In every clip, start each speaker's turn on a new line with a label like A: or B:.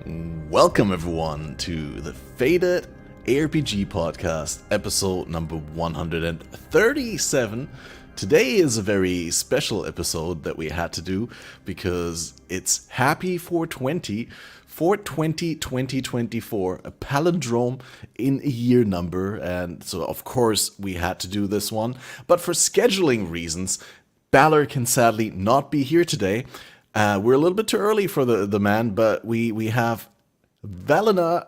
A: Welcome everyone to the FATED ARPG podcast, episode number 137. Today is a very special episode that we had to do because it's Happy 420, 420 2024, a palindrome in a year number, and so of course we had to do this one. But for scheduling reasons, Balor can sadly not be here today. We're a little bit too early for the man, but we have Velyna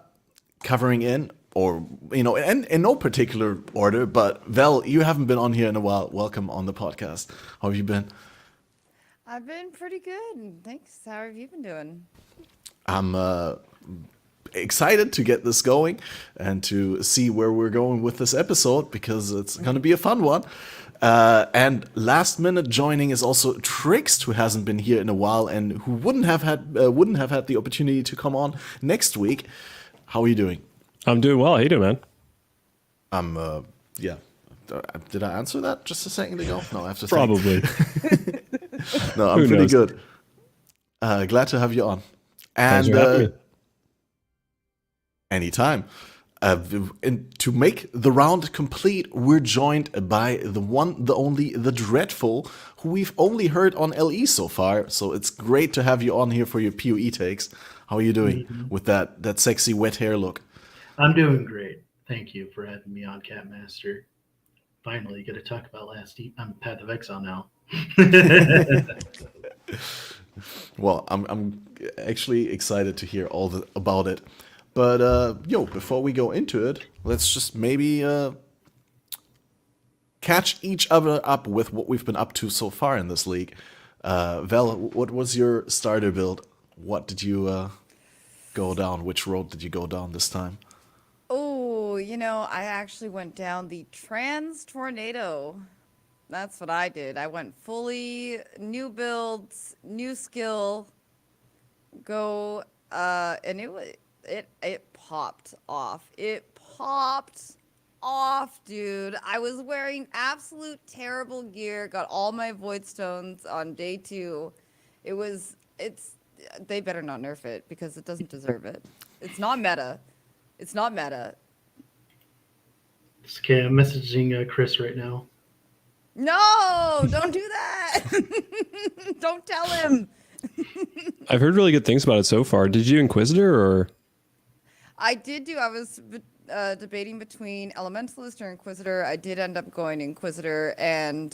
A: covering in, or, you know, in no particular order, but Vel, you haven't been on here in a while. Welcome on the podcast. How have you been?
B: I've been pretty good, thanks. How have you been doing?
A: I'm excited to get this going and to see where we're going with this episode, because it's going to be a fun one. And last minute joining is also Tryxt, who hasn't been here in a while and who wouldn't have had the opportunity to come on next week. How are you doing?
C: I'm doing well. How you doing, man?
A: Yeah. Did I answer that just a second ago? No, I have to
C: Probably.
A: No, I'm pretty good. Glad to have you on. And anytime. And to make the round complete, we're joined by the one, the only, the dreadful, who we've only heard on LE so far. So it's great to have you on here for your PoE takes. How are you doing with that sexy wet hair look?
D: I'm doing great. Thank you for having me on, Catmaster. Finally, get to talk about I'm Path of Exile now.
A: Well, I'm actually excited to hear all about it. But, before we go into it, let's just maybe catch each other up with what we've been up to so far in this league. Vel, what was your starter build? What did you go down? Which road did you go down this time?
B: Oh, I actually went down the Trans Tornado. That's what I did. I went fully new builds, new skill, and it popped off. It popped off, dude. I was wearing absolute terrible gear, got all my void stones on day 2. They better not nerf it because it doesn't deserve it. It's not meta.
D: Okay, I'm messaging Chris right now.
B: No, don't do that. Don't tell him.
C: I've heard really good things about it so far. Did you Inquisitor or?
B: I was debating between Elementalist or Inquisitor. I did end up going Inquisitor, and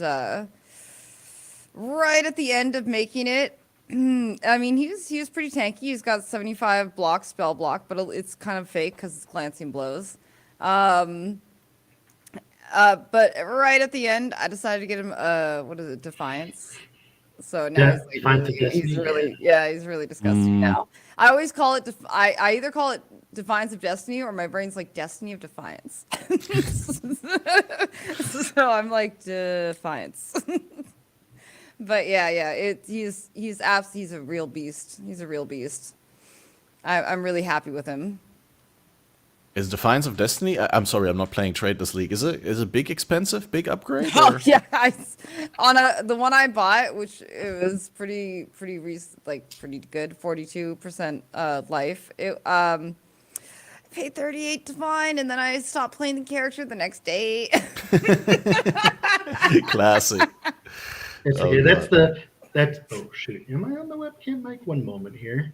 B: right at the end of making it, I mean, he was pretty tanky. He's got 75 spell block, but it's kind of fake because it's glancing blows. But right at the end, I decided to get him, Defiance. So now he's really disgusting now. I always call it, I either call it Defiance of Destiny, or my brain's like Destiny of Defiance. So I'm like, Defiance. But he's a real beast. He's a real beast. I'm really happy with him.
A: Is Defiance of Destiny? I'm sorry, I'm not playing Trade this league. Is it big upgrade?
B: Oh yeah, the one I bought, which it was pretty good, 42% life. I paid 38 Divine, and then I stopped playing the character the next day.
A: Classic.
D: It's okay. Oh shoot! Am I on the webcam mic? One moment here.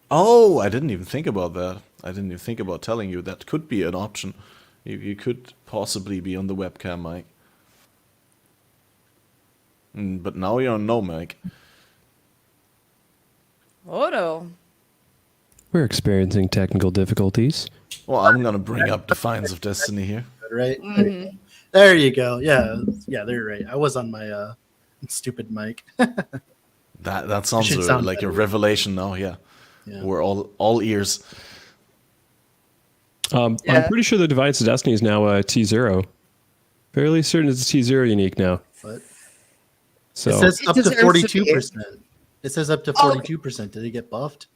A: Oh, I didn't even think about that. I didn't even think about telling you that could be an option. You could possibly be on the webcam mic. But now you're on no mic.
B: Oh no.
C: We're experiencing technical difficulties.
A: Well, I'm going to bring up Defiance of Destiny here.
D: Right? Mm-hmm. There you go. Yeah, they're right. I was on my stupid mic.
A: That sounds like a revelation now, yeah. We're all ears.
C: I'm pretty sure the Defiance of Destiny is now T0. Fairly certain it's T0 unique now.
D: What?
C: So
D: it says up to 42%. It says up to 42%. Did it get buffed?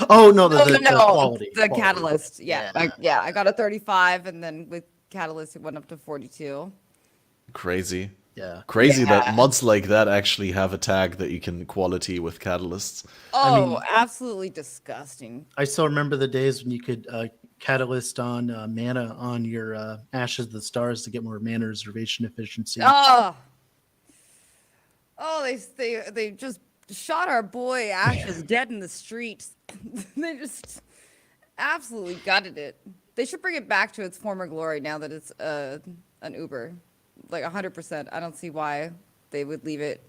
D: Oh no, the quality.
B: The Catalyst. Yeah. I got a 35, and then with Catalyst it went up to 42.
A: Crazy.
D: Yeah.
A: Crazy that mods like that actually have a tag that you can quality with catalysts.
B: Oh, absolutely disgusting.
D: I still remember the days when you could catalyst on mana on your Ashes of the Stars to get more mana reservation efficiency.
B: Oh, they just shot our boy Ashes dead in the streets. They just absolutely gutted it. They should bring it back to its former glory now that it's an Uber, like 100%. I don't see why they would leave it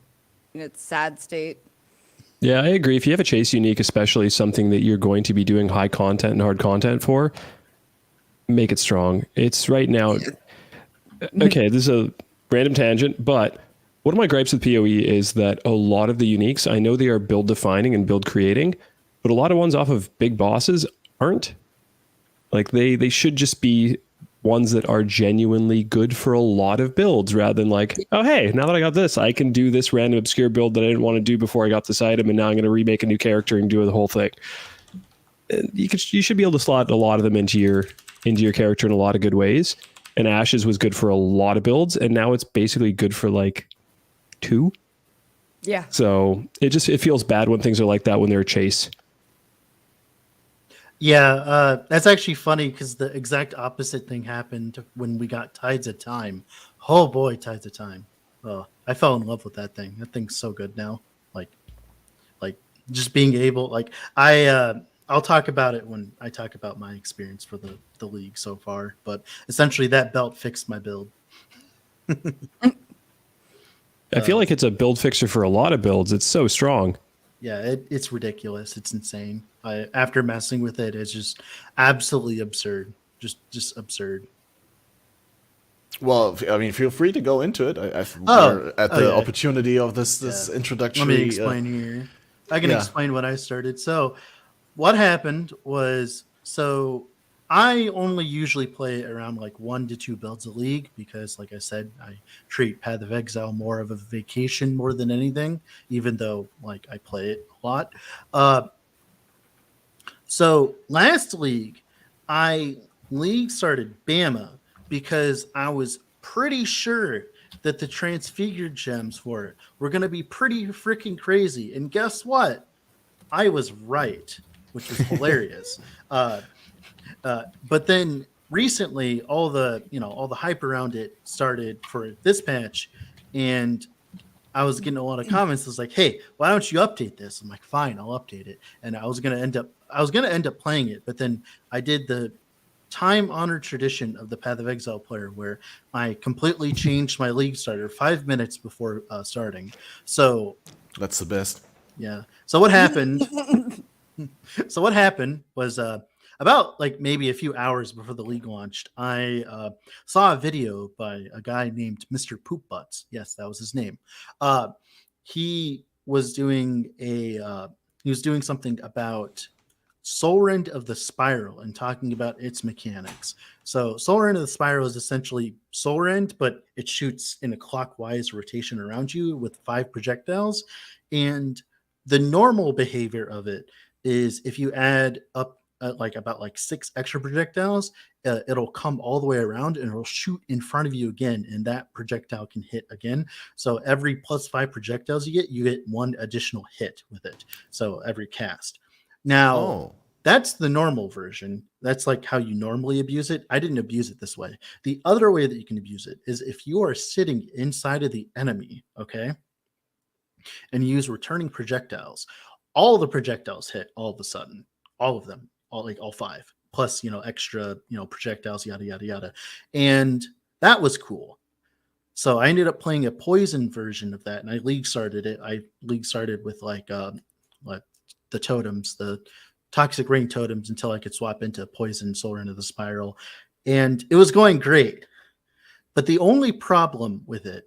B: in its sad state.
C: Yeah, I agree. If you have a chase unique, especially something that you're going to be doing high content and hard content for, make it strong. It's right now. Okay, this is a random tangent, but one of my gripes with PoE is that a lot of the uniques, I know they are build defining and build creating, but a lot of ones off of big bosses aren't. Like they should just be ones that are genuinely good for a lot of builds rather than like, oh, hey, now that I got this, I can do this random obscure build that I didn't want to do before I got this item. And now I'm going to remake a new character and do the whole thing. You should be able to slot a lot of them into your character in a lot of good ways. And Ashes was good for a lot of builds. And now it's basically good for like 2.
B: Yeah.
C: So it feels bad when things are like that when they're a chase.
D: Yeah, that's actually funny because the exact opposite thing happened when we got Tides of Time. Oh boy, Tides of Time. Oh, I fell in love with that thing. That thing's so good now. Like just being able, like I'll talk about it when I talk about my experience for the league so far. But essentially, that belt fixed my build.
C: I feel like it's a build fixer for a lot of builds. It's so strong.
D: Yeah, it's ridiculous. It's insane. After messing with it, it's just absolutely absurd. Just absurd.
A: Well, I mean, feel free to go into it. At the opportunity of this introductory.
D: Let me explain here. I can explain what I started. So, what happened was, I only usually play around like 1 to 2 builds a league because, like I said, I treat Path of Exile more of a vacation more than anything, even though like I play it a lot. So last league, I started Bama because I was pretty sure that the transfigured gems for it were going to be pretty freaking crazy. And guess what? I was right, which was hilarious. But then recently, all the hype around it started for this patch, and I was getting a lot of comments. It was like, "Hey, why don't you update this?" I'm like, "Fine, I'll update it." And I was gonna end up playing it, but then I did the time-honored tradition of the Path of Exile player, where I completely changed my league starter 5 minutes before starting. So
A: that's the best.
D: Yeah. So what happened? Was about like maybe a few hours before the league launched, I saw a video by a guy named Mr. Poop Butts. Yes, that was his name. He was doing something about Soul Rend of the Spiral and talking about its mechanics. So Soul Rend of the Spiral is essentially Soul Rend, but it shoots in a clockwise rotation around you with 5 projectiles. And the normal behavior of it is if you add up about 6 extra projectiles, it'll come all the way around and it'll shoot in front of you again, and that projectile can hit again. So every +5 projectiles you get 1 additional hit with it. So every cast. Now, that's the normal version. That's like how you normally abuse it. I didn't abuse it this way. The other way that you can abuse it is if you are sitting inside of the enemy, okay, and you use returning projectiles. All the projectiles hit all of a sudden. All of them. All 5. Plus, extra, projectiles, yada, yada, yada. And that was cool. So I ended up playing a poison version of that, and I league started it. I league started with like the totems, the toxic ring totems, until I could swap into poison Soul Rend of the Spiral, and it was going great. But the only problem with it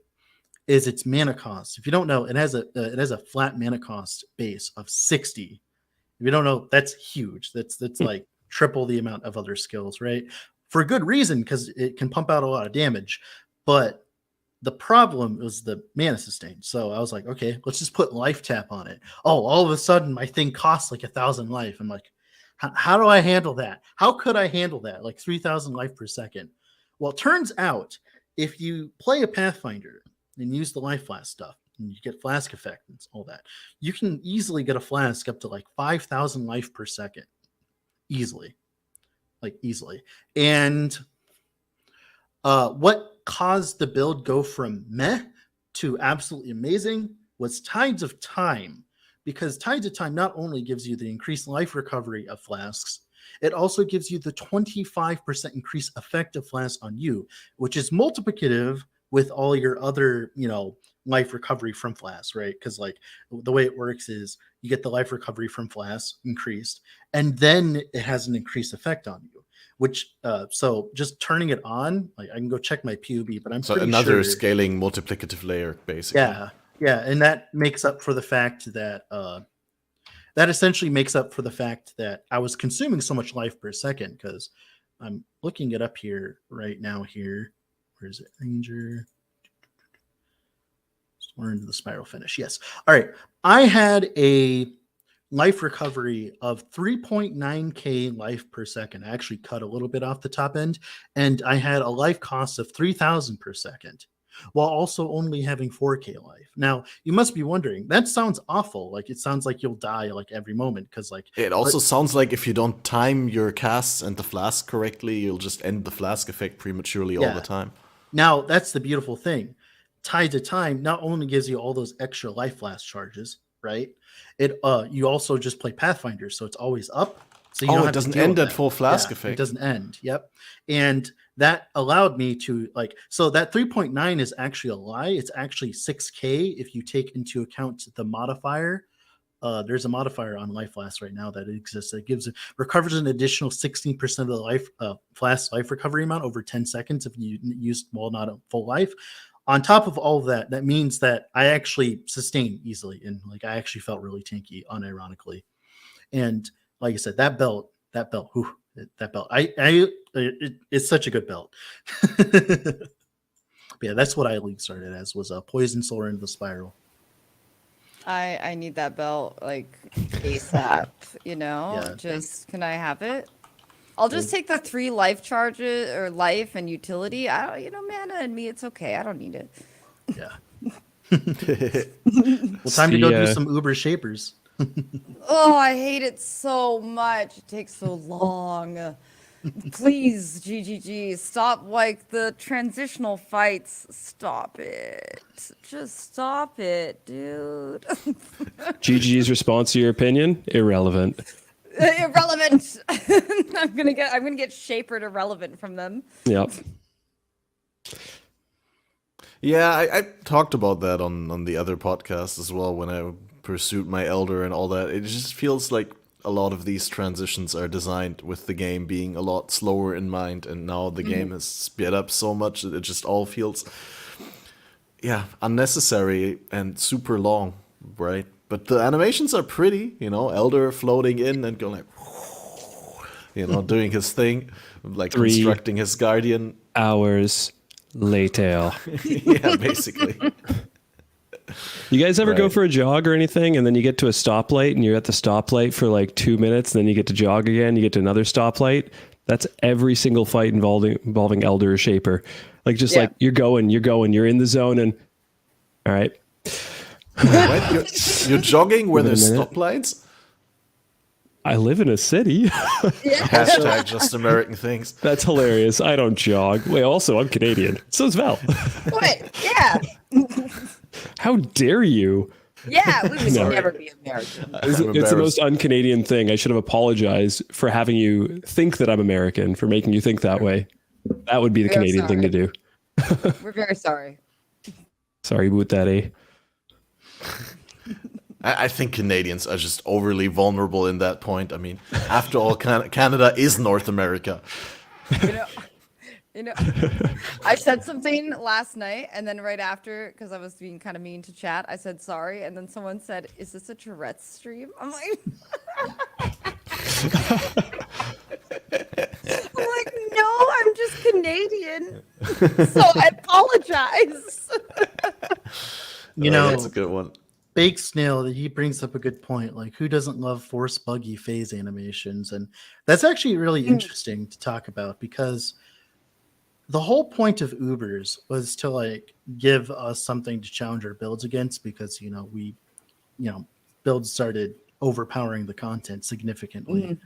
D: is its mana cost. If you don't know, it has a flat mana cost base of 60. If you don't know, that's huge. That's like triple the amount of other skills, right? For good reason, because it can pump out a lot of damage. But the problem was the mana sustain. So I was like, okay, let's just put life tap on it. Oh, all of a sudden my thing costs like 1,000 life. I'm like, how do I handle that? How could I handle that? Like 3,000 life per second. Well, it turns out if you play a Pathfinder and use the life flask stuff, and you get flask effect and all that, you can easily get a flask up to like 5,000 life per second. Easily. And what caused the build go from meh to absolutely amazing was Tides of Time, because Tides of Time not only gives you the increased life recovery of flasks, it also gives you the 25% increased effect of flasks on you, which is multiplicative with all your other, life recovery from flasks, right? Because like the way it works is you get the life recovery from flasks increased, and then it has an increased effect on you. Which so just turning it on, like I can go check my PUB, but I'm
A: So
D: pretty
A: another
D: sure,
A: scaling multiplicative layer, basically.
D: yeah, and that makes up for the fact that that essentially makes up for the fact that I was consuming so much life per second, because I'm looking it up here right now. Here, where is it? Ranger. We're into the spiral finish. Yes. All right. I had a life recovery of 3.9k life per second. I actually cut a little bit off the top end, and I had a life cost of 3,000 per second, while also only having 4k life. Now, you must be wondering, that sounds awful. Like, it sounds like you'll die like every moment, because like
A: it also sounds like if you don't time your casts and the flask correctly, you'll just end the flask effect prematurely all the time.
D: Now, that's the beautiful thing. Tied to Time not only gives you all those extra life flask charges, right? It you also just play Pathfinder, so it's always up. So you don't have
A: it doesn't
D: to deal
A: end
D: with
A: at full flask effect.
D: It doesn't end. Yep. And that allowed me to so that 3.9 is actually a lie. It's actually 6k if you take into account the modifier. There's a modifier on life flask right now that exists that recovers an additional 16% of the life flask life recovery amount over 10 seconds if you use not a full life. On top of all of that, that means that I actually sustain easily, and like I actually felt really tanky, unironically. And like I said, that belt, it's such a good belt. Yeah, that's what I league started as, was a Poison Solar into the Spiral.
B: I need that belt like ASAP.
D: Yeah.
B: Just can I have it? I'll just take the 3 life charges or life and utility. I don't, mana and me, it's okay. I don't need it.
D: Yeah. Well, time to go do some Uber Shapers.
B: Oh, I hate it so much. It takes so long. Please, GGG, stop like the transitional fights. Stop it. Just stop it, dude.
C: GG's response to your opinion? Irrelevant.
B: Irrelevant. I'm gonna get shapered irrelevant from them.
C: Yep.
A: Yeah, I talked about that on the other podcast as well when I pursued my Elder and all that. It just feels like a lot of these transitions are designed with the game being a lot slower in mind, and now the game has sped up so much that it just all feels unnecessary and super long, right? But the animations are pretty, Elder floating in and going like, doing his thing, like
C: 3
A: constructing his guardian.
C: Hours later.
A: Yeah, basically.
C: You guys ever go for a jog or anything, and then you get to a stoplight, and you're at the stoplight for like 2 minutes, and then you get to jog again, you get to another stoplight? That's every single fight involving Elder or Shaper. Like, just like, you're going, you're in the zone, and all right.
A: What? You're jogging where there's stoplights?
C: I live in a city.
A: Hashtag just American things.
C: That's hilarious. I don't jog. Wait, also, I'm Canadian. So is Val.
B: What? Yeah.
C: How dare you?
B: Yeah, we would never be American.
C: It's the most un-Canadian thing. I should have apologized for having you think that I'm American, for making you think that way. That would be the Canadian thing to do.
B: We're very sorry.
C: Sorry about that, eh?
A: I think Canadians are just overly vulnerable in that point. I mean, after all, Canada is North America.
B: I said something last night, and then right after, because I was being kind of mean to chat, I said sorry, and then someone said, "Is this a Tourette's stream?" I'm like, no, I'm just Canadian, so I apologize.
A: That's a good one.
D: Bake Snail, he brings up a good point. Like, who doesn't love Force Buggy phase animations? And that's actually really interesting to talk about, because the whole point of Ubers was to like give us something to challenge our builds against, because builds started overpowering the content significantly.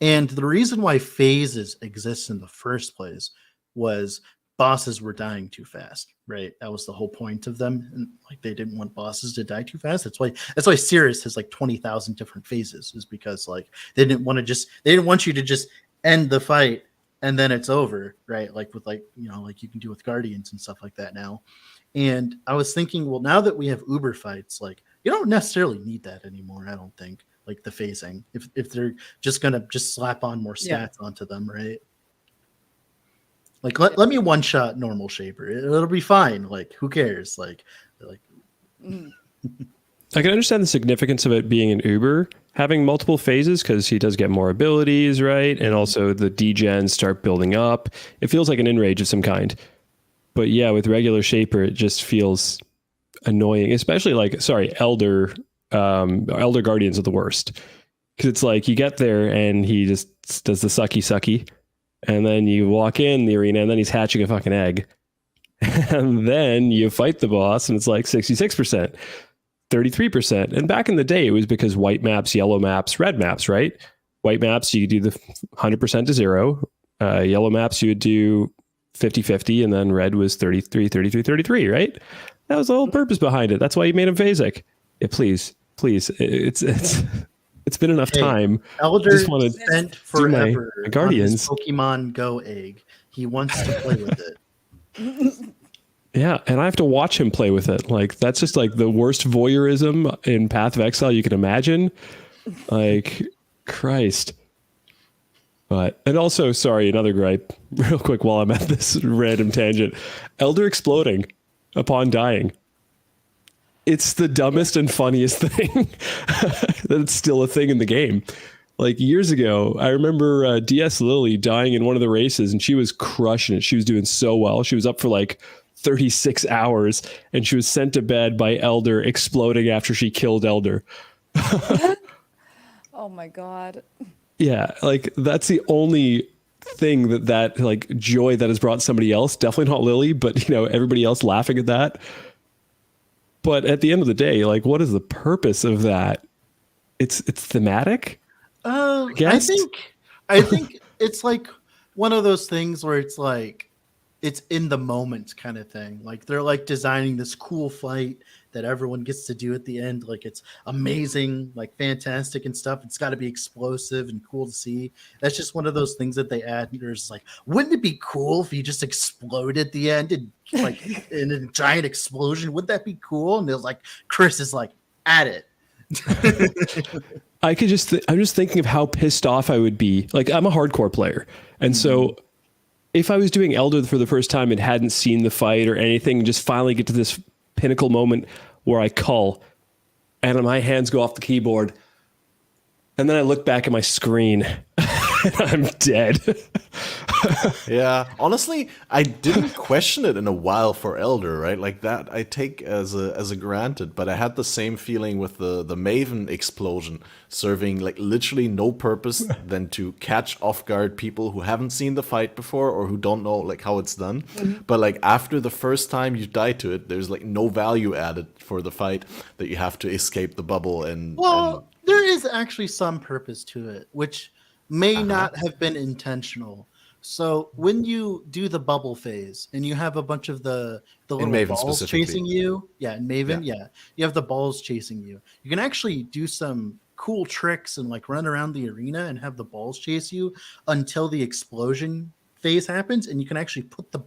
D: And the reason why phases exist in the first place was bosses were dying too fast, right? That was the whole point of them. And like they didn't want bosses to die too fast. That's why Sirius has like 20,000 different phases, is because like they didn't want you to just end the fight and then it's over, right? Like with like you can do with Guardians and stuff like that now. And I was thinking, well, now that we have Uber fights, like you don't necessarily need that anymore, I don't think. Like the phasing, if they're just gonna slap on more stats onto them, right? Like let me one shot normal shaper, it'll be fine. Like who cares? Like.
C: I can understand the significance of it being an Uber having multiple phases, because he does get more abilities, right? And also the degens start building up. It feels like an enrage of some kind. But yeah, with regular shaper, it just feels annoying, especially Elder Guardians are the worst, because it's like you get there and he just does the sucky, and then you walk in the arena and then he's hatching a fucking egg, and then you fight the boss and it's like 66%, 33%. And back in the day, it was because white maps, yellow maps, red maps, right? White maps, you do the 100% to 0. Yellow maps, you would do 50-50, and then red was 33, right? That was the whole purpose behind it. That's why you made him phasic. Yeah, please. It's been enough time.
D: Elder spent forever
C: my Guardians.
D: on his Pokemon Go egg. He wants to play with it.
C: Yeah, and I have to watch him play with it. Like that's just like the worst voyeurism in Path of Exile you can imagine. Like Christ. And also, sorry, another gripe, real quick while I'm at this random tangent. Elder exploding upon dying. It's the dumbest and funniest thing that's still a thing in the game. Like years ago, I remember DS Lily dying in one of the races, and she was crushing it. She was doing so well. She was up for like 36 hours, and she was sent to bed by Elder exploding after she killed Elder.
B: Oh my God.
C: Yeah, like that's the only thing that like joy that has brought somebody else. Definitely not Lily, but everybody else laughing at that. But at the end of the day, like, what is the purpose of that? It's thematic.
D: I think it's like one of those things where it's like it's in the moment kind of thing. Like they're like designing this cool fight that everyone gets to do at the end. Like it's amazing, like fantastic and stuff. It's got to be explosive and cool to see. That's just one of those things that they add. There's like, wouldn't it be cool if you just explode at the end and like in a giant explosion? Would that be cool? And it was like, Chris is like, at it.
C: I'm just thinking of how pissed off I would be. Like I'm a hardcore player. And so if I was doing Elder for the first time and hadn't seen the fight or anything, and just finally get to this pinnacle moment where I cull and my hands go off the keyboard, and then I look back at my screen and I'm dead.
A: Yeah, honestly, I didn't question it in a while for Elder, right? Like that I take as a granted, but I had the same feeling with the Maven explosion, serving like literally no purpose than to catch off guard people who haven't seen the fight before or who don't know like how it's done. But like after the first time you die to it, there's like no value added for the fight that you have to escape the bubble and
D: there is actually some purpose to it, which may not have been intentional. So when you do the bubble phase and you have a bunch of the little balls chasing you, in Maven, you have the balls chasing you. You can actually do some cool tricks and like run around the arena and have the balls chase you until the explosion phase happens, and you can actually put the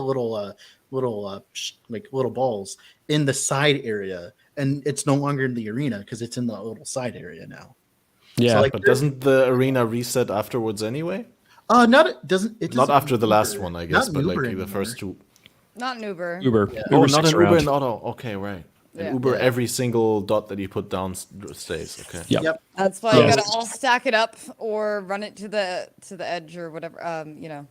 D: little balls in the side area, and it's no longer in the arena because it's in the little side area now.
C: Yeah,
A: so, like, but doesn't the arena reset afterwards anyway?
D: Not
A: after the last one, I guess, but like
D: anymore.
A: the first two.
B: Not an Uber.
C: Uber.
D: Yeah.
A: Oh, not an Uber and Auto. Okay, right.
B: Yeah.
A: Uber, every single dot that you put down stays. Okay.
C: Yep.
B: That's why you gotta all stack it up or run it to the edge or whatever.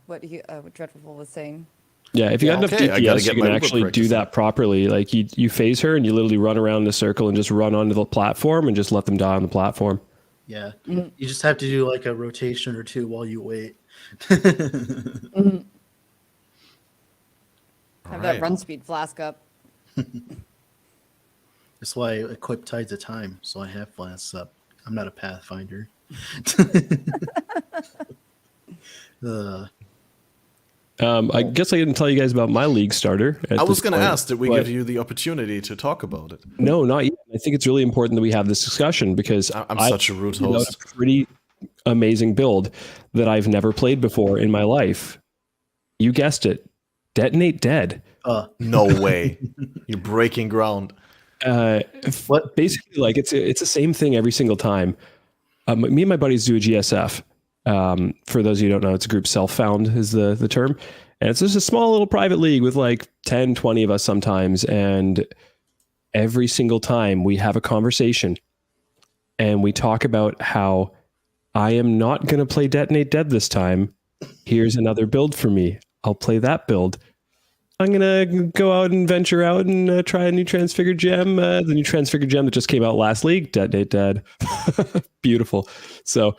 B: What Dreadful was saying.
C: Yeah, if you got enough DPS, you can actually do that properly. Like you phase her and you literally run around in a circle and just run onto the platform and just let them die on the platform.
D: Yeah, you just have to do like a rotation or two while you wait.
B: Have that run speed flask up.
D: That's why I equip Tides of Time, so I have flasks up. I'm not a Pathfinder.
C: I guess I didn't tell you guys about my league starter.
A: I was going to ask, did we give you the opportunity to talk about it?
C: No, not yet. I think it's really important that we have this discussion because
A: I'm such a rude host.
C: A pretty amazing build that I've never played before in my life. You guessed it. Detonate Dead.
A: No way. You're breaking ground.
C: What? Basically, like it's the same thing every single time. Me and my buddies do a GSF. For those of you who don't know, it's a group self-found is the term. And it's just a small little private league with like 10, 20 of us sometimes. And every single time we have a conversation and we talk about how I am not going to play Detonate Dead this time. Here's another build for me. I'll play that build. I'm going to go out and venture out and try a new Transfigured Gem. The new Transfigured Gem that just came out last league, Detonate Dead. Beautiful. So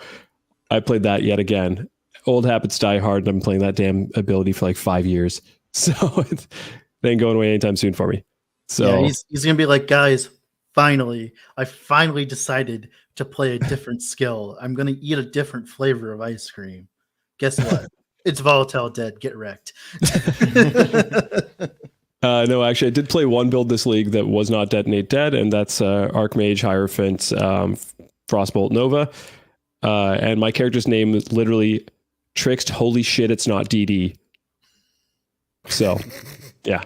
C: I played that yet again. Old habits die hard, and I'm playing that damn ability for like 5 years. So it ain't going away anytime soon for me. So
D: yeah, he's going to be like, guys, I finally decided to play a different skill. I'm going to eat a different flavor of ice cream. Guess what? It's Volatile Dead. Get wrecked.
C: No, actually, I did play one build this league that was not Detonate Dead, and that's Archmage, Hierophant, Frostbolt Nova. And my character's name is literally Tryxt. Holy shit, it's not DD. So, yeah.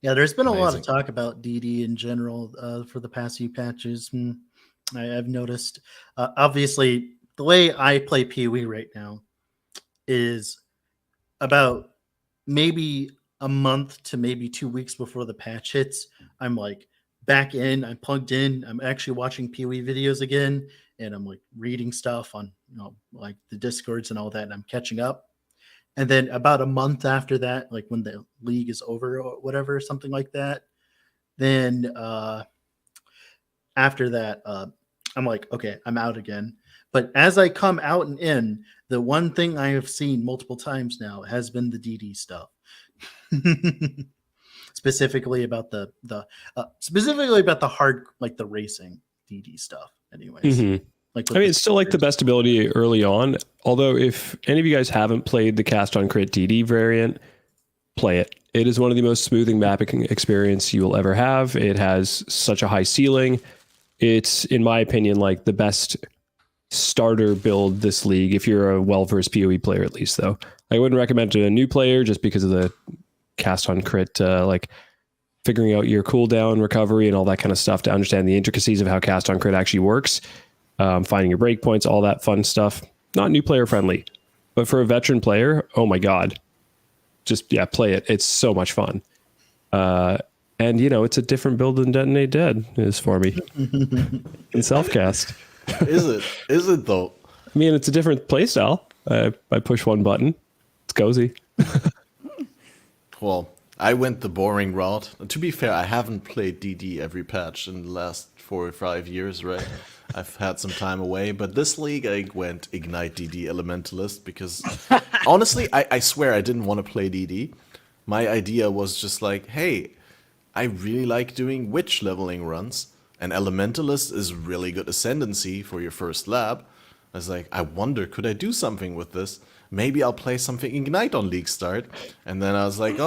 D: Yeah, there's been a lot of talk about DD in general for the past few patches. I've noticed. Obviously, the way I play PoE right now is about maybe a month to maybe 2 weeks before the patch hits. I'm like back in, I'm plugged in, I'm actually watching PoE videos again, and I'm like reading stuff on like the Discords and all that, and I'm catching up. And then about a month after that, like when the league is over or whatever, something like that, then after that, I'm like, okay, I'm out again. But as I come out and in, the one thing I have seen multiple times now has been the DD stuff. Specifically about the hard, like the racing DD stuff anyways.
C: Mm-hmm.
D: Like
C: I mean, it's still like the best ability early on. Although if any of you guys haven't played the cast on crit DD variant, play it. It is one of the most smoothing mapping experience you will ever have. It has such a high ceiling. It's, in my opinion, like the best starter build this league if you're a well-versed PoE player, at least. Though I wouldn't recommend it to a new player just because of the cast on crit, like figuring out your cooldown recovery and all that kind of stuff to understand the intricacies of how cast on crit actually works. Finding your breakpoints, all that fun stuff. Not new player friendly, but for a veteran player, oh my god, just play it. It's so much fun. And it's a different build than Detonate Dead is for me in self-cast.
A: Is it though?
C: I mean, it's a different playstyle. I push one button. It's cozy.
A: Well, I went the boring route. To be fair, I haven't played DD every patch in the last 4 or 5 years, right? I've had some time away, but this league I went Ignite DD Elementalist because honestly, I swear I didn't want to play DD. My idea was just like, hey, I really like doing witch leveling runs, and Elementalist is really good ascendancy for your first lab. I was like, I wonder, could I do something with this? Maybe I'll play something Ignite on League Start. And then I was like,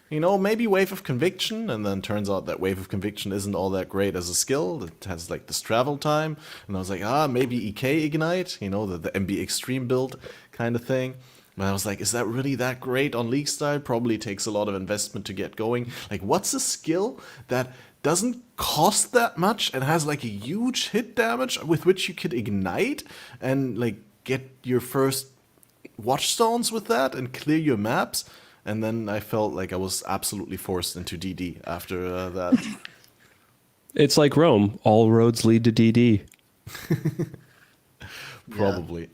A: maybe Wave of Conviction. And then turns out that Wave of Conviction isn't all that great as a skill. It has like this travel time. And I was like, maybe EK Ignite, the MB Extreme build kind of thing. But I was like, is that really that great on League Start? Probably takes a lot of investment to get going. Like, what's a skill that doesn't cost that much and has like a huge hit damage with which you could ignite and like get your first watchstones with that and clear your maps? And then I felt like I was absolutely forced into DD after that.
C: It's like Rome. All roads lead to DD.
A: Probably.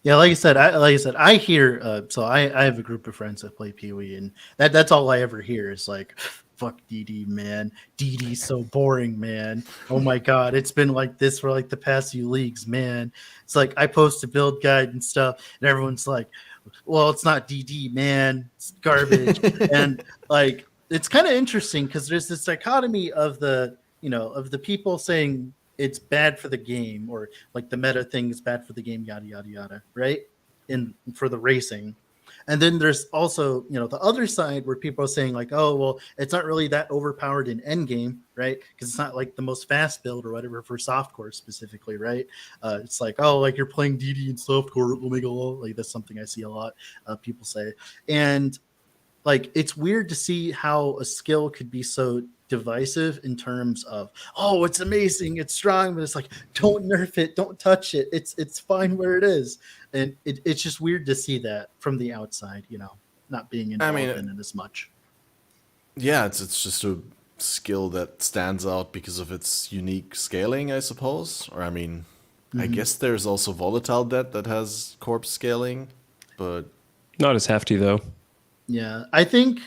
D: Yeah, like I said, I hear. So I have a group of friends that play PoE, and that's all I ever hear is like, "Fuck DD, man. DD's so boring, man. Oh my god, it's been like this for like the past few leagues, man." It's like I post a build guide and stuff, and everyone's like, well, it's not DD, man, it's garbage. And like, it's kind of interesting because there's this dichotomy of the, of the people saying it's bad for the game, or like the meta thing is bad for the game, yada yada yada, right? In for the racing. And then there's also, the other side where people are saying like, oh, well, it's not really that overpowered in endgame, right? Because it's not like the most fast build or whatever for softcore specifically, right? It's like, oh, like you're playing DD in softcore, Omega Law. Like that's something I see a lot people say. And like, it's weird to see how a skill could be so divisive in terms of, oh, it's amazing, it's strong, but it's like, don't nerf it, don't touch it, it's fine where it is. And it's just weird to see that from the outside, not being involved in it as much.
A: Yeah, it's just a skill that stands out because of its unique scaling, I suppose. Or I guess there's also volatile debt that has corpse scaling, but
C: not as hefty though.
D: Yeah, I think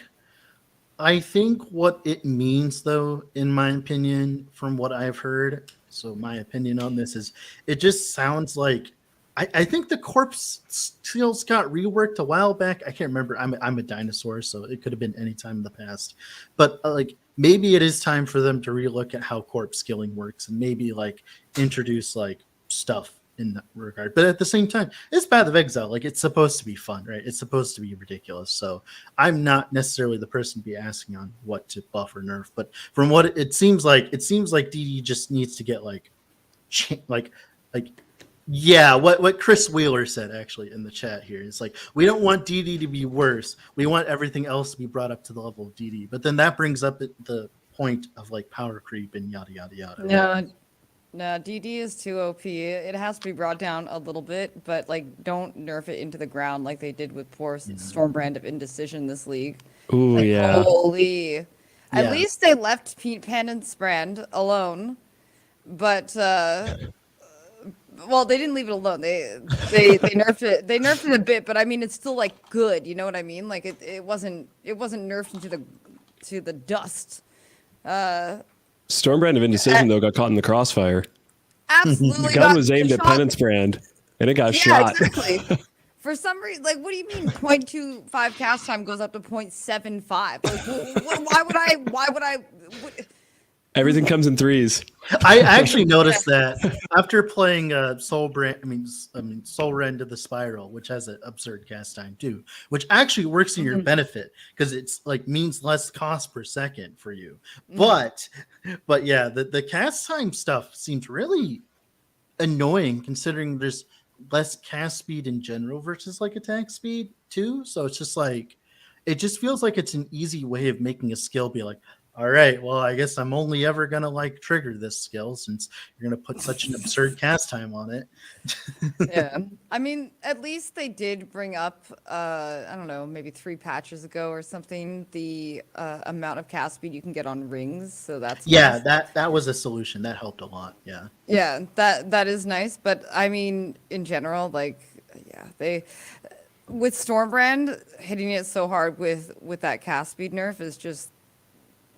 D: what it means, though, in my opinion, from what I've heard, so my opinion on this is, it just sounds like, I think the corpse skills got reworked a while back. I can't remember. I'm a dinosaur, so it could have been any time in the past. But like, maybe it is time for them to relook at how corpse skilling works and maybe like introduce like stuff in that regard. But at the same time, it's Path of Exile. Like, it's supposed to be fun, right? It's supposed to be ridiculous. So I'm not necessarily the person to be asking on what to buff or nerf. But from what it seems like DD just needs to get like yeah, what Chris Wheeler said actually in the chat here. It's like, we don't want DD to be worse. We want everything else to be brought up to the level of DD. But then that brings up the point of like power creep and yada yada yada.
B: No, DD is too OP. It has to be brought down a little bit, but like, don't nerf it into the ground like they did with poor Stormbrand of Indecision this league.
C: Ooh,
B: like,
C: yeah.
B: Holy. At least they left Penance Brand alone, but well, they didn't leave it alone. They nerfed it. They nerfed it a bit, but it's still like good. You know what I mean? Like it wasn't nerfed into the dust.
C: Stormbrand of Indecision though got caught in the crossfire.
B: Absolutely.
C: The gun was aimed at Penance Brand, and it got shot.
B: Exactly. For some reason, like, what do you mean 0.25 cast time goes up to 0.75? Like, why would I?
C: Everything comes in threes.
D: I actually noticed that after playing Soul Rend of the Spiral, which has an absurd cast time too, which actually works in your benefit because it's like means less cost per second for you. But yeah, the cast time stuff seems really annoying considering there's less cast speed in general versus like attack speed too. So it's just like, it just feels like it's an easy way of making a skill be like, all right, well, I guess I'm only ever going to like trigger this skill since you're going to put such an absurd cast time on it.
B: Yeah. At least they did bring up, I don't know, maybe 3 patches ago or something, the amount of cast speed you can get on rings. So that's
D: nice. that was a solution. That helped a lot. Yeah.
B: Yeah, that is nice. But in general, like, yeah, with Stormbrand hitting it so hard with that cast speed nerf is just,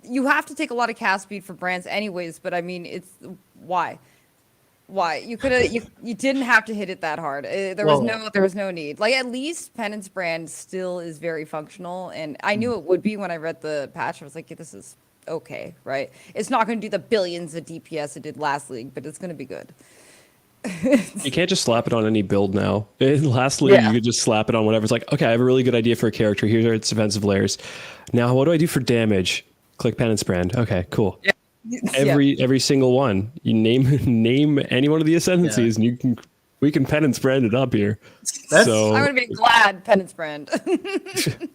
B: you have to take a lot of cast speed for brands anyways, but it's why you could have you didn't have to hit it that hard. There was no need. Like, at least Penance Brand still is very functional, and I knew it would be when I read the patch. I was like, yeah, this is okay, right? It's not going to do the billions of DPS it did last league, but it's going to be good.
C: You can't just slap it on any build now. Last league, you could just slap it on whatever. It's like, okay, I have a really good idea for a character. Here are its defensive layers. Now, what do I do for damage? Click Penance Brand. Okay, cool. Yeah. Every single one. You name any one of the ascendancies, and we can Penance Brand it up here. So
B: I'm gonna be glad Penance Brand.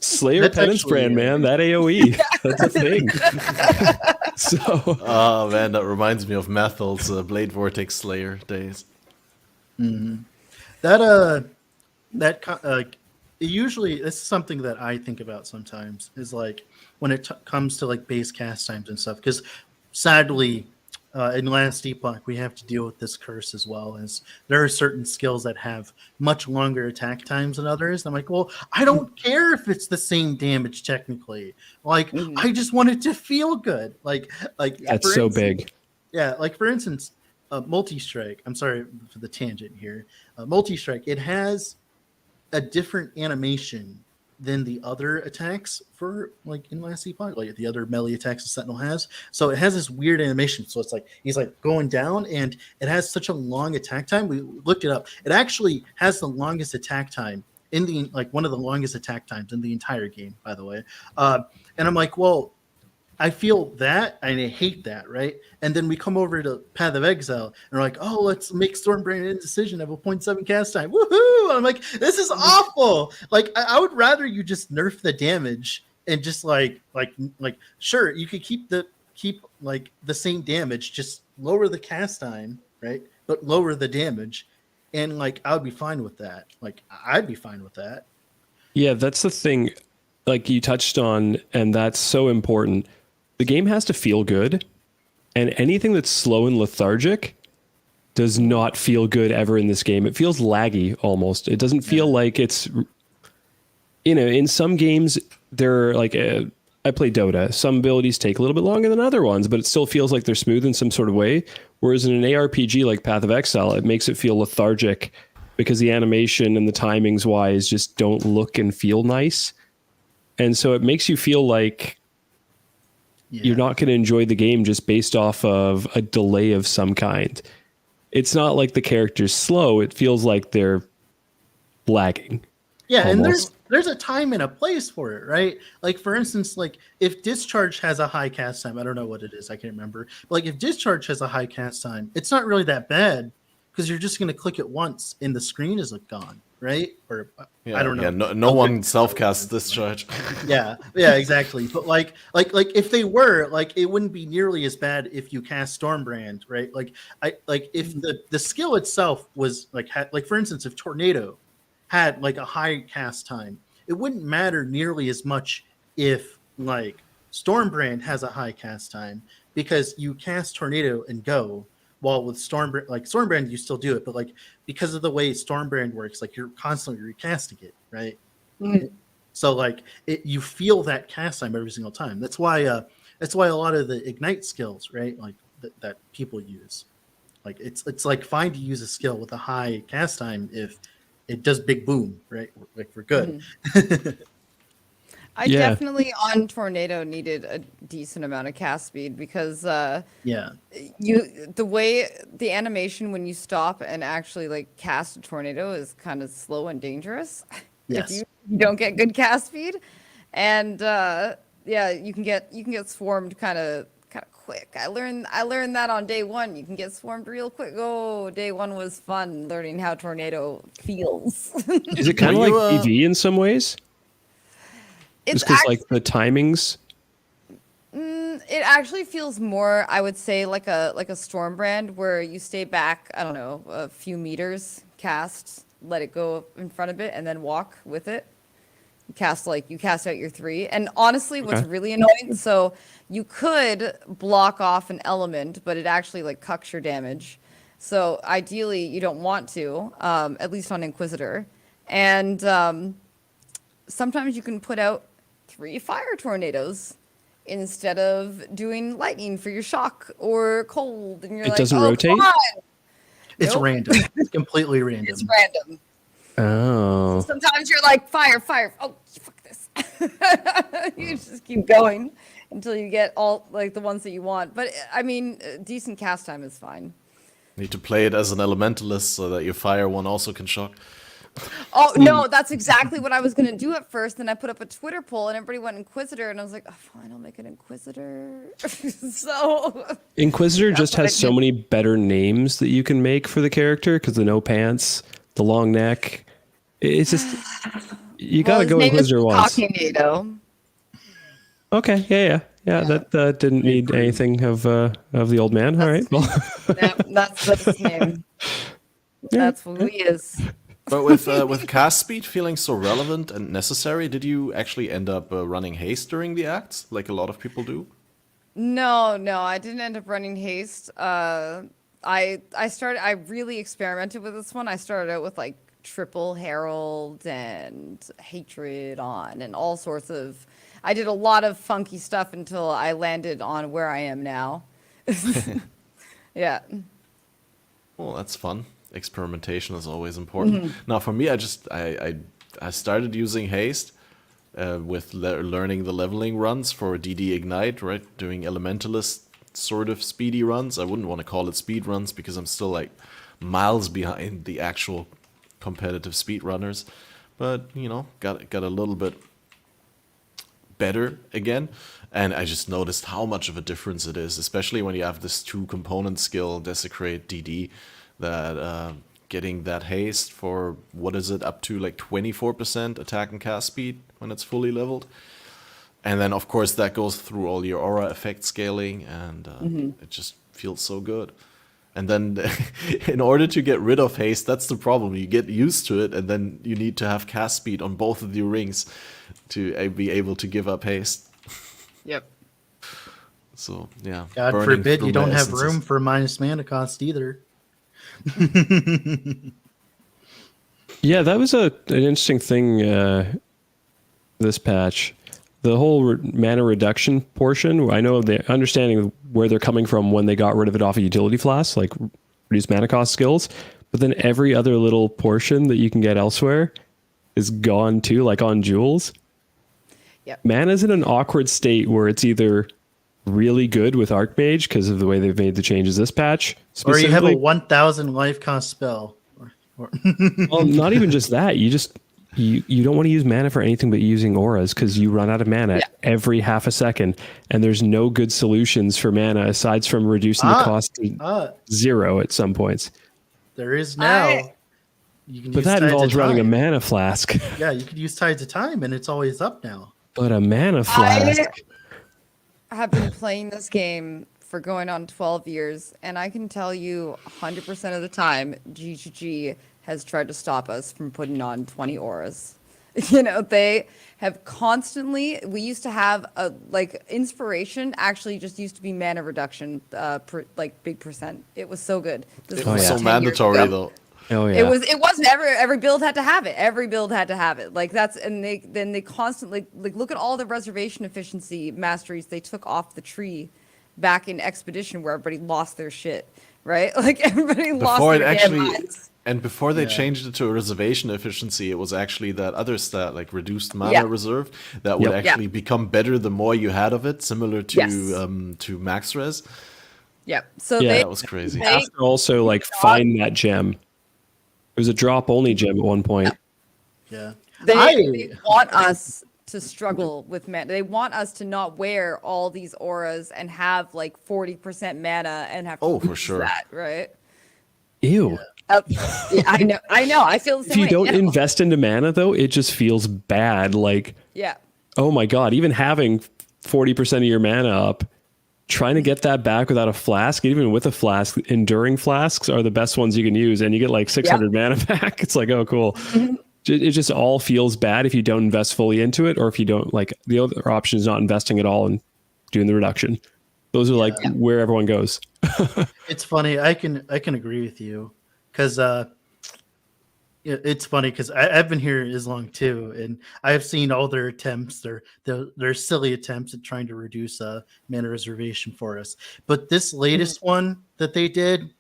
C: Slayer Penance Brand, man. That AOE. That's a thing.
A: Oh man, that reminds me of Methel's Blade Vortex Slayer days.
D: Mm-hmm. Usually this is something that I think about sometimes, is like when it comes to like base cast times and stuff, because sadly in Last Epoch we have to deal with this curse as well, as there are certain skills that have much longer attack times than others. I'm like, well, I don't care if it's the same damage technically, like I just want it to feel good, like
C: that's so big.
D: Yeah, like for instance, multi-strike, I'm sorry for the tangent here, multi-strike, it has a different animation than the other attacks for like in Last Epoch, like the other melee attacks the Sentinel has. So it has this weird animation. So it's like he's like going down, and it has such a long attack time. We looked it up. It actually has the longest attack time in the like one of the longest attack times in the entire game, by the way. And I'm like, well, I feel that and I hate that, right? And then we come over to Path of Exile and we're like, oh, let's make Stormbrand Indecision have a 0.7 cast time. Woohoo! I'm like, this is awful. Like, I would rather you just nerf the damage and just like sure, you could keep like the same damage, just lower the cast time, right? But lower the damage. And like I would be fine with that. Like I'd be fine with that.
C: Yeah, that's the thing like you touched on, and that's so important. The game has to feel good, and anything that's slow and lethargic does not feel good ever in this game. It feels laggy almost. It doesn't feel like it's, you know, in some games, they're like, I play Dota. Some abilities take a little bit longer than other ones, but it still feels like they're smooth in some sort of way. Whereas in an ARPG like Path of Exile, it makes it feel lethargic because the animation and the timings wise just don't look and feel nice. And so it makes you feel like you're not going to enjoy the game just based off of a delay of some kind. It's not like the character's slow. It feels like they're lagging.
D: Yeah,
C: almost.
D: and there's a time and a place for it, right? Like for instance, like if Discharge has a high cast time, I don't know what it is, I can't remember. But like if Discharge has a high cast time, it's not really that bad because you're just going to click it once and the screen is gone, right? Or I don't know.
A: Yeah, no one self-casts Discharge.
D: yeah, exactly. But like if they were, like it wouldn't be nearly as bad if you cast Stormbrand, right? Like if the skill itself was like like for instance, if Tornado had like a high cast time, it wouldn't matter nearly as much if like Stormbrand has a high cast time because you cast Tornado and go. While with Stormbrand, like Stormbrand, you still do it, but like because of the way Stormbrand works, like you're constantly recasting it, right? Mm-hmm. So like you feel that cast time every single time. That's why a lot of the ignite skills, right? Like that people use, like it's like fine to use a skill with a high cast time if it does big boom, right? Like we're good. Mm-hmm.
B: I definitely on Tornado needed a decent amount of cast speed because the way the animation when you stop and actually like cast a tornado is kind of slow and dangerous.
D: Yes.
B: If you don't get good cast speed, and you can get swarmed kind of quick. I learned that on day one. You can get swarmed real quick. Oh, day one was fun learning how Tornado feels.
C: Is it kind of like PV in some ways? It's because like the timings.
B: It actually feels more, I would say, like a Stormbrand where you stay back, I don't know, a few meters, cast, let it go in front of it, and then walk with it. You cast out your 3. And honestly, what's really annoying, so you could block off an element, but it actually like cucks your damage. So ideally, you don't want to, at least on Inquisitor. And sometimes you can put out 3 fire tornadoes instead of doing lightning for your shock or cold, and
C: it doesn't rotate.
D: It's random. It's completely random.
B: It's random.
C: Oh.
B: So sometimes you're like fire. Oh, fuck this. You just keep going until you get all like the ones that you want. But I mean, decent cast time is fine.
A: Need to play it as an elementalist so that your fire one also can shock.
B: Oh, no, that's exactly what I was going to do at first. Then I put up a Twitter poll and everybody went Inquisitor. And I was like, oh, fine, I'll make an Inquisitor. So
C: Inquisitor just has so many better names that you can make for the character because the no pants, the long neck. It's just, you got to go Inquisitor once. Okay, yeah. That didn't need anything of the old man. All right, well.
B: That's his name. That's who he is.
A: But with cast speed feeling so relevant and necessary, did you actually end up running haste during the acts, like a lot of people do?
B: No, I didn't end up running haste. I really experimented with this one. I started out with like triple herald and hatred on and all sorts of. I did a lot of funky stuff until I landed on where I am now. Yeah.
A: Well, that's fun. Experimentation is always important. Now, for me, I I started using haste with learning the leveling runs for DD Ignite, right? Doing elementalist sort of speedy runs. I wouldn't want to call it speed runs because I'm still like miles behind the actual competitive speed runners. But you know, got a little bit better again, and I just noticed how much of a difference it is, especially when you have this 2-component skill, Desecrate DD, that getting that haste for, what is it, up to like 24% attack and cast speed when it's fully leveled. And then, of course, that goes through all your aura effect scaling, and it just feels so good. And then, in order to get rid of haste, that's the problem. You get used to it, and then you need to have cast speed on both of your rings to be able to give up haste.
B: Yep.
A: So, yeah.
D: God
A: burning
D: forbid
A: through
D: you don't
A: my
D: have
A: essences.
D: room for minus mana cost either.
C: Yeah, that was an interesting thing this patch. The whole mana reduction portion, I know the understanding where they're coming from when they got rid of it off of utility flasks, like reduce mana cost skills, but then every other little portion that you can get elsewhere is gone too, like on jewels.
B: Yep.
C: Mana's in an awkward state where it's either really good with Archmage because of the way they've made the changes this patch,
D: Or you have a
C: specifically.
D: 1,000 life cost spell.
C: Well, not even just that. You don't want to use mana for anything but using auras because you run out of mana every half a second, and there's no good solutions for mana aside from reducing the cost to 0 at some points.
D: There is now. You can
C: But
D: use
C: that
D: Tides
C: involves
D: of
C: running a
D: Time.
C: mana flask.
D: Yeah, you could use Tides of Time, and it's always up now.
C: But a mana flask.
B: I have been playing this game for going on 12 years, and I can tell you 100% of the time, GGG has tried to stop us from putting on 20 auras. You know, they have constantly, we used to have a, like, inspiration actually just used to be mana reduction, like big percent. It was so good. This
A: It
B: was
A: was
B: like
A: so
B: 10 years
A: mandatory,
B: ago.
A: though.
C: Oh yeah.
B: It wasn't every build had to have it. Every build had to have it. Like that's, and they constantly, like, look at all the reservation efficiency masteries they took off the tree back in Expedition where everybody lost their shit, right? Like everybody lost
A: Before
B: their
A: it
B: damn
A: actually,
B: minds.
A: and before they
D: Yeah.
A: changed it to a reservation efficiency, it was actually that other stat, like reduced mana reserve, that would
C: Yep.
A: actually become better the more you had of it, similar to max res.
B: Yep. So
C: Yeah,
A: That was crazy.
B: they-
C: have to also like find that gem. It was a drop only gem at one point.
D: Yeah.
B: They want us to struggle with mana. They want us to not wear all these auras and have like 40% mana and have to
A: Oh, for
B: lose
A: sure.
B: that, right?
C: Ew.
B: Yeah, I know. I feel the same
C: If you
B: way.
C: don't
B: Yeah.
C: invest into mana though, it just feels bad. Like,
B: Yeah.
C: oh my god, even having 40% of your mana up, trying to get that back without a flask, even with a flask, enduring flasks are the best ones you can use, and you get like 600 mana back. It's like, oh cool. It just all feels bad if you don't invest fully into it, or if you don't, like, the other option is not investing at all and doing the reduction. Those are like where everyone goes.
D: It's funny. I can agree with you because it's funny because I've been here as long too, and I've seen all their attempts, their silly attempts at trying to reduce mana reservation for us. But this latest one that they did,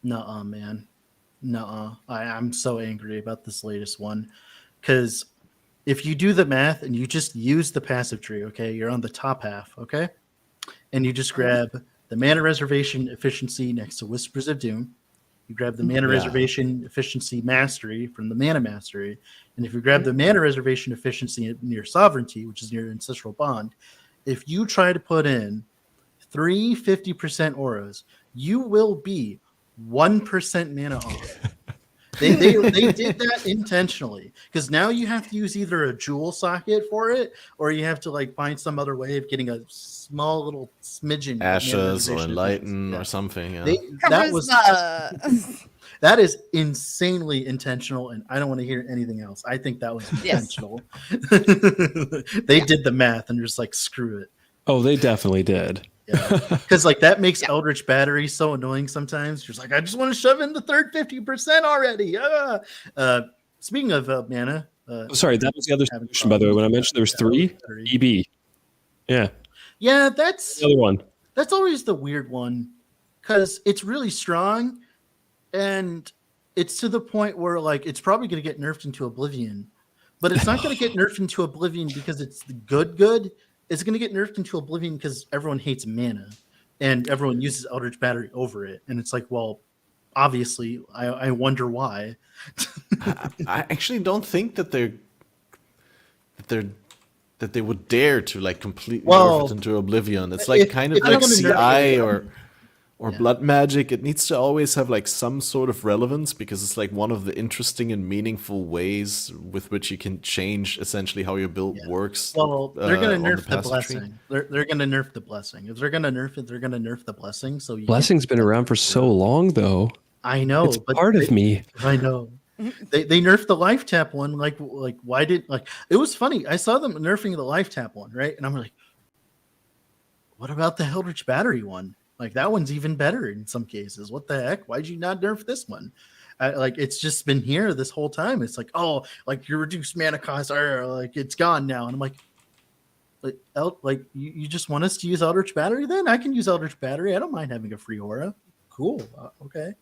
D: nuh-uh, man. Nuh-uh. I'm so angry about this latest one because if you do the math and you just use the passive tree, okay, you're on the top half, okay, and you just grab the mana reservation efficiency next to Whispers of Doom, you grab the mana reservation efficiency mastery from the mana mastery, and if you grab the mana reservation efficiency near sovereignty, which is near ancestral bond, if you try to put in 50% auras, you will be 1% mana off. They did that intentionally because now you have to use either a jewel socket for it, or you have to like find some other way of getting a small little smidgen of mana
A: Ashes or
D: reservation
A: enlighten
D: efficiency.
A: or something. Yeah.
D: That is insanely intentional, and I don't want to hear anything else. I think that was intentional. They did the math and just like, screw it.
C: Oh, they definitely did.
D: Yeah, because like that makes Eldritch Battery so annoying sometimes. You're just like, I just want to shove in the third 50% already. Speaking of mana,
C: Sorry, that was the other solution, by the way. When I mentioned there was 3, EB. Yeah,
D: that's
C: the other one.
D: That's always the weird one because it's really strong, and it's to the point where like it's probably going to get nerfed into oblivion but it's not going to get nerfed into oblivion because it's the good. It's going to get nerfed into oblivion because everyone hates mana and everyone uses Eldritch Battery over it. And it's like, well, obviously, I wonder why.
A: I actually don't think that they would dare to like completely nerf it into oblivion. It's like kind of like CI or blood magic. It needs to always have like some sort of relevance because it's like one of the interesting and meaningful ways with which you can change essentially how your build works.
D: Well, they're going to nerf the blessing. They're going to nerf the blessing. If they're going to nerf it, they're going to nerf the blessing. So
C: Blessing's been around for so long, though.
D: I know,
C: it's part of me.
D: I know. They nerfed the life tap one. Like why did like it was funny. I saw them nerfing the life tap one, right? And I'm like, what about the Eldritch Battery one? Like that one's even better in some cases. What the heck? Why'd you not nerf this one? Like it's just been here this whole time. It's like, oh, like your reduced mana cost, or like it's gone now. And I'm like, you just want us to use Eldritch Battery? Then I can use Eldritch Battery. I don't mind having a free aura. Cool. Okay.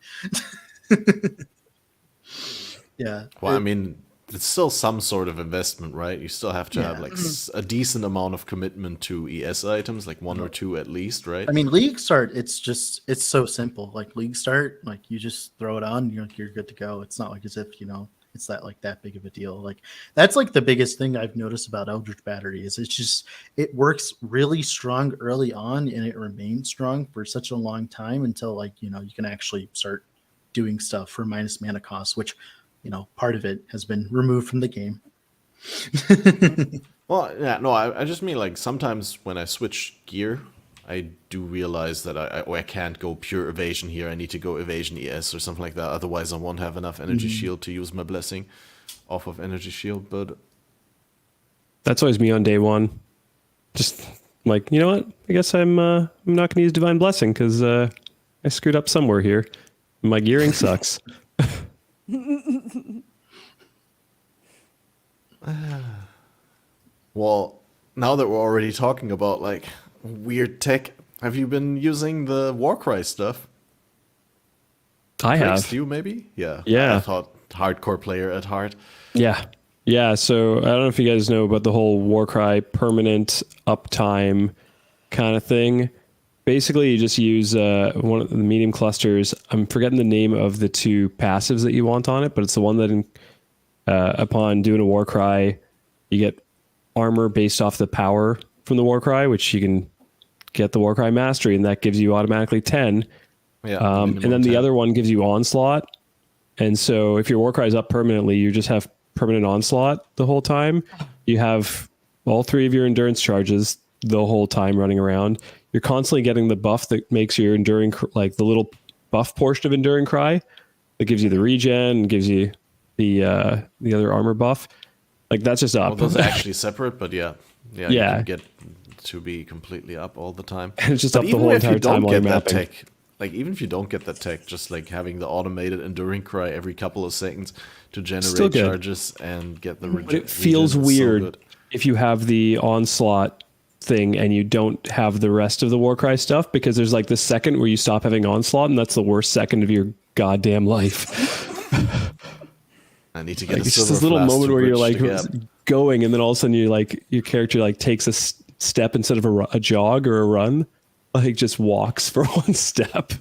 D: Yeah.
A: Well, I mean, it's still some sort of investment, right? You still have to have like a decent amount of commitment to ES items, like 1 or 2 at least, right?
D: I mean, League Start, it's so simple. Like League Start, like you just throw it on, you're good to go. It's not like as if, it's that big of a deal. Like that's like the biggest thing I've noticed about Eldritch Battery is it works really strong early on and it remains strong for such a long time until like, you can actually start doing stuff for minus mana cost, which part of it has been removed from the game.
A: Well, yeah, no, I just mean like sometimes when I switch gear, I do realize that I can't go pure evasion here. I need to go evasion ES or something like that. Otherwise, I won't have enough energy shield to use my blessing off of energy shield. But
C: that's always me on day one. Just like, you know what? I guess I'm not going to use Divine Blessing because I screwed up somewhere here. My gearing sucks.
A: Well, now that we're already talking about like weird tech, have you been using the Warcry stuff?
C: I have.
A: Tryxt, you maybe? Yeah.
C: Yeah.
A: I thought hardcore player at heart.
C: Yeah. Yeah. So I don't know if you guys know about the whole Warcry permanent uptime kind of thing. Basically, you just use one of the medium clusters. I'm forgetting the name of the 2 passives that you want on it, but it's the one that upon doing a Warcry, you get armor based off the power from the Warcry, which you can get the Warcry Mastery, and that gives you automatically 10.
A: Yeah,
C: and then 10. The other one gives you Onslaught. And so if your Warcry is up permanently, you just have permanent Onslaught the whole time. You have all 3 of your endurance charges the whole time running around. You're constantly getting the buff that makes your enduring, like the little buff portion of Enduring Cry that gives you the regen and gives you the other armor buff. Like that's just up.
A: Well, those are actually separate, but yeah. You can get to be completely up all the time.
C: And it's just up the whole entire time while you're mapping.
A: Tech, like even if you don't get that tech, just like having the automated Enduring Cry every couple of seconds to generate charges and get the regen.
C: It feels weird if you have the Onslaught thing and you don't have the rest of the Warcry stuff, because there's like the second where you stop having Onslaught, and that's the worst second of your goddamn life.
A: I need to get
C: it's just this little moment where you're like going, and then all of a sudden you like your character like takes a step instead of a jog or a run, like just walks for 1 step.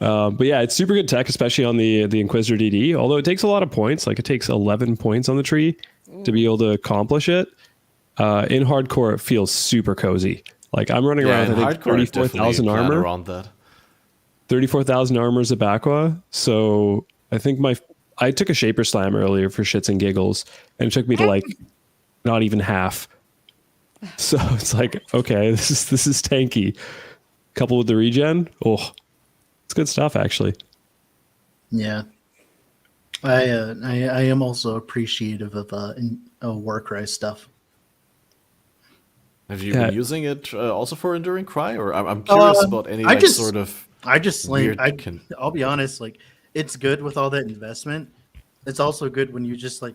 C: But yeah, it's super good tech, especially on the Inquisitor DD, although it takes a lot of points. Like it takes 11 points on the tree to be able to accomplish it. In hardcore, it feels super cozy. Like I'm running around with I think 34,000 armor.
A: Around that.
C: 34,000 armor is a Bakwa. So I think I took a Shaper Slam earlier for shits and giggles, and it took me to like not even half. So it's like, okay, this is tanky. Coupled with the regen, it's good stuff actually.
D: Yeah, I am also appreciative of Warcry stuff.
A: Have you been using it also for Enduring Cry, or I'm curious about any sort of?
D: I'll be honest, like it's good with all that investment. It's also good when you just like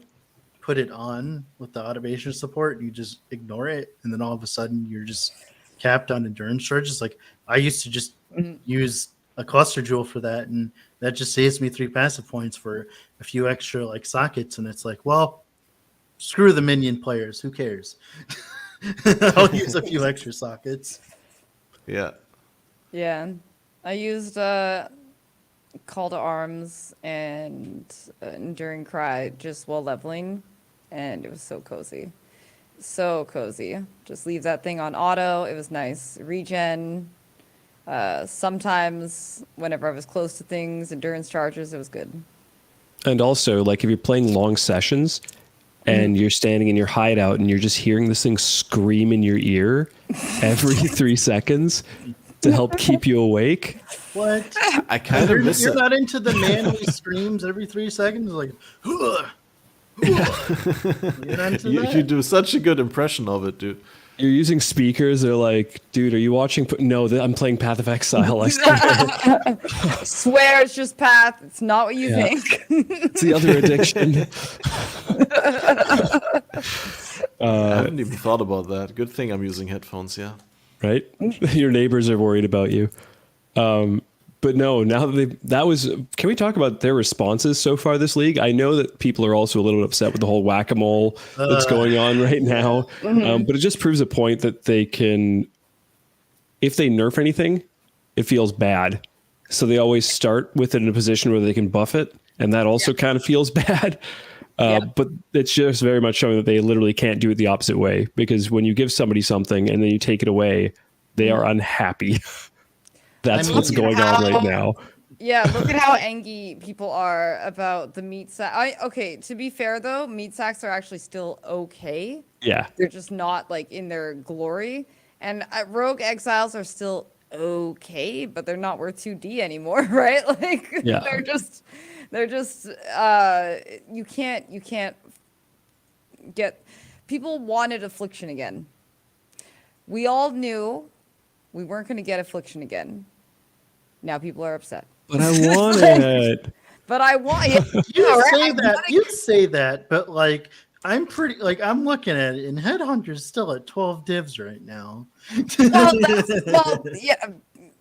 D: put it on with the automation support, you just ignore it, and then all of a sudden you're just capped on endurance charges. Like I used to just use a cluster jewel for that, and that just saves me 3 passive points for a few extra like sockets. And it's like, well, screw the minion players. Who cares? I'll use a few extra sockets.
A: Yeah.
B: Yeah, I used Call to Arms and Enduring Cry just while leveling, and it was so cozy. So cozy. Just leave that thing on auto. It was nice. Regen. Sometimes, whenever I was close to things, endurance charges, it was good.
C: And also, like if you're playing long sessions and you're standing in your hideout and you're just hearing this thing scream in your ear every 3 seconds to help keep you awake.
D: What?
A: I kind of miss
D: You're
A: it.
D: not into the man who screams every 3 seconds? Like, you're not into that?
A: You do such a good impression of it, dude.
C: You're using speakers. They're like, dude, are you watching? No, I'm playing Path of Exile. I swear.
B: I swear it's just Path. It's not what you
C: Yeah.
B: think.
C: It's the other addiction.
A: I haven't even thought about that. Good thing I'm using headphones, yeah.
C: Right? Your neighbors are worried about you. But no, now that was, can we talk about their responses so far this league? I know that people are also a little bit upset with the whole whack-a-mole that's going on right now. But it just proves a point that they can, if they nerf anything, it feels bad. So they always start with it in a position where they can buff it. And that also kind of feels bad. But it's just very much showing that they literally can't do it the opposite way, because when you give somebody something and then you take it away, they are unhappy. That's what's going on right now.
B: Yeah, look at how angry people are about the meat sack. Okay, to be fair though, meat sacks are actually still okay.
C: Yeah.
B: They're just not like in their glory. And rogue exiles are still okay, but they're not worth 2D anymore, right? Like
C: Yeah.
B: they're just you can't get. People wanted affliction again. We all knew we weren't going to get affliction again. Now people are upset.
C: But I want it.
B: But I want it.
D: You say that, but like I'm looking at it, and Headhunter's still at 12 divs right now.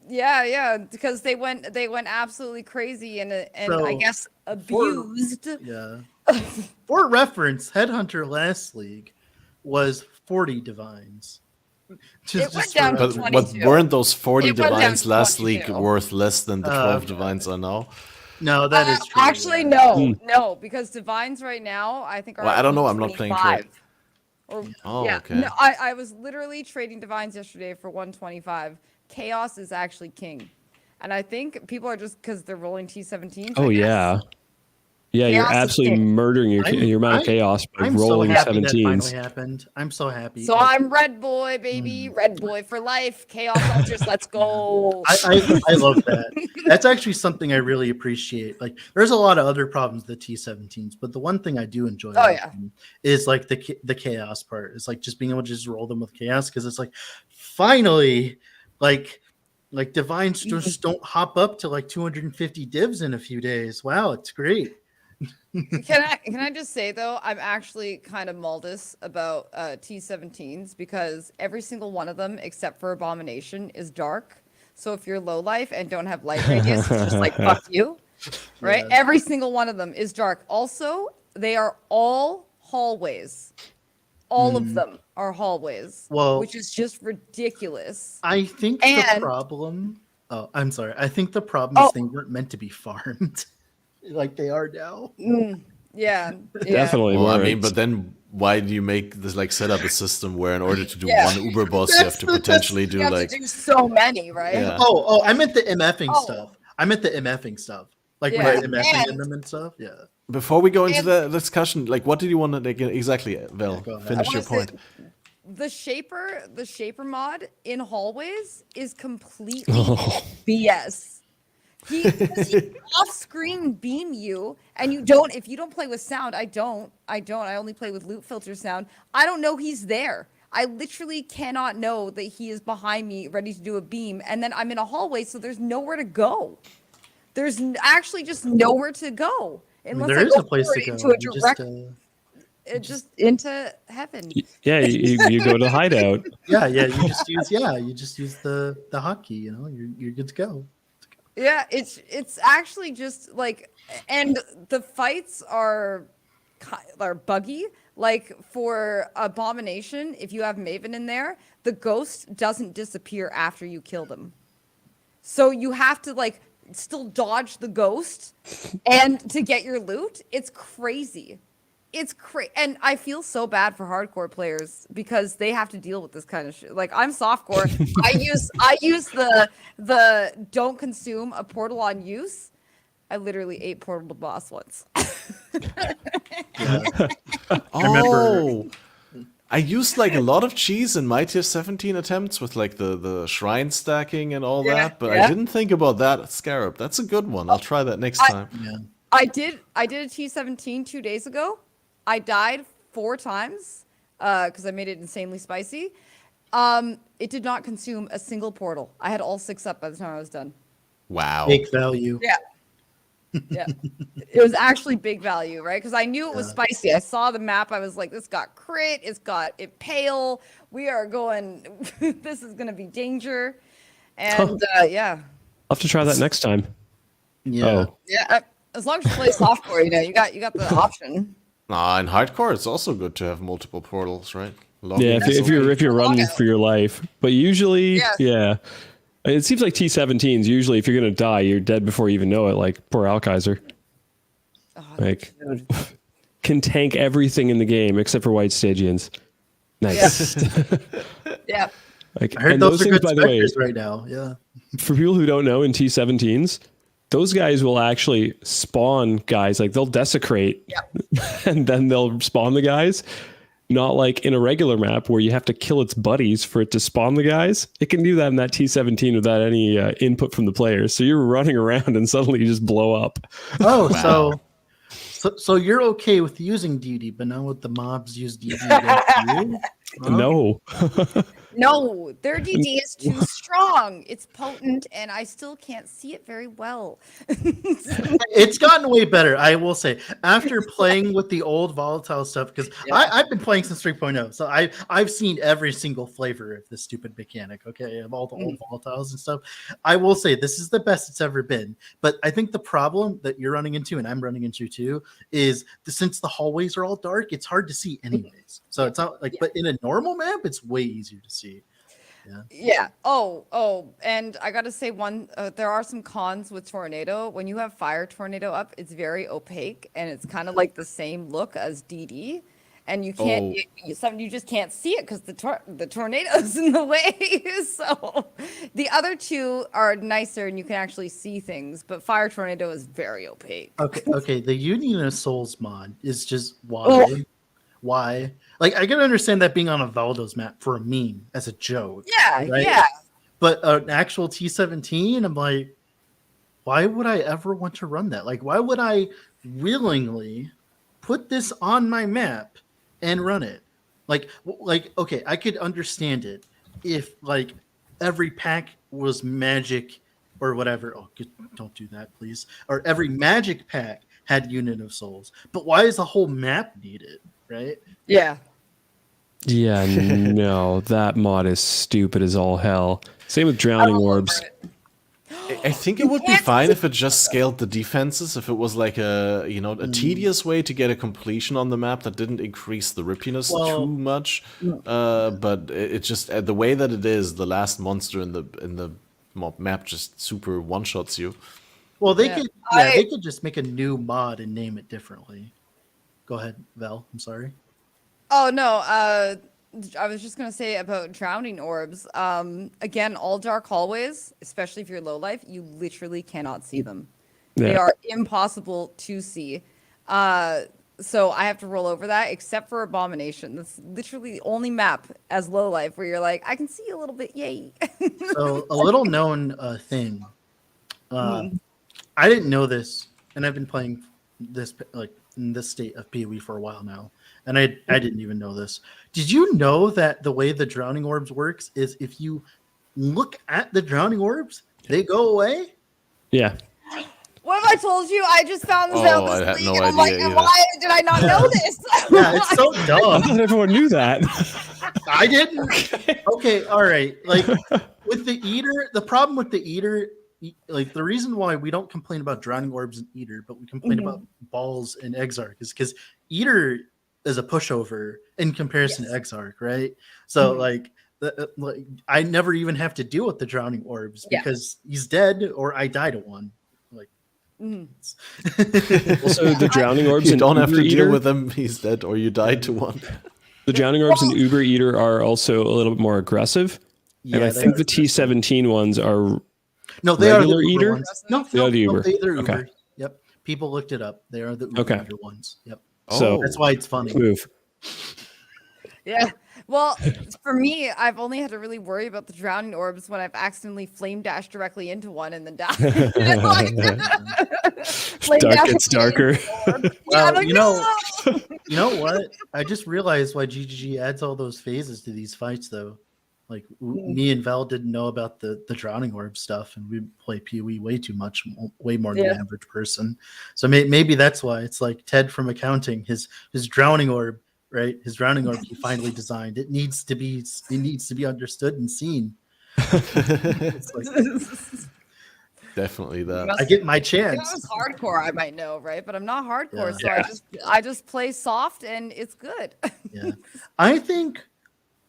B: Yeah, because they went absolutely crazy and
D: So,
B: I guess abused.
D: For reference, Headhunter last league was 40 divines.
B: It went down to
A: But
B: 22.
A: weren't those 40
B: It went down
A: divines
B: to
A: last
B: 22.
A: league worth less than the 12 divines are now?
D: No, that is true.
B: Actually, no, because divines right now I think are.
A: Well, I don't know. I'm not playing trade. Okay.
B: No, I was literally trading divines yesterday for 125. Chaos is actually king, and I think people are just because they're rolling T17s.
C: Oh yeah. Yeah,
B: Chaos
C: you're
B: is
C: absolutely
B: king.
C: murdering your amount of chaos by rolling
D: so happy
C: 17s.
D: that finally happened. I'm so happy.
B: So I'm red boy, baby, red boy for life. Chaos Ultras, let's go.
D: I love that. That's actually something I really appreciate. Like, there's a lot of other problems with the T17s, but the one thing I do enjoy is like the chaos part. It's like just being able to just roll them with chaos, because it's like finally, like divines just don't hop up to like 250 divs in a few days. Wow, it's great.
B: Can I just say though, I'm actually kind of Maldus about T17s, because every single one of them except for Abomination is dark. So if you're low life and don't have light radius, it's just like fuck you, right?
D: Yeah.
B: Every single one of them is dark. Also, they are all hallways. All of them are hallways, which is just ridiculous.
D: I think the problem. Oh, I'm sorry. I think the problem is they weren't meant to be farmed. Like they are now.
B: Yeah.
C: Definitely.
A: Well, I
C: weren't.
A: mean, but then why do you make this like set up a system where in order to do one Uber boss you have to potentially do
B: you have
A: like
B: to do so many, right?
A: Yeah.
D: Oh, I meant the MFing stuff. I meant the MFing stuff. Like when MFing in them and stuff. Yeah.
A: Before we go into the discussion, like what did you want to like exactly, Vel?
D: go ahead.
A: Finish your point.
B: The shaper mod in hallways is completely BS. He off-screen beam you, and you don't. If you don't play with sound, I don't. I only play with loot filter sound. I don't know he's there. I literally cannot know that he is behind me, ready to do a beam, and then I'm in a hallway, so there's nowhere to go. There's actually just nowhere to go unless
D: there is a place to go.
B: into a direct, just into heaven.
C: Yeah, you go to hideout.
D: You just use the hotkey. You know, you're good to go.
B: Yeah, it's actually just like, and the fights are buggy. Like for Abomination, if you have Maven in there, the ghost doesn't disappear after you kill them. So you have to like still dodge the ghost and to get your loot. It's crazy. It's crazy. And I feel so bad for hardcore players because they have to deal with this kind of shit. Like I'm softcore. I use the don't consume a portal on use. I literally ate portal to boss once.
A: Oh, I used like a lot of cheese in my tier 17 attempts with like the shrine stacking and all that, but I didn't think about that Scarab. That's a good one. I'll try that next time.
D: Yeah.
B: I did a T17 2 days ago. I died 4 times because I made it insanely spicy. It did not consume a single portal. I had all 6 up by the time I was done.
A: Wow.
D: Big value.
B: Yeah. Yeah. It was actually big value, right? Because I knew it was spicy. I saw the map. I was like, this got crit. It's got pale. We are going, this is going to be danger. And yeah.
C: I'll have to try that next time.
D: Yeah.
C: Oh.
B: Yeah. As long as you play softcore, you got the option.
A: In hardcore, it's also good to have multiple portals, right?
C: Yeah, if you're running for your life. But usually, yeah. It seems like T17s, usually if you're going to die, you're dead before you even know it, like poor Alkaiser.
B: Oh,
C: like, can tank everything in the game except for White Stygians. Nice.
B: Yeah.
C: Like,
D: I heard
C: and
D: those are
C: things,
D: good
C: by the way,
D: specters right now. Yeah.
C: for people who don't know, in T17s, those guys will actually spawn guys. Like, they'll desecrate, and then they'll spawn the guys. Not like in a regular map where you have to kill its buddies for it to spawn the guys. It can do that in that T17 without any input from the players. So you're running around and suddenly you just blow up.
D: Oh, wow. So you're okay with using DD, but not with the mobs use DD against you? Huh?
C: No.
B: No, their DD is too strong. It's potent, and I still can't see it very well.
D: It's gotten way better, I will say. After playing with the old volatile stuff, because I've been playing since 3.0, so I've seen every single flavor of this stupid mechanic, okay, of all the old volatiles and stuff. I will say this is the best it's ever been. But I think the problem that you're running into, and I'm running into too, is since the hallways are all dark, it's hard to see anyways. So it's not like, but in a normal map, it's way easier to see.
B: Yeah. Oh, and I gotta say there are some cons with Tornado. When you have Fire Tornado up, it's very opaque, and it's kind of like the same look as DD, and you can't, you just can't see it because the tornado's in the way. So the other two are nicer, and you can actually see things, but Fire Tornado is very opaque.
D: Okay. The Union of Souls mod is just why. Why? Like, I can understand that being on a Valdo's map for a meme as a joke.
B: Yeah,
D: right?
B: yeah.
D: But an actual T17, I'm like, why would I ever want to run that? Like, why would I willingly put this on my map and run it? Like, okay, I could understand it if, like, every pack was magic or whatever. Oh, don't do that, please. Or every magic pack had Unit of Souls. But why is the whole map needed? Right?
B: Yeah.
C: Yeah, no, that mod is stupid as all hell. Same with Drowning Orbs.
A: I think it would be fine if it just scaled the defenses, if it was like a tedious way to get a completion on the map that didn't increase the rippiness too much. But it just the way that it is, the last monster in the map just super one-shots you.
D: Well, they could just make a new mod and name it differently. Go ahead, Val. I'm sorry.
B: Oh, no. I was just going to say about Drowning Orbs. Again, all dark hallways, especially if you're low life, you literally cannot see them. Yeah. They are impossible to see. So I have to roll over that, except for Abomination. That's literally the only map as low life where you're like, I can see a little bit. Yay.
D: So a little known thing. I didn't know this, and I've been playing this like in this state of PoE for a while now, and I didn't even know this. Did you know that the way the Drowning Orbs works is if you look at the Drowning Orbs, they go away?
C: Yeah.
B: What have I told you? I just found this out this week.
A: No
B: and I'm
A: idea,
B: like, why did I not know this?
D: Yeah, it's so dumb.
C: I thought everyone knew that.
D: I didn't. Okay, all right. Like with the Eater, the problem with the Eater like the reason why we don't complain about drowning orbs and Eater, but we complain about balls and Exarch is because Eater is a pushover in comparison to Exarch, right? So like I never even have to deal with the drowning orbs because he's dead or I die to one. Like
C: also the drowning orbs
A: you
C: and
A: don't have
C: Uber
A: to
C: Eater,
A: deal with them. He's dead or you die to one.
C: The drowning orbs and Uber Eater are also a little bit more aggressive. And I think the T17 ones are
D: they are the
C: regular
D: Uber
C: Eater.
D: ones.
C: They are the Uber.
D: They're Uber.
C: Okay.
D: Yep. People looked it up. They are the Uber Eater ones. Yep.
C: So
D: that's why it's funny.
C: Move.
B: Yeah. Well, for me, I've only had to really worry about the drowning orbs when I've accidentally flame dashed directly into one and then died.
C: It's darker.
D: Well, you know what? I just realized why GGG adds all those phases to these fights, though. Like me and Val didn't know about the drowning orb stuff, and we play PoE way too much, way more than the average person. So maybe that's why it's like Ted from accounting. His drowning orb. Right, his drowning orb he finally designed. It needs to be understood and seen. It's like,
A: definitely that.
D: I get my
B: If
D: chance.
B: I was hardcore, I might know, right? But I'm not hardcore,
D: Yeah.
B: so I just play soft and it's good.
D: Yeah, I think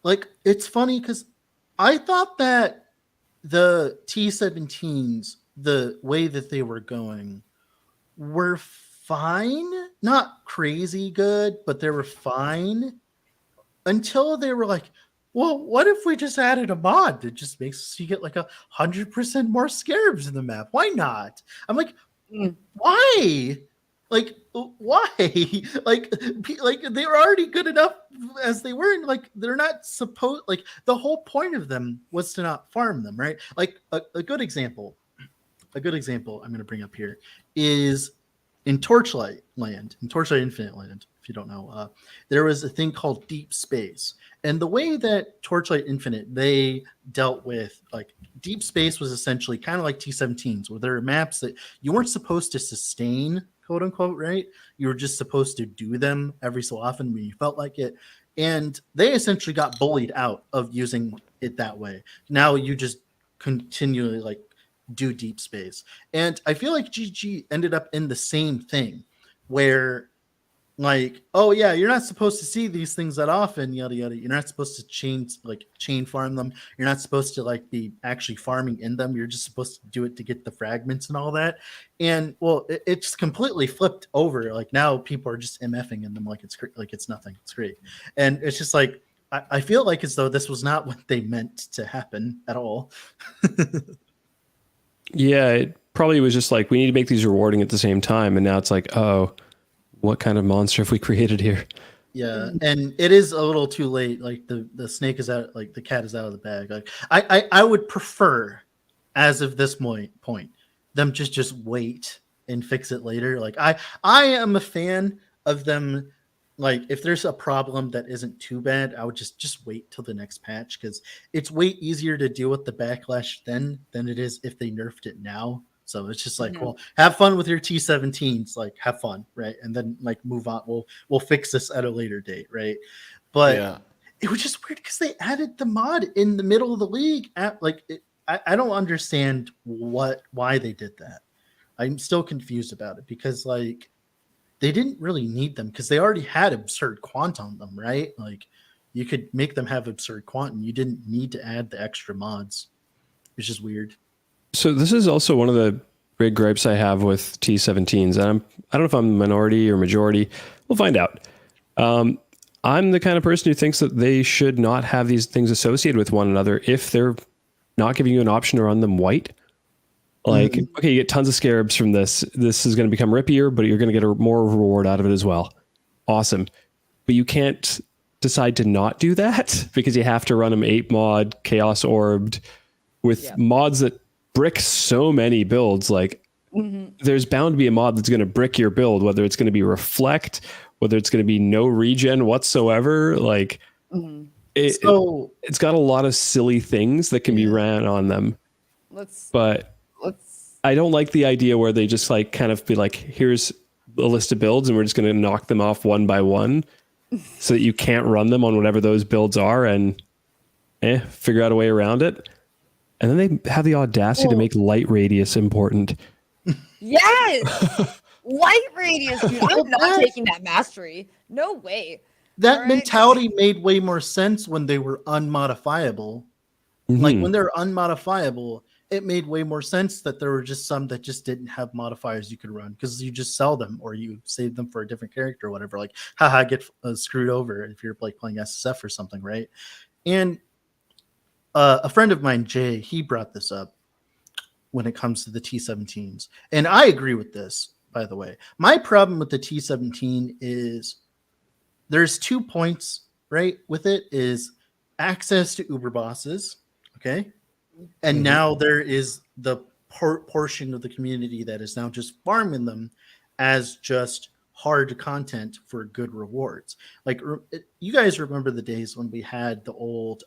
D: like it's funny because I thought that the T17s, the way that they were going, were fine, not crazy good, but they were fine until they were like, well, what if we just added a mod that just makes you get like 100% more scarabs in the map? Why not? I'm like, why? Like, why? like they were already good enough as they were. And like, they're not supposed, like, the whole point of them was to not farm them, right? Like, a good example I'm going to bring up here is in Torchlight Land, in Torchlight Infinite Land, if you don't know, there was a thing called Deep Space. And the way that Torchlight Infinite, they dealt with, like, Deep Space was essentially kind of like T17s, where there are maps that you weren't supposed to sustain, quote unquote, right? You were just supposed to do them every so often when you felt like it. And they essentially got bullied out of using it that way. Now you just continually, like, do Deep Space. And I feel like GG ended up in the same thing where, like, oh yeah, you're not supposed to see these things that often, yada yada. You're not supposed to chain farm them. You're not supposed to like be actually farming in them. You're just supposed to do it to get the fragments and all that. And well, it's completely flipped over. Like now people are just MFing in them like it's nothing. It's great. And it's just like I feel like as though this was not what they meant to happen at all.
C: Yeah, it probably was just like, we need to make these rewarding at the same time. And now it's like, oh, what kind of monster have we created here?
D: Yeah, and it is a little too late. Like the snake is out, like the cat is out of the bag. Like I would prefer, as of this point, them just wait and fix it later. Like I am a fan of them. Like if there's a problem that isn't too bad, I would just wait till the next patch, because it's way easier to deal with the backlash then than it is if they nerfed it now. So it's just like, well, have fun with your T17s, like have fun, right? And then like move on. We'll fix this at a later date, right? But it was just weird because they added the mod in the middle of the league. I don't understand why they did that. I'm still confused about it because like they didn't really need them because they already had absurd quant on them, right? Like you could make them have absurd quant and you didn't need to add the extra mods. It's just weird.
C: So this is also one of the big gripes I have with T17s. And I don't know if I'm minority or majority. We'll find out. I'm the kind of person who thinks that they should not have these things associated with one another if they're not giving you an option to run them white. Like, okay, you get tons of scarabs from this. This is going to become rippier, but you're going to get a more reward out of it as well. Awesome. But you can't decide to not do that because you have to run them 8 mod, chaos orbed, with mods that brick so many builds. Like, there's bound to be a mod that's going to brick your build, whether it's going to be reflect, whether it's going to be no regen whatsoever. Like, it's got a lot of silly things that can be ran on them. I don't like the idea where they just like kind of be like, here's a list of builds and we're just going to knock them off one by one so that you can't run them on whatever those builds are and figure out a way around it. And then they have the audacity to make light radius important.
B: Yes, light radius, dude. I'm not taking that mastery. No way.
D: That mentality made way more sense when they were unmodifiable. Like when they're unmodifiable, it made way more sense that there were just some that just didn't have modifiers you could run because you just sell them or you save them for a different character or whatever. Like, haha, get screwed over if you're like playing SSF or something, right? And a friend of mine, Jay, he brought this up when it comes to the T17s. And I agree with this, by the way. My problem with the T17 is there's 2 points, right, with it is access to Uber bosses, okay? And now there is the portion of the community that is now just farming them as just hard content for good rewards. Like, you guys remember the days when we had the old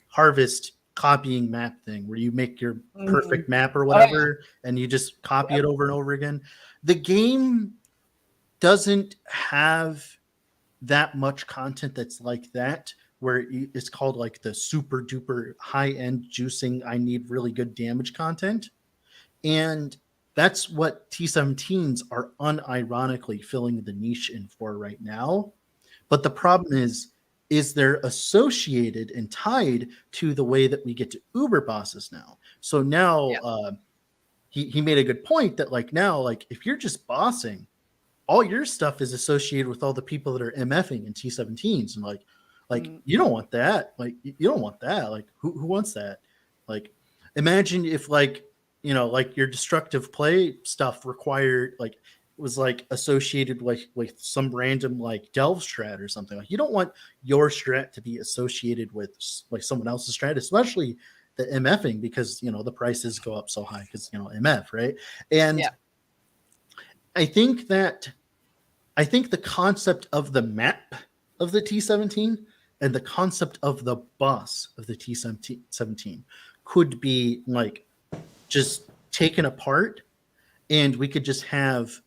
D: harvest copying map thing where you make your perfect map or whatever and you just copy it over and over again. The game doesn't have that much content that's like that, where it's called like the super duper high end juicing, I need really good damage content. And that's what T17s are unironically filling the niche in for right now. But the problem is they're associated and tied to the way that we get to Uber bosses now. So now he made a good point that like now, like if you're just bossing, all your stuff is associated with all the people that are MFing in T17s. And like you don't want that. Like you don't want that. Like who wants that? Like imagine if like, you know, like your destructive play stuff required like was like associated with some random like delve strat or something. Like you don't want your strat to be associated with like someone else's strat, especially the MFing, because you know the prices go up so high because you know MF, right? And I think the concept of the map of the T17 and the concept of the boss of the T17 could be like just taken apart, and we could just have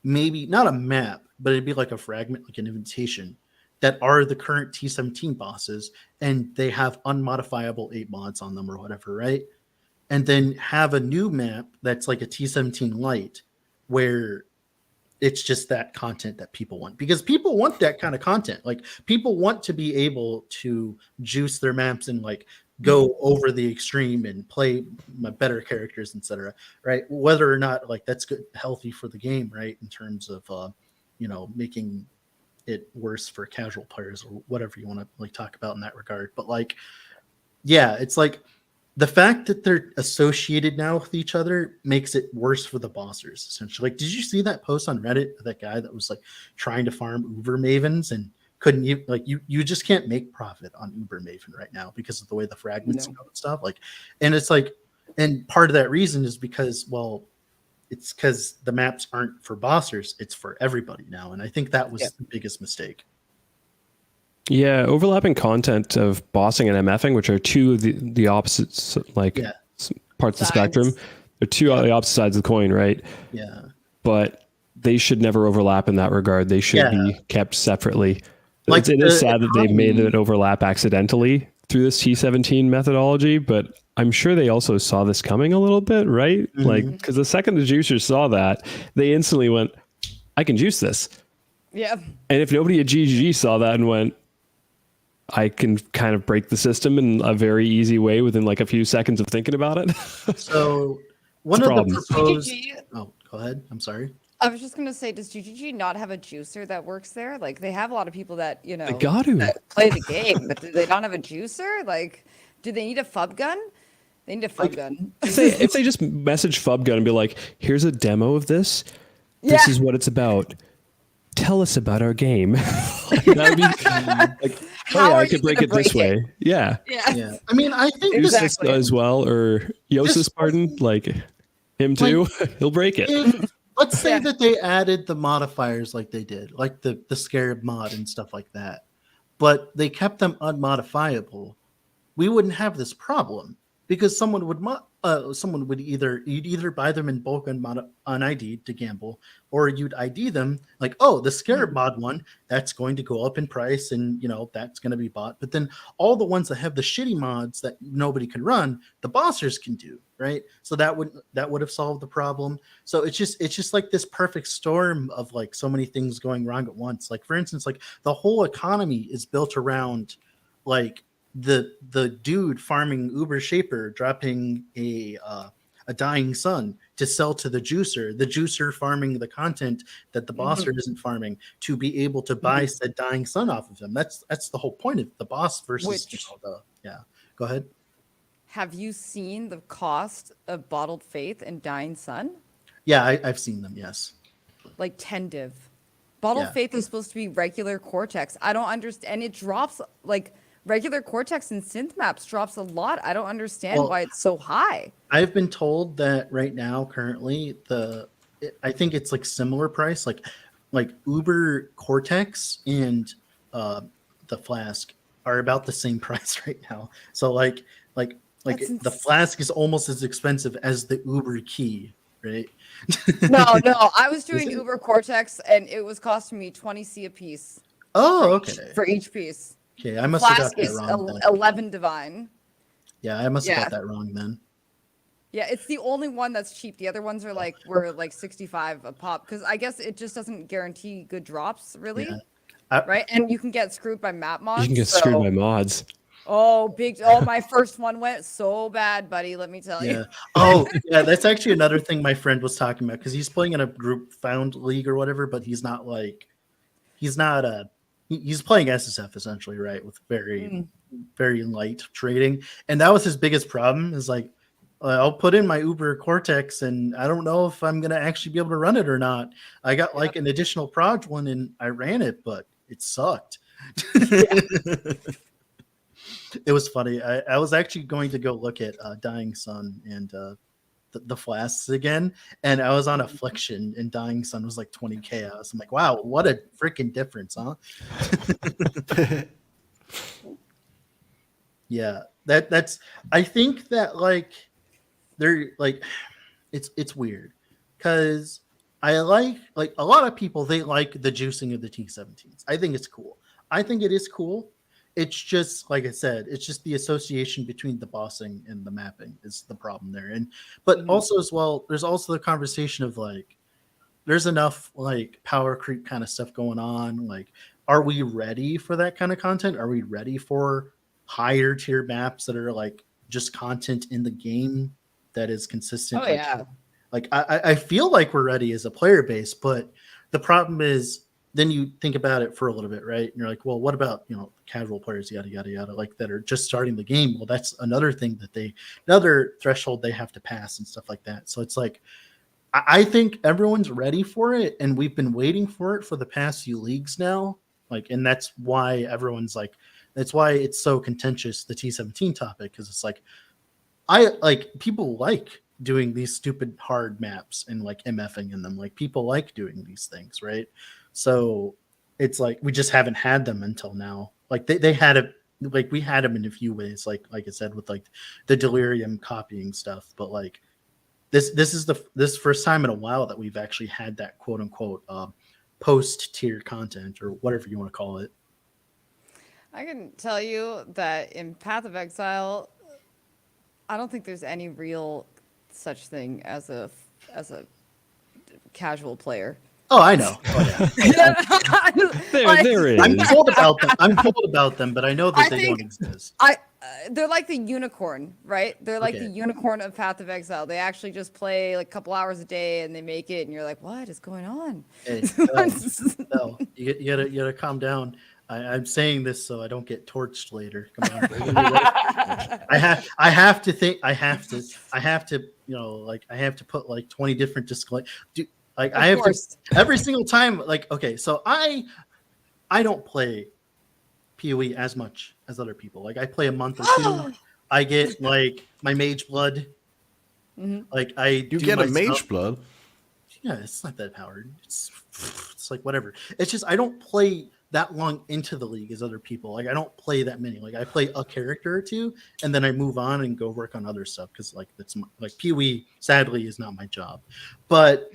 D: maybe not a map, but it'd be like a fragment, like an invitation that are the current T17 bosses, and they have unmodifiable 8 mods on them or whatever, right? And then have a new map that's like a T17 light where it's just that content that people want, because people want that kind of content. Like people want to be able to juice their maps and like go over the extreme and play my better characters, etc. Right? Whether or not like that's good, healthy for the game, right? In terms of you know, making it worse for casual players or whatever you want to like talk about in that regard. But like, yeah, it's like the fact that they're associated now with each other makes it worse for the bossers, essentially. Like, did you see that post on Reddit of that guy that was like trying to farm Uber Mavens and couldn't you like you just can't make profit on Uber Maven right now because of the way the fragments go and stuff. Like, and it's like, and part of that reason is because, well, it's because the maps aren't for bossers, it's for everybody now. And I think that was the biggest mistake.
C: Yeah, overlapping content of bossing and MFing, which are two of the opposites, like parts of the spectrum. They're two of the opposite sides of the coin, right?
D: Yeah.
C: But they should never overlap in that regard. They should be kept separately. Like it is sad that they've made it overlap accidentally through this T17 methodology, but I'm sure they also saw this coming a little bit, right? Like, because the second the juicers saw that, they instantly went, I can juice this. Yeah. And if nobody at GGG saw that and went, I can kind of break the system in a very easy way within like a few seconds of thinking about it.
D: So one of the proposed... Oh, go ahead. I'm sorry.
B: I was just going to say, does GGG not have a juicer that works there? Like, they have a lot of people that, you know,
C: they got to
B: play the game, but do they not have a juicer? Like, do they need a FUB gun? They need a FUB gun.
C: If they just message FUB gun and be like, here's a demo of this. This is what it's about. Tell us about our game. That would be like, oh yeah, I could break it this way. Yeah.
D: I mean, I think
C: exactly. As well, or Yosis, pardon, like him too. Like, he'll break it.
D: Let's say that they added the modifiers like they did, like the Scarab mod and stuff like that, but they kept them unmodifiable. We wouldn't have this problem because someone would either buy them in bulk on ID to gamble, or you'd ID them like, oh, the Scarab mod one, that's going to go up in price, and that's going to be bought. But then all the ones that have the shitty mods that nobody can run, the bossers can do, right? So that would have solved the problem. So it's just like this perfect storm of like so many things going wrong at once. Like, for instance, like the whole economy is built around like the dude farming Uber Shaper dropping a dying sun to sell to the juicer farming the content that the bosser isn't farming to be able to buy said dying sun off of him. That's the whole point of the boss versus Go ahead.
B: Have you seen the cost of Bottled Faith and Dying Sun?
D: Yeah, I've seen them, yes.
B: Like 10 div. Bottled Faith is supposed to be regular Cortex. I don't understand. And it drops like regular Cortex and synth maps drops a lot. I don't understand why it's so high.
D: I've been told that right now, currently, I think it's like similar price, like Uber Cortex and the Flask are about the same price right now. So like the Flask is almost as expensive as the Uber key, right?
B: No, I was doing Uber Cortex and it was costing me 20C a piece.
D: Oh, okay.
B: For each piece.
D: Okay, I must have got that wrong.
B: Then. 11 divine.
D: Yeah, I must have got that wrong then.
B: Yeah, it's the only one that's cheap. The other ones were like 65 a pop because I guess it just doesn't guarantee good drops, really. Yeah. Right? And you can get screwed by map mods.
C: You can get screwed by mods.
B: Oh, my first one went so bad, buddy. Let me tell you.
D: Oh, yeah. That's actually another thing my friend was talking about because he's playing in a group found league or whatever, but he's playing SSF essentially, right? With very, very light trading. And that was his biggest problem is like, I'll put in my Uber Cortex and I don't know if I'm going to actually be able to run it or not. I got like an additional proj one and I ran it, but it sucked. It was funny. I was actually going to go look at Dying Sun and the Flasks again, and I was on Affliction and Dying Sun was like 20 chaos. I'm like, wow, what a freaking difference, huh? Yeah, that's I think that like they're like it's weird because I like a lot of people, they like the juicing of the T17s. I think it's cool. I think it is cool. It's just, like I said, it's just the association between the bossing and the mapping is the problem there. But also as well, there's also the conversation of like, there's enough like power creep kind of stuff going on. Like, are we ready for that kind of content? Are we ready for higher tier maps that are like just content in the game that is consistent?
B: Oh, yeah.
D: Like I feel like we're ready as a player base, but the problem is then you think about it for a little bit, right? And you're like, well, what about, casual players, yada, yada, yada, like that are just starting the game? Well, that's another thing another threshold they have to pass and stuff like that. So it's like, I think everyone's ready for it. And we've been waiting for it for the past few leagues now. Like, and that's why everyone's like, that's why it's so contentious, the T17 topic. Cause it's like, people like doing these stupid hard maps and like MFing in them. Like people like doing these things, right? So it's like we just haven't had them until now. Like they had it, like we had them in a few ways, like I said, with like the delirium copying stuff. But like this first time in a while that we've actually had that quote unquote post tier content or whatever you want to call it.
B: I can tell you that in Path of Exile, I don't think there's any real such thing as a casual player.
D: Oh, I know. Oh, yeah.
C: There is.
D: I'm told about them, but I know that they don't exist.
B: They're like the unicorn, right? They're like the unicorn of Path of Exile. They actually just play like a couple hours a day and they make it, and you're like, what is going on?
D: Hey, no, you gotta calm down. I'm saying this so I don't get torched later. Come on. I have to put like 20 different disclaimers. Like I have to every single time. Like, okay, so I don't play PoE as much as other people. Like I play a month or two. I get like my mage blood. Like
A: you get a mage blood.
D: Yeah, it's not that powered. It's It's like whatever. It's just I don't play that long into the league as other people. Like I don't play that many. Like I play a character or two, and then I move on and go work on other stuff because like that's like PoE. Sadly, is not my job, but.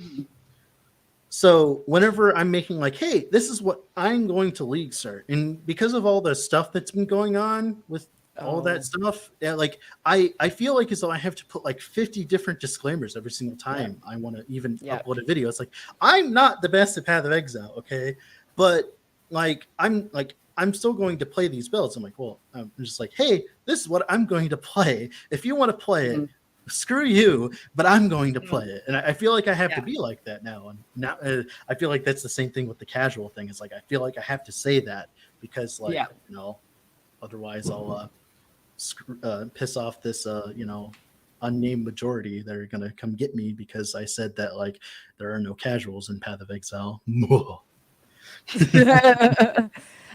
D: So whenever I'm making like, hey, this is what I'm going to league start, and because of all the stuff that's been going on with all that stuff, like I feel like as though I have to put like 50 different disclaimers every single time I want to even upload a video. It's like I'm not the best at Path of Exile, okay, but like I'm still going to play these builds. I'm like, well, I'm just like, hey, this is what I'm going to play. If you want to play it. Screw you, but I'm going to play it, and I feel like I have to be like that now. And now I feel like that's the same thing with the casual thing. It's like I feel like I have to say that because, like, you know, otherwise I'll piss off this unnamed majority that are gonna come get me because I said that like there are no casuals in Path of Exile.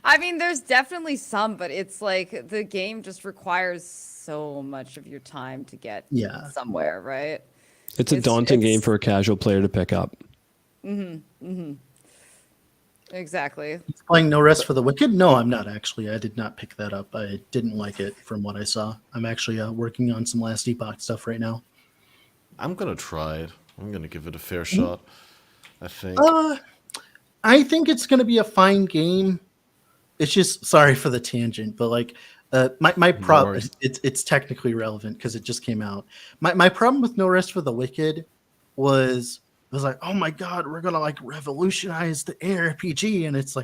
B: I mean, there's definitely some, but it's like the game just requires so much of your time to get somewhere, right?
C: It's a daunting game for a casual player to pick up.
B: Exactly.
D: Playing No Rest for the Wicked? No, I'm not actually. I did not pick that up. I didn't like it from what I saw. I'm actually working on some Last Epoch stuff right now.
A: I'm gonna try it. I'm gonna give it a fair shot. I think.
D: I think it's gonna be a fine game. It's just sorry for the tangent, but like my problem it's technically relevant because it just came out. My problem with No Rest for the Wicked was like, oh my god, we're gonna like revolutionize the ARPG, and it's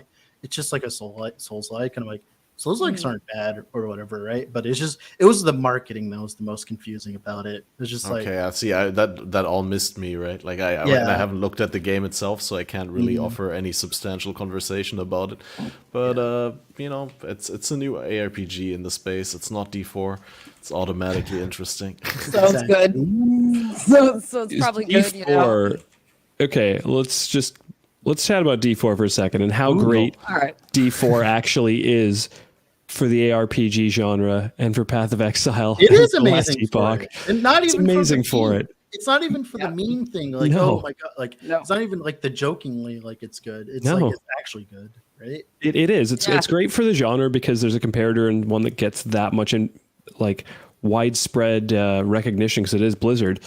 D: just like a Souls-like, and I'm like, Souls-likes aren't bad or whatever, right? But it was the marketing that was the most confusing about it. It's just like
A: I see. That all missed me, right? Like I haven't looked at the game itself, so I can't really offer any substantial conversation about it. But you know, it's a new ARPG in the space. It's not D4. It's automatically interesting.
B: Sounds good. So it's probably good. You know?
C: Okay, let's chat about D4 for a second and how great D4 actually is for the ARPG genre and for Path of Exile.
D: It is amazing for it. And not even
C: amazing for it.
D: It's not even for the meme thing. Like, oh my god, like it's not even like the jokingly like it's good. It's like it's actually good, right?
C: It is. It's great for the genre because there's a comparator and one that gets that much in like widespread recognition because it is Blizzard.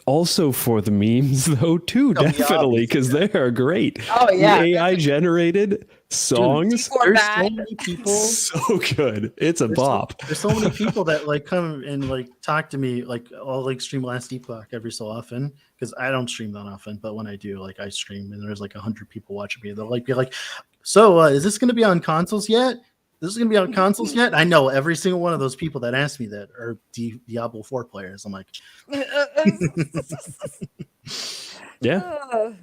C: Also for the memes though too, definitely, because they are great.
B: Oh yeah,
C: the AI generated songs.
D: There's so many people,
C: so good. It's a bop.
D: There's so many people that like come and like talk to me, like I'll like stream Last Epoch every so often because I don't stream that often, but when I do, like I stream and there's like 100 people watching me. They'll like be like, so is this going to be on consoles yet? This is going to be on consoles yet? I know every single one of those people that ask me that are Diablo 4 players. I'm like,
C: yeah,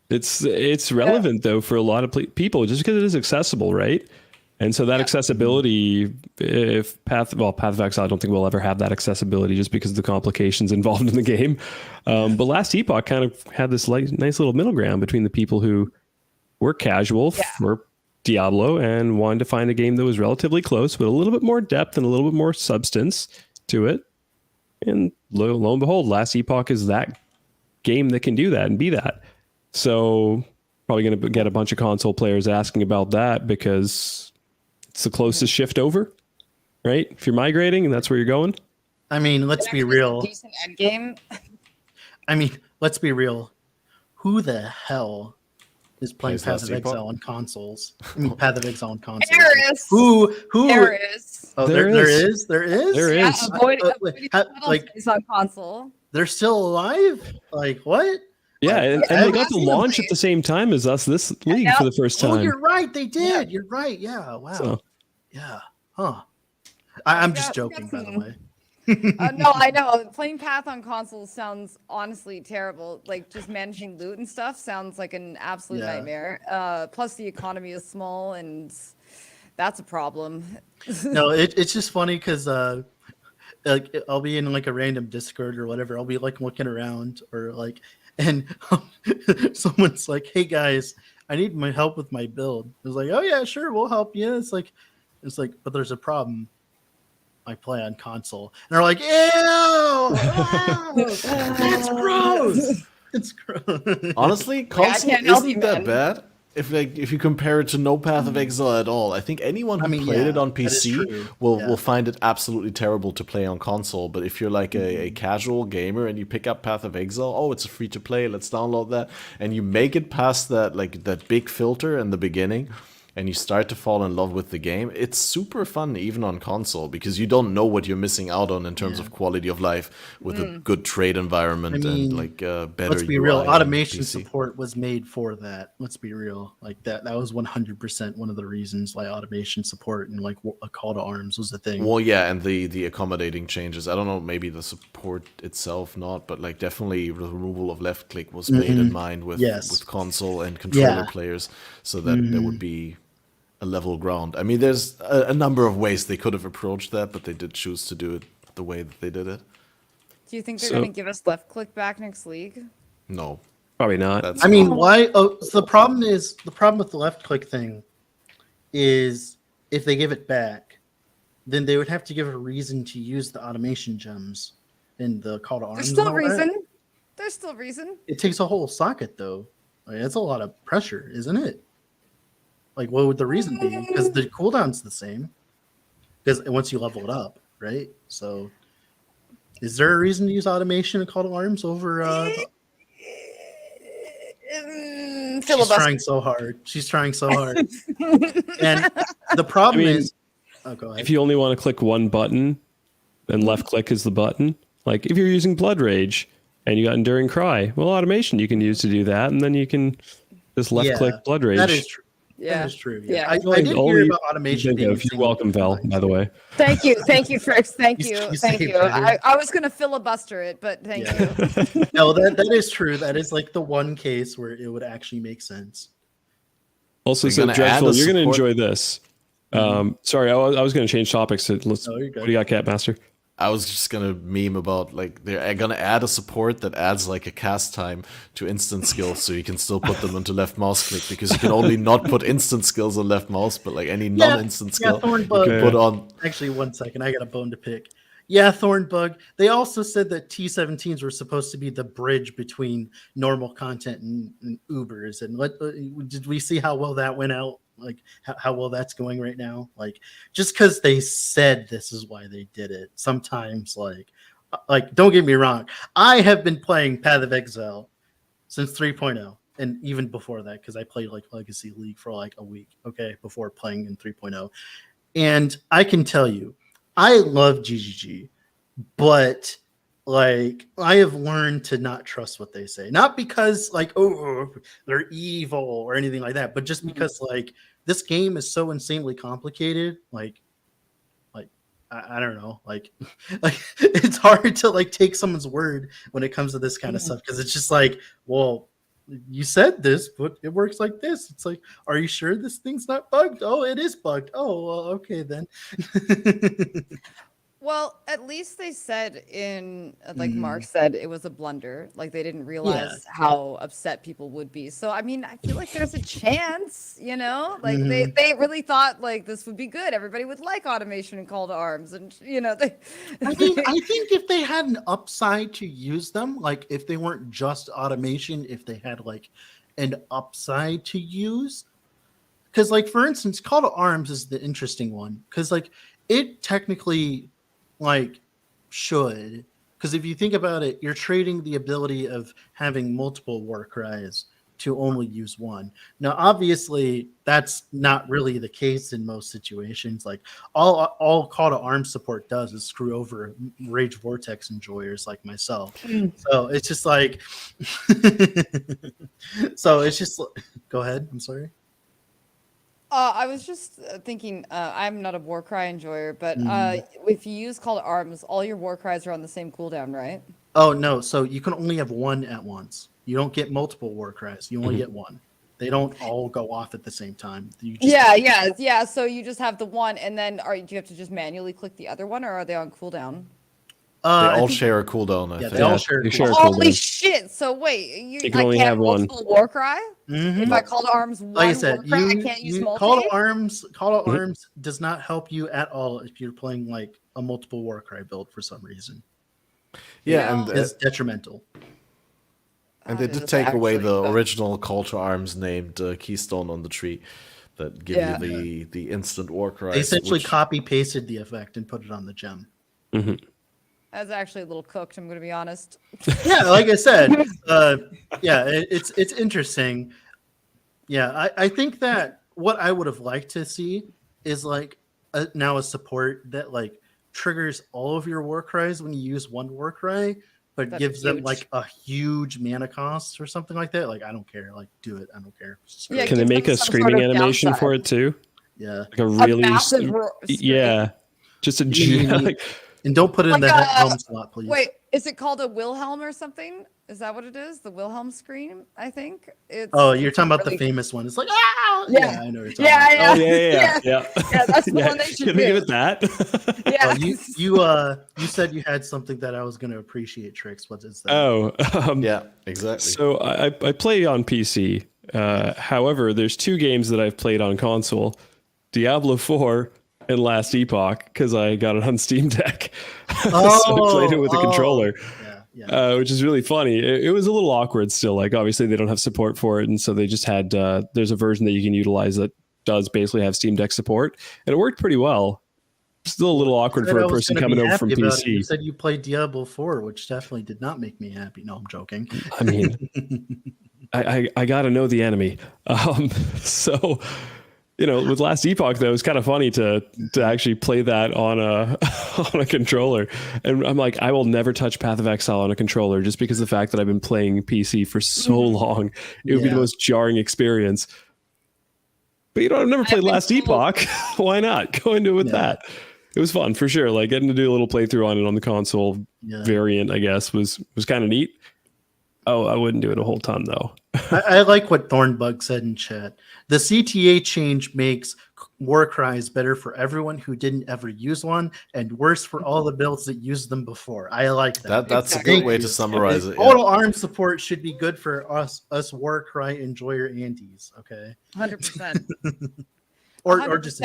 C: it's relevant though for a lot of people just because it is accessible, right? And so that accessibility, if Path of Exile, I don't think we'll ever have that accessibility just because of the complications involved in the game. But Last Epoch kind of had this nice little middle ground between the people who were casual for Diablo and wanted to find a game that was relatively close with a little bit more depth and a little bit more substance to it. And lo and behold, Last Epoch is that game that can do that and be that. So probably going to get a bunch of console players asking about that because it's the closest shift over, right? If you're migrating and that's where you're going.
D: I mean, let's be real.
B: Decent end game.
D: I mean, let's be real. Who the hell is playing Path of Exile on consoles? I mean, Path of Exile on consoles.
B: There is.
D: Who?
B: There is.
D: Oh, there is. There is.
C: There is.
B: Yeah, like on console.
D: They're still alive. Like what?
C: Yeah, and they got to launch at the same time as us this league for the first time.
D: Oh, you're right. They did. You're right. Yeah. Wow. So. Yeah. Huh. I'm just joking, by the way.
B: No, I know. Playing Path on consoles sounds honestly terrible. Like just managing loot and stuff sounds like an absolute nightmare. Plus the economy is small and that's a problem.
D: No, it's just funny because like I'll be in like a random Discord or whatever. I'll be like looking around or like, and someone's like, "Hey guys, I need my help with my build." I was like, "Oh yeah, sure, we'll help you." It's like, but there's a problem. I play on console, and they're like, "Ew, that's gross." It's
A: Honestly,
B: I
A: console
B: can't help you,
A: isn't that
B: man.
A: bad. If you compare it to no Path of Exile at all, I think anyone who played it on
D: that is
A: PC
D: true.
A: will find it absolutely terrible to play on console. But if you're like a casual gamer and you pick up Path of Exile, oh, it's a free to play, let's download that, and you make it past that big filter in the beginning, and you start to fall in love with the game, it's super fun even on console because you don't know what you're missing out on in terms of quality of life with a good trade environment and like better
D: Let's be
A: UI
D: real.
A: on
D: Automation
A: PC.
D: support was made for that. Let's be real. Like that was 100% one of the reasons why automation support and like a call to arms was a thing.
A: Well, yeah, and the accommodating changes. I don't know, maybe the support itself not, but like definitely the removal of left click was made in mind with console and controller players, so that there would be a level ground. I mean, there's a number of ways they could have approached that, but they did choose to do it the way that they did it.
B: Do you think they're going to give us left click back next league?
A: No,
C: Probably not.
A: that's
D: I mean,
A: not-
D: why? Oh, so the problem with the left click thing is if they give it back, then they would have to give a reason to use the automation gems in the call to arms.
B: There's still
D: and all that.
B: reason. There's still reason.
D: It takes a whole socket though. Like, that's a lot of pressure, isn't it? Like, what would the reason be? Because the cooldown's the same. Because once you level it up, right? So, is there a reason to use automation and call to arms over? She's
B: Filibuster.
D: trying so hard. She's trying so hard. And the problem is, oh, go ahead.
C: If you only want to click one button, then left click is the button. Like if you're using Blood Rage and you got Enduring Cry, well, automation you can use to do that, and then you can just left click Blood Rage.
D: That is true.
B: Yeah.
D: That is true.
B: Yeah.
D: I did hear about automation.
C: You're welcome, Val, by the way.
B: Thank you, Tryxt. Thank
D: You
B: you,
D: saved
B: thank you.
D: her.
B: I was gonna filibuster it, but thank you.
D: No, that is true. That is like the one case where it would actually make sense.
C: Also,
A: They're
C: so
A: gonna add
C: Dreadful,
A: a
C: you're going to
A: support-
C: enjoy this. Sorry, I was going to change topics.
D: you're good.
C: What do you got, Cat Master?
A: I was just gonna meme about like they're gonna add a support that adds like a cast time to instant skills, so you can still put them into left mouse click because you can only not put instant skills on left mouse, but like any non-instant skill you
D: Thornbug.
A: can put on.
D: Actually, 1 second, I got a bone to pick. Yeah, Thornbug. They also said that T17s were supposed to be the bridge between normal content and Ubers. And did we see how well that went out? Like how well that's going right now? Like just because they said this is why they did it. Sometimes like don't get me wrong, I have been playing Path of Exile since 3.0 and even before that because I played like Legacy League for like a week. Okay, before playing in 3.0, and I can tell you, I love GGG, but like I have learned to not trust what they say, not because like they're evil or anything like that, but just because like this game is so insanely complicated. Like I don't know, like it's hard to like take someone's word when it comes to this kind of stuff because it's just like, well, you said this, but it works like this. It's like, are you sure this thing's not bugged? Oh, it is bugged. Oh, well, okay then.
B: Well, at least they said like Mark said, it was a blunder. Like they didn't realize how upset people would be. So I mean, I feel like there's a chance, you know, like they really thought like this would be good. Everybody would like automation and call to arms, and you know,
D: I think if they had an upside to use them, like if they weren't just automation, if they had like an upside to use, because like for instance, call to arms is the interesting one because like it technically like should, because if you think about it, you're trading the ability of having multiple war cries to only use one. Now obviously that's not really the case in most situations. Like all call to arms support does is screw over Rage Vortex enjoyers like myself. So it's just like go ahead, I'm sorry.
B: I was just thinking, I'm not a war cry enjoyer, but if you use call to arms, all your war cries are on the same cooldown, right?
D: Oh no, so you can only have one at once. You don't get multiple war cries. You only get one. They don't all go off at the same time. You just
B: Yeah. So you just have the one, and then do you have to just manually click the other one, or are they on cooldown?
A: They all share a cooldown, I think.
D: They all share a cooldown.
B: Holy shit! So wait,
C: You can only have one.
B: multiple war cry? If I call to arms one
D: Like I said,
B: war cry, I can't use multi?
D: Call to arms does not help you at all if you're playing like a multiple war cry build for some reason.
A: Yeah, and
D: It's detrimental.
A: And they did take away the original call to arms named Keystone on the Tree that give you the instant war cries.
D: They essentially copy pasted the effect and put it on the gem.
C: Mm-hmm.
B: That's actually a little cooked, I'm going to be honest.
D: Yeah, like I said, it's interesting. Yeah, I think that what I would have liked to see is like now a support that like triggers all of your war cries when you use one war cry, but gives them like a huge mana cost or something like that. Like, I don't care. Like, do it. I don't care.
B: Yeah,
C: can they make a screaming animation
B: downside
C: for it too?
D: Yeah.
C: Like a really
B: massive
C: just a like,
D: and don't put it in the helm slot, please.
B: Wait, is it called a Wilhelm or something? Is that what it is? The Wilhelm scream, I think.
D: You're talking about the famous one. It's like, ah!
B: Yeah,
D: I know what you're talking
B: about.
D: about.
C: Yeah,
B: that's the one they should
C: Can we give it that?
D: You said you had something that I was going to appreciate, Tryxt. What is that?
A: Yeah, exactly.
C: So I play on PC. However, there's two games that I've played on console, Diablo 4 and Last Epoch, because I got it on Steam Deck. So I played it with a controller. Which is really funny. It was a little awkward still. Like, obviously they don't have support for it, and so they just had there's a version that you can utilize that does basically have Steam Deck support, and it worked pretty well. Still a little awkward for a person coming over from PC.
D: You said you played Diablo 4, which definitely did not make me happy. No, I'm joking.
C: I mean, I got to know the enemy. So, with Last Epoch, though, it's kind of funny to actually play that on a controller. And I'm like, I will never touch Path of Exile on a controller just because of the fact that I've been playing PC for so long. It would be the most jarring experience. But I've never played Last Epoch. Why not? Go into it with that. It was fun for sure. Like, getting to do a little playthrough on it on the console variant, I guess, was kind of neat. Oh, I wouldn't do it a whole ton though.
D: I like what Thornbug said in chat. The CTA change makes war cries better for everyone who didn't ever use one, and worse for all the builds that used them before. I like that.
A: That's a good way to summarize it.
D: Total arm support should be good for us war cry enjoyer anties. Okay,
B: 100%.
D: or just.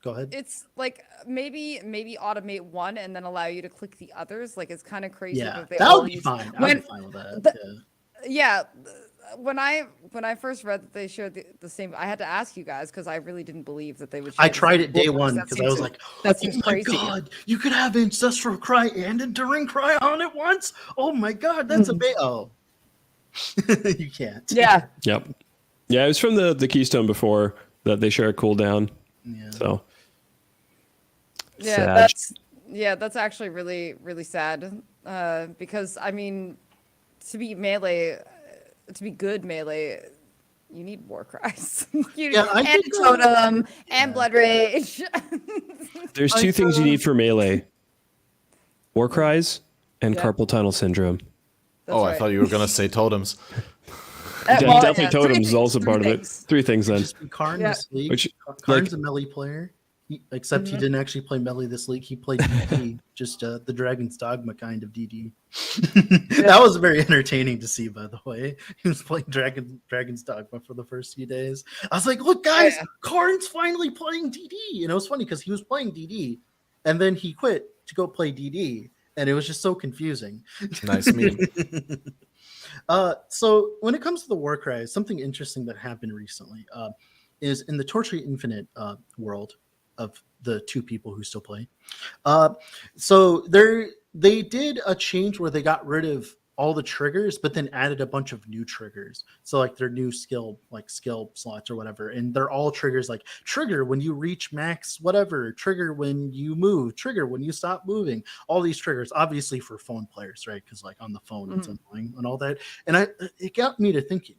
D: Go ahead.
B: It's like maybe automate one and then allow you to click the others. Like, it's kind of crazy.
D: Yeah, that would be fine. I'd be fine with that.
B: When I first read that they showed the same, I had to ask you guys because I really didn't believe that they would.
D: I tried it day one because I was like,
B: "That seems crazy."
D: God, you could have ancestral cry and enduring cry on at once. Oh my God, that's you can't.
B: Yeah.
C: Yep. Yeah, it was from the Keystone before that they share a cooldown.
D: Yeah.
C: So.
B: Yeah, that's actually really, really sad. Because I mean, to be good melee, you need war cries. And totem and blood rage.
C: There's two things you need for melee: war cries and carpal tunnel syndrome.
B: That's
A: I thought you were gonna say totems.
C: Definitely totems is also part of it. Three things then.
D: Karn this league. Karn's a melee player. Except he didn't actually play melee this league. He played DD, just the Dragon's Dogma kind of DD. That was very entertaining to see, by the way. He was playing Dragon's Dogma for the first few days. I was like, look, guys, Karn's finally playing DD. And it was funny because he was playing DD, and then he quit to go play DD, and it was just so confusing.
A: Nice meme.
D: So when it comes to the war cries, something interesting that happened recently is in the Torture Infinite world of the two people who still play. So they did a change where they got rid of all the triggers, but then added a bunch of new triggers. So like their new skill slots or whatever. And they're all triggers, like trigger when you reach max, whatever, trigger when you move, trigger when you stop moving, all these triggers, obviously for phone players, right? Because like on the phone, it's annoying and all that. And it got me to thinking,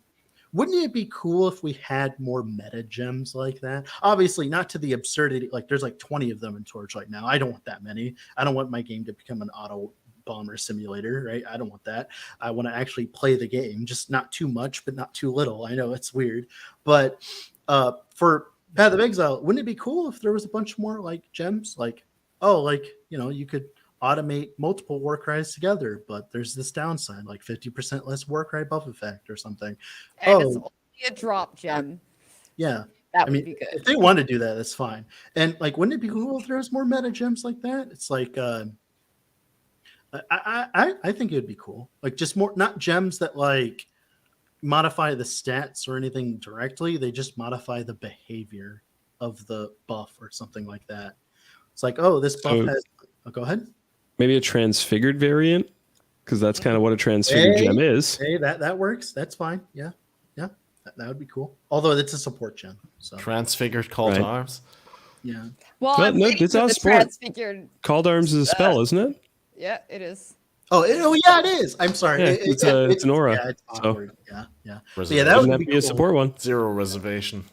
D: wouldn't it be cool if we had more meta gems like that? Obviously, not to the absurdity. Like, there's like 20 of them in Torchlight now. I don't want that many. I don't want my game to become an auto bomber simulator, right? I don't want that. I want to actually play the game, just not too much, but not too little. I know it's weird. But for Path of Exile, wouldn't it be cool if there was a bunch more like gems? Like, you could automate multiple war cries together, but there's this downside, like 50% less war cry buff effect or something.
B: And it's only a drop gem.
D: Yeah.
B: That would be good.
D: If they want to do that, that's fine. And like, wouldn't it be cool if there was more meta gems like that? It's like I think it would be cool. Like just more, not gems that like modify the stats or anything directly. They just modify the behavior of the buff or something like that. It's like, oh, this buff
C: So
D: has. Oh, go ahead.
C: maybe a transfigured variant, because that's kind of what a transfigured gem is.
D: Hey, that works. That's fine. Yeah, yeah, that would be cool. Although it's a support gem, so
A: Transfigured call to arms.
D: yeah.
B: Well,
C: But
B: I'm
C: no,
B: waiting
C: it's
B: for
C: not
B: the
C: sport.
B: transfigured.
C: Called Arms is a spell, isn't it?
B: Yeah, it is.
D: Oh, yeah, it is. I'm sorry.
C: Yeah, it's an aura.
D: Yeah, it's
C: So-
D: awkward. Yeah, yeah.
A: Reservation.
D: So yeah, that
C: Wouldn't
D: would
C: that
D: be
C: be a
D: cool.
C: support one?
A: Zero reservation.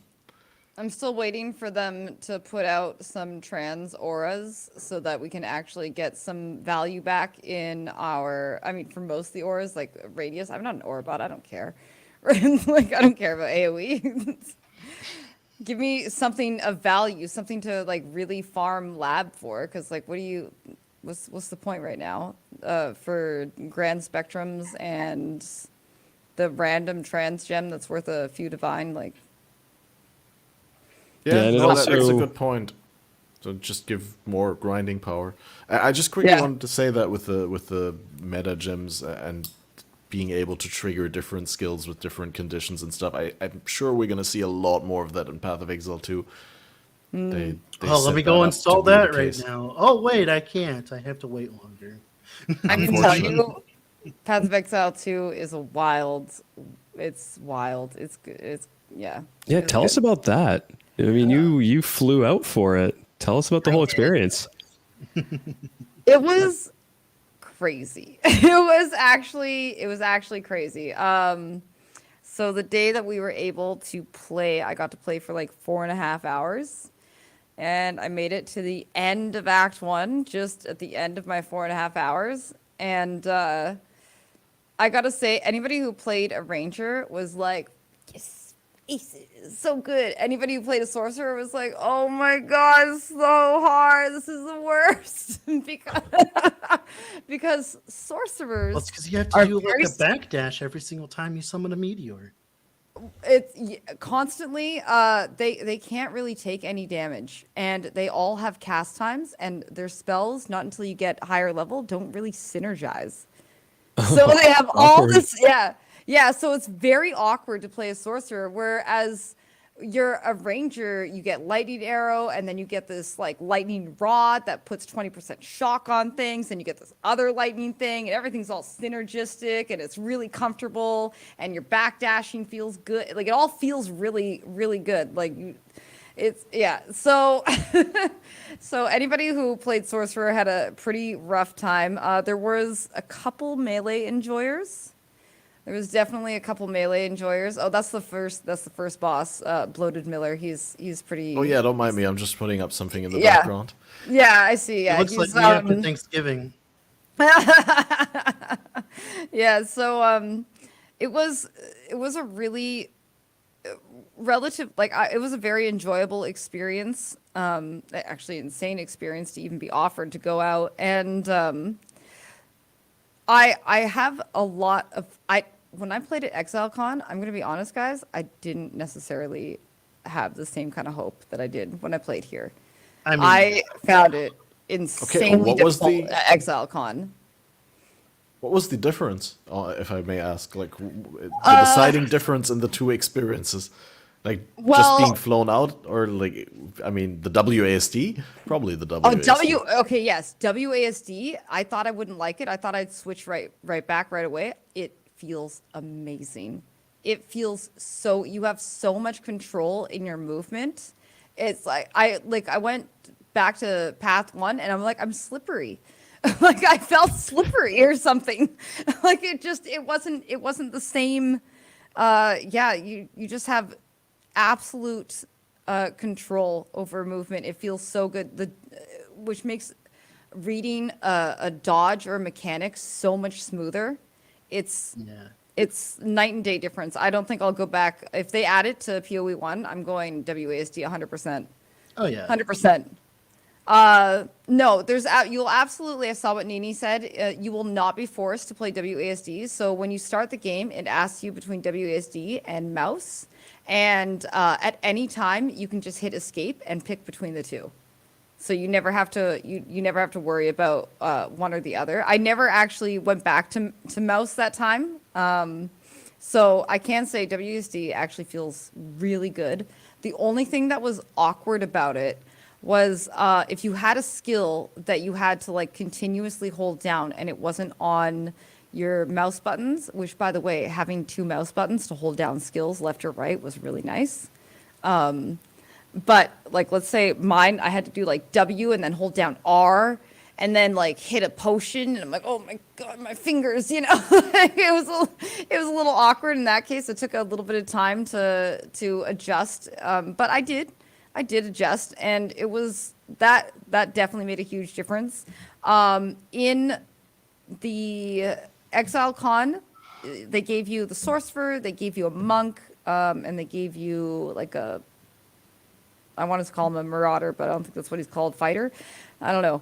B: I'm still waiting for them to put out some trans auras so that we can actually get some value back in our, I mean, for most of the auras, like radius. I'm not an aura bot. I don't care. Like, I don't care about AoE. Give me something of value, something to like really farm lab for. Because like, what's the point right now for grand spectrums and the random trans gem that's worth a few divine? Like,
A: Yeah,
C: and it
A: no, that's a
C: also-
A: good point. So just give more grinding power. I just quickly wanted to say that with the meta gems and being able to trigger different skills with different conditions and stuff, I'm sure we're gonna see a lot more of that in Path of Exile 2. They
D: Oh,
A: set
D: let me
A: that
D: go
A: up
D: install
A: to be the
D: that right
A: case.
D: now. Oh wait, I can't. I have to wait longer.
B: I can tell you, Path of Exile 2 is a wild. It's wild. It's good. It's yeah.
C: Yeah,
B: It's
C: tell us
B: good.
C: about that. I mean, you flew out for it. Tell us about the whole experience.
B: It was crazy. It was actually crazy. So the day that we were able to play, I got to play for like 4.5 hours, and I made it to the end of Act 1, just at the end of my 4.5 hours, and I gotta say, anybody who played a ranger was like, yes, aces, so good. Anybody who played a sorcerer was like, oh my god, it's so hard. This is the worst. because sorcerers
D: Well, it's because you have to
B: are
D: do
B: very
D: like a backdash every single time you summon a meteor.
B: constantly they can't really take any damage, and they all have cast times, and their spells, not until you get higher level, don't really synergize. So they have all
C: Awkward.
B: this, so it's very awkward to play a sorcerer, whereas you're a ranger, you get lightning arrow, and then you get this like lightning rod that puts 20% shock on things, and you get this other lightning thing, and everything's all synergistic, and it's really comfortable, and your backdashing feels good. Like, it all feels really, really good. Like, so so anybody who played sorcerer had a pretty rough time. There was a couple melee enjoyers. There was definitely a couple melee enjoyers. Oh, that's the first boss, Bloated Miller. He's pretty.
A: Oh yeah, don't mind me. I'm just putting up something in the
B: Yeah.
A: background.
B: Yeah, I see. Yeah,
D: It looks like me after Thanksgiving.
B: Yeah, so it was a really relative, like, it was a very enjoyable experience, actually insane experience to even be offered to go out, and I have a lot of, when I played at ExileCon, I'm gonna be honest, guys, I didn't necessarily have the same kind of hope that I did when I played here.
D: I mean,
B: I found it insanely
A: what was
B: difficult
A: the-
B: at ExileCon.
A: What was the difference, if I may ask? Like, the deciding difference in the two experiences? Like, just
B: Well-
A: being flown out? Or, like, I mean, the WASD? Probably the WASD.
B: Okay, yes, WASD. I thought I wouldn't like it. I thought I'd switch right back right away. It feels amazing. It feels so, you have so much control in your movement. It's like I went back to Path 1, and I'm like, I'm slippery. Like, I felt slippery or something. Like, it wasn't the same. You just have absolute control over movement. It feels so good. Which makes reading a dodge or a mechanic so much smoother. It's night and day difference. I don't think I'll go back. If they add it to PoE 1, I'm going WASD 100%.
D: oh yeah.
B: 100%. No, you'll absolutely, I saw what Nini said, you will not be forced to play WASD. So when you start the game, it asks you between WASD and mouse. And at any time, you can just hit escape and pick between the two. So you never have to you never have to worry about one or the other. I never actually went back to mouse that time. So I can say WSD actually feels really good. The only thing that was awkward about it was if you had a skill that you had to like continuously hold down and it wasn't on your mouse buttons, which by the way, having 2 mouse buttons to hold down skills left or right was really nice. But like, let's say mine, I had to do like W and then hold down R and then like hit a potion. And I'm like, oh my God, my fingers, you know, it was a little awkward in that case. It took a little bit of time to adjust. But I did adjust, and it was that definitely made a huge difference. In the Exile Con, they gave you the sorcerer, they gave you a monk, and they gave you like I want to call him a marauder, but I don't think that's what he's called, fighter. I don't know.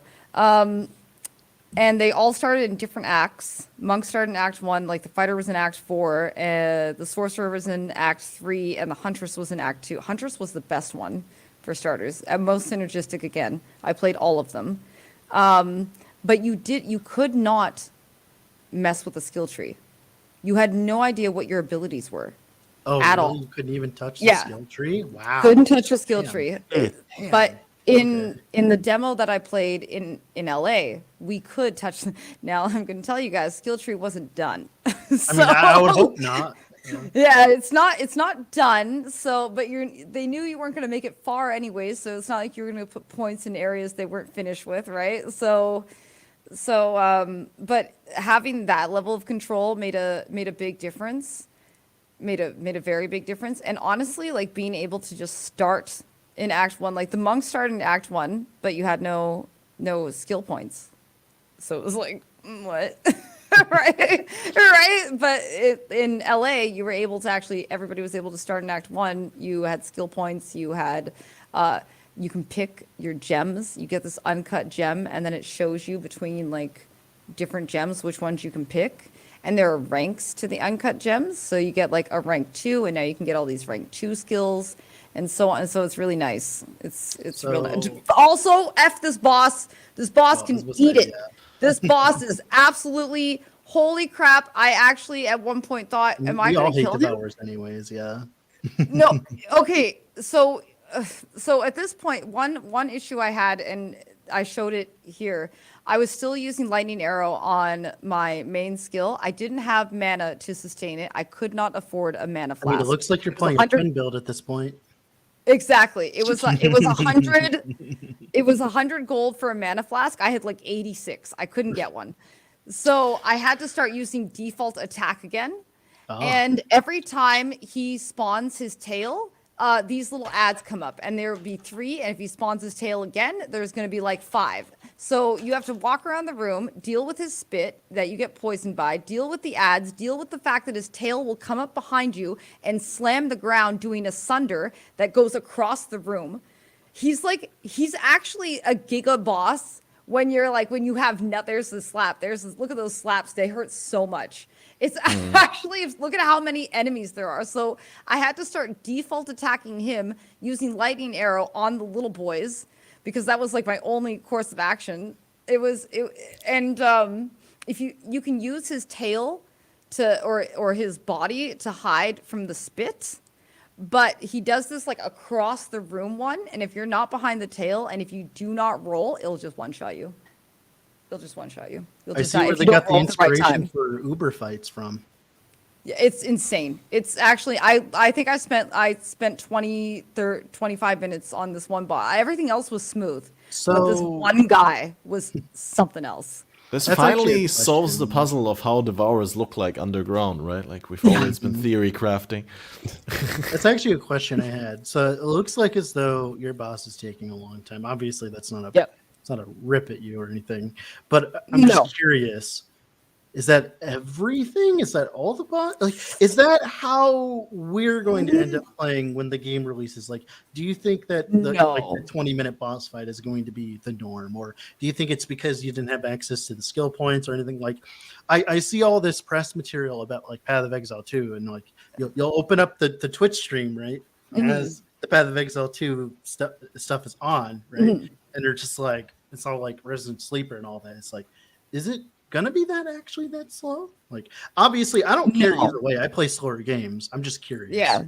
B: And they all started in different acts. Monk started in Act 1, like the fighter was in Act 4, the sorcerer was in Act 3, and the huntress was in Act 2. Huntress was the best one for starters, and most synergistic again. I played all of them. But you could not mess with the skill tree. You had no idea what your abilities were.
D: Oh,
B: at
D: really?
B: all.
D: You couldn't even touch the skill tree? Wow.
B: Couldn't touch the skill
D: Damn.
B: tree.
D: Damn.
B: But in the demo that I played in LA, we could touch. Now I'm going to tell you guys, skill tree wasn't done.
D: I mean, I would hope not.
B: Yeah, it's not done. So, but they knew you weren't going to make it far anyways. So it's not like you were going to put points in areas they weren't finished with, right? So, but having that level of control made a big difference. Made a very big difference. And honestly, like being able to just start in Act 1, like the monk started in Act 1, but you had no skill points. So it was like, what? right? But in LA, you were able to everybody was able to start in Act 1. You had skill points. You had, you can pick your gems. You get this uncut gem, and then it shows you between like different gems which ones you can pick. And there are ranks to the uncut gems. So you get like a rank 2, and now you can get all these rank 2 skills and so on. And so it's really nice. It's real nice. Also, F this boss. This boss can eat it. Yeah. This boss is absolutely, holy crap. I actually at one point thought, am I going to kill him? We all hate devours
D: anyways, yeah.
B: No, okay. So at this point, one issue I had, and I showed it here, I was still using lightning arrow on my main skill. I didn't have mana to sustain it. I could not afford a mana flask.
D: I mean, it looks like you're playing a twin build at this point.
B: Exactly. It was 100. It was 100 gold for a mana flask. I had like 86. I couldn't get one, so I had to start using default attack again. Oh. And every time he spawns his tail, these little ads come up, and there will be 3. And if he spawns his tail again, there's going to be like 5. So you have to walk around the room, deal with his spit that you get poisoned by, deal with the ads, deal with the fact that his tail will come up behind you and slam the ground, doing a sunder that goes across the room. He's actually a giga boss when you have there's the slap. Look at those slaps. They hurt so much. It's actually, look at how many enemies there are. So I had to start default attacking him using lightning arrow on the little boys, because that was like my only course of action. If you can use his tail or his body to hide from the spit, but he does this like across the room one, and if you're not behind the tail and if you do not roll, it'll just one-shot you. They'll just one-shot you.
D: I see where they got the inspiration for Uber fights from.
B: Yeah, it's insane. It's actually, I think I spent 25 minutes on this one boss. Everything else was smooth.
D: So
B: but this one guy was something else.
A: This finally solves the puzzle of how devourers look like underground, right? Like we've always been theory crafting.
D: That's actually a question I had. So it looks like as though your boss is taking a long time. Obviously, that's not it's not a rip at you or anything. But I'm just curious. Is that everything? Is that all the boss? Like, is that how we're going to end up playing when the game releases? Like, do you think that the 20-minute boss fight is going to be the norm, or do you think it's because you didn't have access to the skill points or anything? Like, I see all this press material about like Path of Exile 2, and like you'll open up the Twitch stream, right? As the Path of Exile 2 stuff is on, right? and they're just like, it's all like Resident Sleeper and all that. It's like, is it gonna be that slow? Like, obviously, I don't care either way. I play slower games. I'm just curious.
B: Yeah.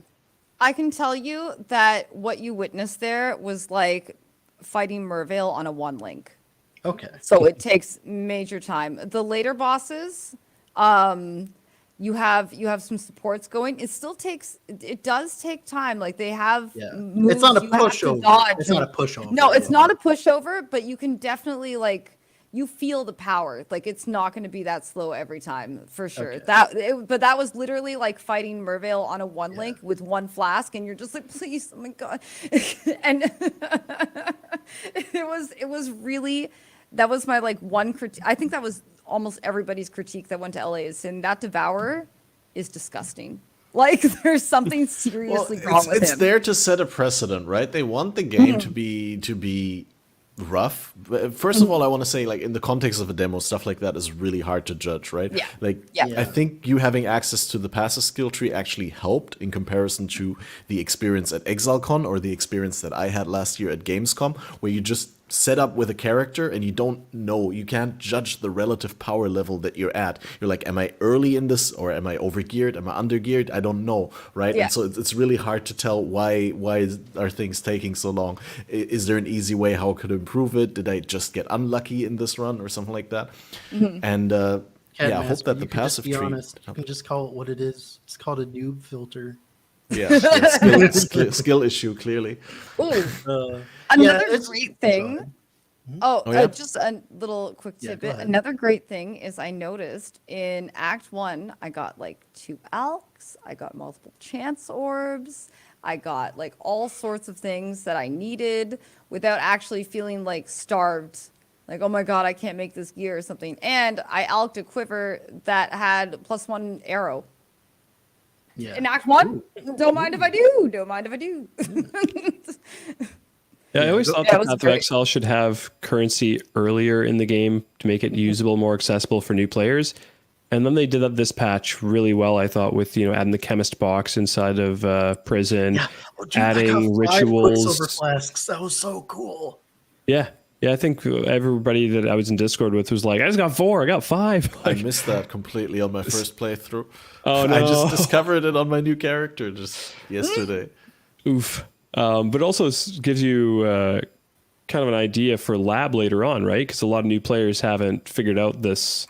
B: I can tell you that what you witnessed there was like fighting Mervale on a 1 link.
D: Okay.
B: So it takes major time. The later bosses, you have some supports going. It does take time. Like they have moves
D: it's not a
B: you have to
D: pushover.
B: dodge.
D: It's not a pushover.
B: No, it's not a pushover, but you can definitely like you feel the power. Like it's not going to be that slow every time for sure.
D: Okay.
B: But that was literally like fighting Mervale on a 1 link with 1 flask, and you're just like, please, oh my god. And it was really, that was my like one critique. I think that was almost everybody's critique that went to LA, is saying that Devourer is disgusting. Like there's something seriously wrong with him.
A: It's there to set a precedent, right? They want the game to be rough. But first of all, I want to say, like, in the context of a demo, stuff like that is really hard to judge, right?
B: Yeah.
A: Like,
B: Yeah.
A: I think you having access to the passive skill tree actually helped in comparison to the experience at ExileCon or the experience that I had last year at Gamescom, where you just set up with a character and you don't know, you can't judge the relative power level that you're at. You're like, am I early in this, or am I overgeared? Am I undergeared? I don't know, right?
B: Yeah.
A: And so it's really hard to tell why are things taking so long. Is there an easy way how I could improve it? Did I just get unlucky in this run or something like that? And I hope that the passive tree.
D: Honest. You can just call it what it is. It's called a noob filter.
A: Skill issue, clearly.
B: Ooh. Another great thing.
A: Yeah?
B: Just a little quick
D: Yeah,
B: tidbit.
D: go ahead.
B: Another great thing is I noticed in Act 1, I got like 2 alks, I got multiple chance orbs, I got like all sorts of things that I needed without actually feeling like starved. Like, oh my god, I can't make this gear or something. And I alked a quiver that had +1 arrow.
D: Yeah.
B: In Act 1, don't mind if I do. Don't mind if I do.
C: Yeah, I always thought
B: Yeah, it
C: that
B: was
C: Path of
B: great.
C: Exile should have currency earlier in the game to make it usable, more accessible for new players. And then they did that this patch really well, I thought, with adding the chemist box inside of prison, adding rituals.
D: Quicksilver flasks. That was so cool.
C: Yeah, I think everybody that I was in Discord with was like, I just got 4, I got 5.
A: I missed that completely on my first playthrough.
C: Oh, no.
A: I just discovered it on my new character just yesterday.
C: Oof. But also gives you kind of an idea for lab later on, right? Because a lot of new players haven't figured out this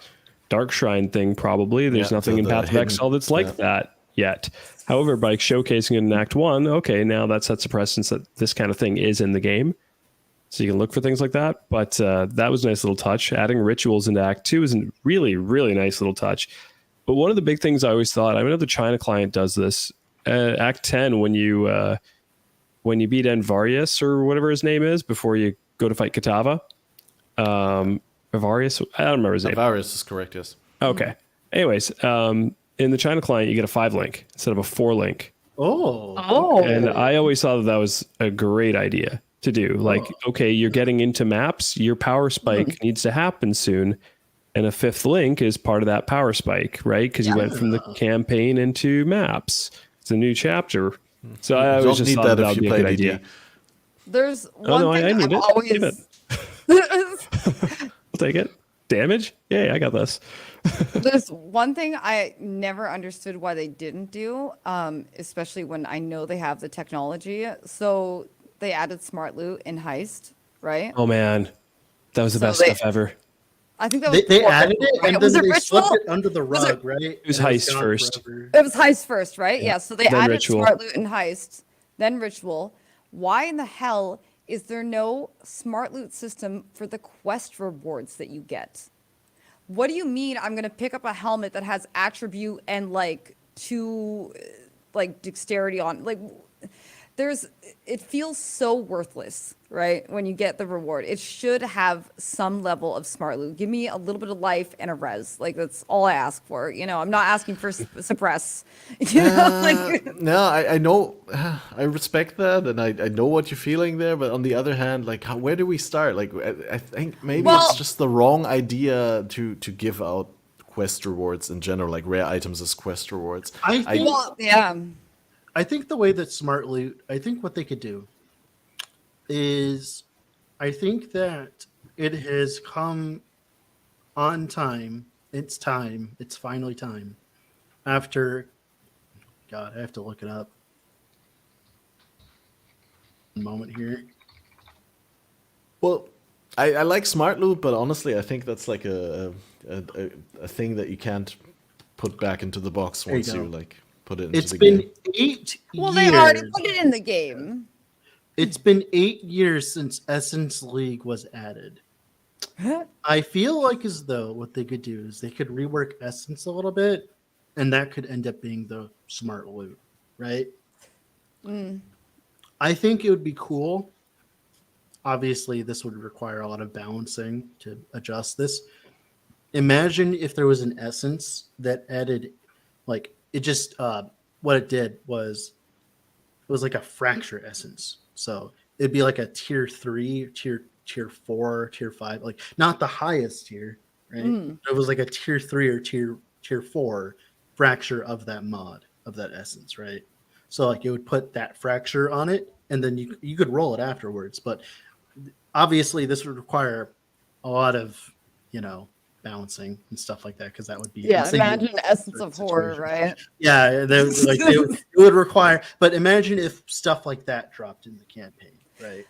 C: Dark Shrine thing, probably. There's
A: Yeah,
C: nothing in
A: the
C: Path of
A: hidden-
C: Exile that's like that yet. However, by showcasing it in Act 1, okay, now that sets a precedence that this kind of thing is in the game. So you can look for things like that. But that was a nice little touch. Adding rituals into Act 2 is a really, really nice little touch. But one of the big things I always thought, I know the China client does this. Act 10, when you beat Envarius or whatever his name is before you go to fight Katava. Envarius? I don't remember his name.
A: Varus is correct, yes.
C: Okay. Anyways, in the China client, you get a 5-link instead of a 4-link.
D: Oh.
C: And I always thought that was a great idea to do. Like, okay, you're getting into maps, your power spike needs to happen soon. And a 5th link is part of that power spike, right? Because you went from the campaign into maps. It's a new chapter. So I
A: You
C: always
A: don't
C: just
A: need
C: thought
A: that
C: that
A: if
C: would
A: you
C: be a
A: play
C: good
A: DD.
C: idea.
B: There's
C: Oh,
B: one
C: no,
B: thing
C: I need
B: I've
C: it.
B: always.
C: Give I'll take it. Damage? Yeah, I got this.
B: There's one thing I never understood why they didn't do, especially when I know they have the technology. So they added smart loot in Heist, right?
C: Oh, man. That was the
B: So
C: best
B: they-
C: stuff ever.
B: I think that was
D: They
B: before
D: added
B: Ritual,
D: it,
B: right?
D: and
B: Was
D: then
B: it
D: they
B: Ritual?
D: swept it under the
B: Was
D: rug, right? It
C: was Heist
D: gone
C: first.
D: forever.
B: It was Heist first, right? Yeah. So they
C: Then
B: added
C: Ritual.
B: smart loot in Heist, then Ritual. Why in the hell is there no smart loot system for the quest rewards that you get? What do you mean I'm going to pick up a helmet that has attribute and like 2 like dexterity on, like it feels so worthless, right? When you get the reward, it should have some level of smart loot. Give me a little bit of life and a res. Like that's all I ask for. I'm not asking for suppress.
A: No, I know, I respect that, and I know what you're feeling there. But on the other hand, like, where do we start? Like, I think maybe
B: Well-
A: it's just the wrong idea to give out quest rewards in general, like rare items as quest rewards.
D: I think
B: Well, yeah.
D: I think the way that smart loot, I think what they could do is I think that it has come on time. It's time. It's finally time. After, God, I have to look it up. A moment here.
A: Well, I like smart loot, but honestly, I think that's like a thing that you can't put back into the box
D: There you
A: once you
D: go.
A: like put it into
D: It's
A: the
D: been
A: game.
D: 8
B: Well,
D: years.
B: they already put it in the game.
D: It's been 8 years since Essence League was added. I feel like as though what they could do is they could rework Essence a little bit, and that could end up being the smart loot, right? I think it would be cool. Obviously, this would require a lot of balancing to adjust this. Imagine if there was an essence that added, like, it just, what it did was, it was like a fracture essence. So it'd be like a tier 3, tier 4, tier 5, like not the highest tier, right? It was like a tier 3 or tier 4 fracture of that mod, of that essence, right? So like it would put that fracture on it, and then you could roll it afterwards. But obviously this would require a lot of, balancing and stuff like that, because that would be insane.
B: Imagine Essence of Horror, right?
D: Yeah, it would require. But imagine if stuff like that dropped in the campaign, right?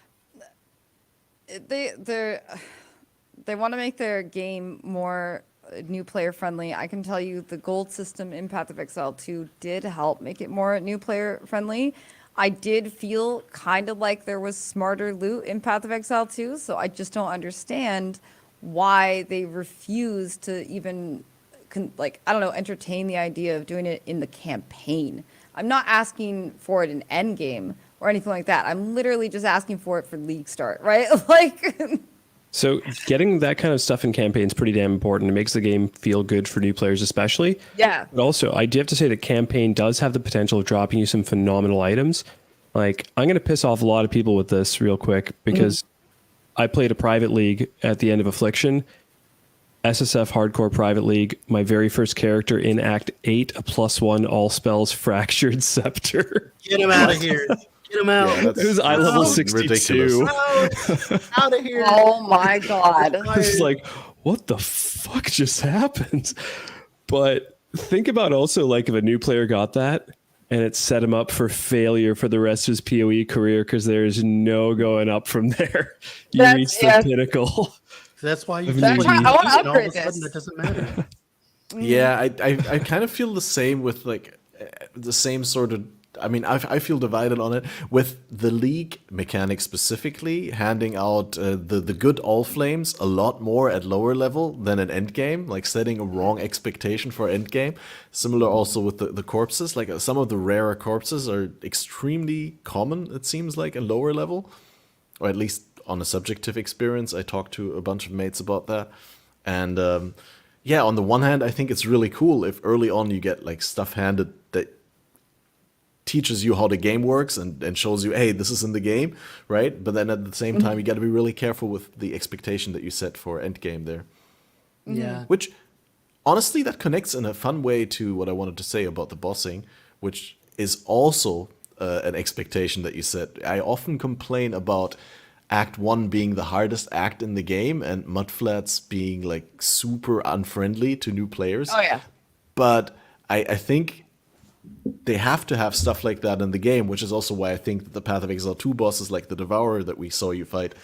B: They want to make their game more new player friendly. I can tell you the gold system in Path of Exile 2 did help make it more new player friendly. I did feel kind of like there was smarter loot in Path of Exile 2, so I just don't understand why they refuse to even entertain the idea of doing it in the campaign. I'm not asking for it in endgame or anything like that. I'm literally just asking for it for League start, right?
C: So getting that kind of stuff in campaign is pretty damn important. It makes the game feel good for new players, especially.
B: Yeah.
C: But also, I do have to say that campaign does have the potential of dropping you some phenomenal items. Like, I'm going to piss off a lot of people with this real quick because I played a private league at the end of Affliction, SSF Hardcore Private League. My very first character in Act 8, a +1 all spells Fractured Scepter.
D: Get him out of here. Get him out.
A: Yeah,
C: It was eye level 62.
A: ridiculous.
D: Out of here.
B: Oh my god.
C: I was like, what the fuck just happened? But think about also, like, if a new player got that and it set him up for failure for the rest of his PoE career because there's no going up from there. You reach the pinnacle.
D: That's why you
C: That's
D: play
C: why
B: I wanna
D: and all of a
B: upgrade
D: sudden
B: this.
D: it doesn't matter.
A: Yeah, I kind of feel the same with like the same sort of. I mean, I feel divided on it with the league mechanic specifically, handing out the good all flames a lot more at lower level than an end game, like setting a wrong expectation for end game. Similar also with the corpses, like some of the rarer corpses are extremely common, it seems like, in lower level, or at least on a subjective experience. I talked to a bunch of mates about that, and yeah, on the one hand, I think it's really cool if early on you get like stuff handed that teaches you how the game works and shows you, hey, this is in the game, right? But then at the same time, you got to be really careful with the expectation that you set for end game there.
D: Yeah.
A: Which, honestly, that connects in a fun way to what I wanted to say about the bossing, which is also an expectation that you set. I often complain about Act 1 being the hardest act in the game and mudflats being like super unfriendly to new players.
B: Oh yeah.
A: But I think they have to have stuff like that in the game, which is also why I think that the Path of Exile 2 bosses, like the Devourer that we saw you fight,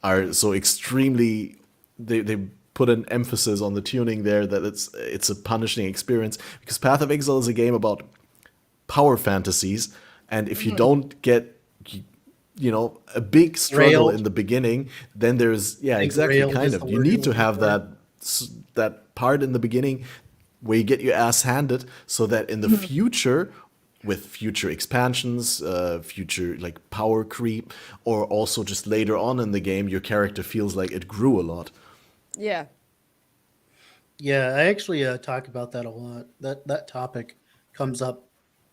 A: are so extremely. They put an emphasis on the tuning there that it's a punishing experience, because Path of Exile is a game about power fantasies, and if you don't get a big struggle
D: Railed.
A: in the beginning, then there's exactly
D: railed
A: kind
D: is
A: of
D: the
A: you
D: word
A: need
D: you're
A: to
D: looking
A: have
D: for.
A: that part in the beginning where you get your ass handed, so that in the future, with future expansions, future like power creep, or also just later on in the game, your character feels like it grew a lot.
B: Yeah.
D: Yeah, I actually talk about that a lot. That topic comes up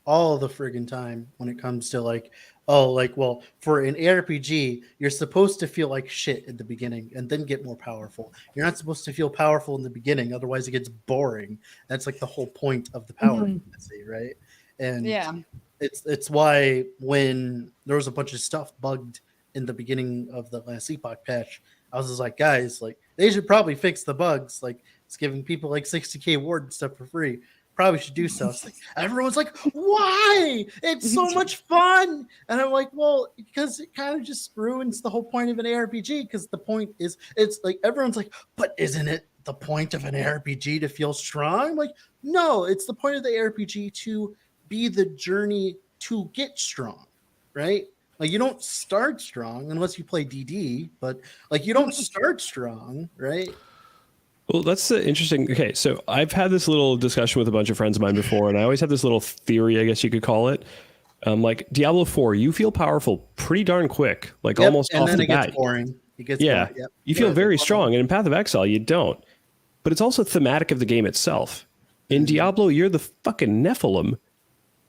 D: all the friggin' time when it comes to like, well, for an ARPG, you're supposed to feel like shit at the beginning and then get more powerful. You're not supposed to feel powerful in the beginning, otherwise it gets boring. That's like the whole point of the power fantasy, right? And
B: Yeah.
D: it's why when there was a bunch of stuff bugged in the beginning of the last Epoch patch. I was just like, guys, like they should probably fix the bugs. Like it's giving people like 60k ward and stuff for free. Probably should do so. It's like, everyone's like, why? It's so much fun. And I'm like, well, because it kind of just ruins the whole point of an ARPG. Because the point is, it's like everyone's like, but isn't it the point of an ARPG to feel strong? Like, no, it's the point of the ARPG to be the journey to get strong, right? Like you don't start strong unless you play DD, but like you don't start strong, right?
C: Well, that's interesting. Okay, so I've had this little discussion with a bunch of friends of mine before, and I always have this little theory, I guess you could call it. Like Diablo 4, you feel powerful pretty darn quick, like almost
D: and
C: off
D: then
C: the
D: it
C: bat.
D: gets boring. It gets
C: Yeah,
D: boring. Yep.
C: you feel very strong, and in Path of Exile, you don't. But it's also thematic of the game itself. In Diablo, you're the fucking Nephilim.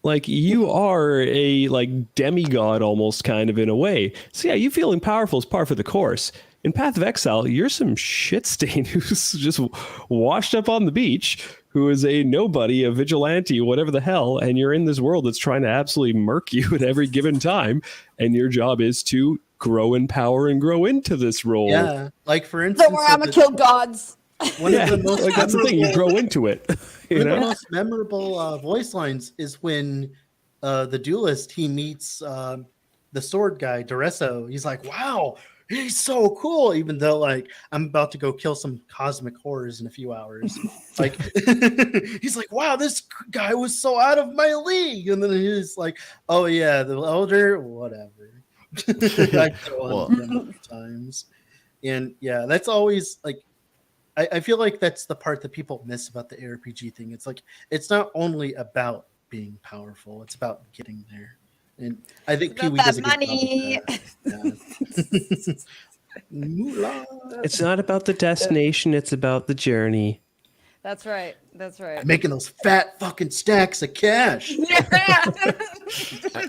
C: Like you are a like demigod almost kind of in a way. So yeah, you feeling powerful is par for the course. In Path of Exile, you're some shit stain who's just washed up on the beach, who is a nobody, a vigilante, whatever the hell, and you're in this world that's trying to absolutely murk you at every given time, and your job is to grow in power and grow into this role.
D: Yeah, like for instance,
B: Don't worry, I'm gonna kill gods.
D: One of the most
C: like that's the thing, you grow into it.
D: One of the most memorable voice lines is when the duelist he meets the sword guy Doresso. He's like, "Wow, he's so cool." Even though like I'm about to go kill some cosmic horrors in a few hours, like he's like, "Wow, this guy was so out of my league." And then he's like, "Oh yeah, the elder, whatever." I kill him times, and yeah, that's always like. I feel like that's the part that people miss about the ARPG thing. It's like it's not only about being powerful; it's about getting there. And I think Pee-wee does a good
B: money.
D: job with that. Moolah.
C: It's not about the destination; it's about the journey.
B: That's right. That's right.
D: Making those fat fucking stacks of cash.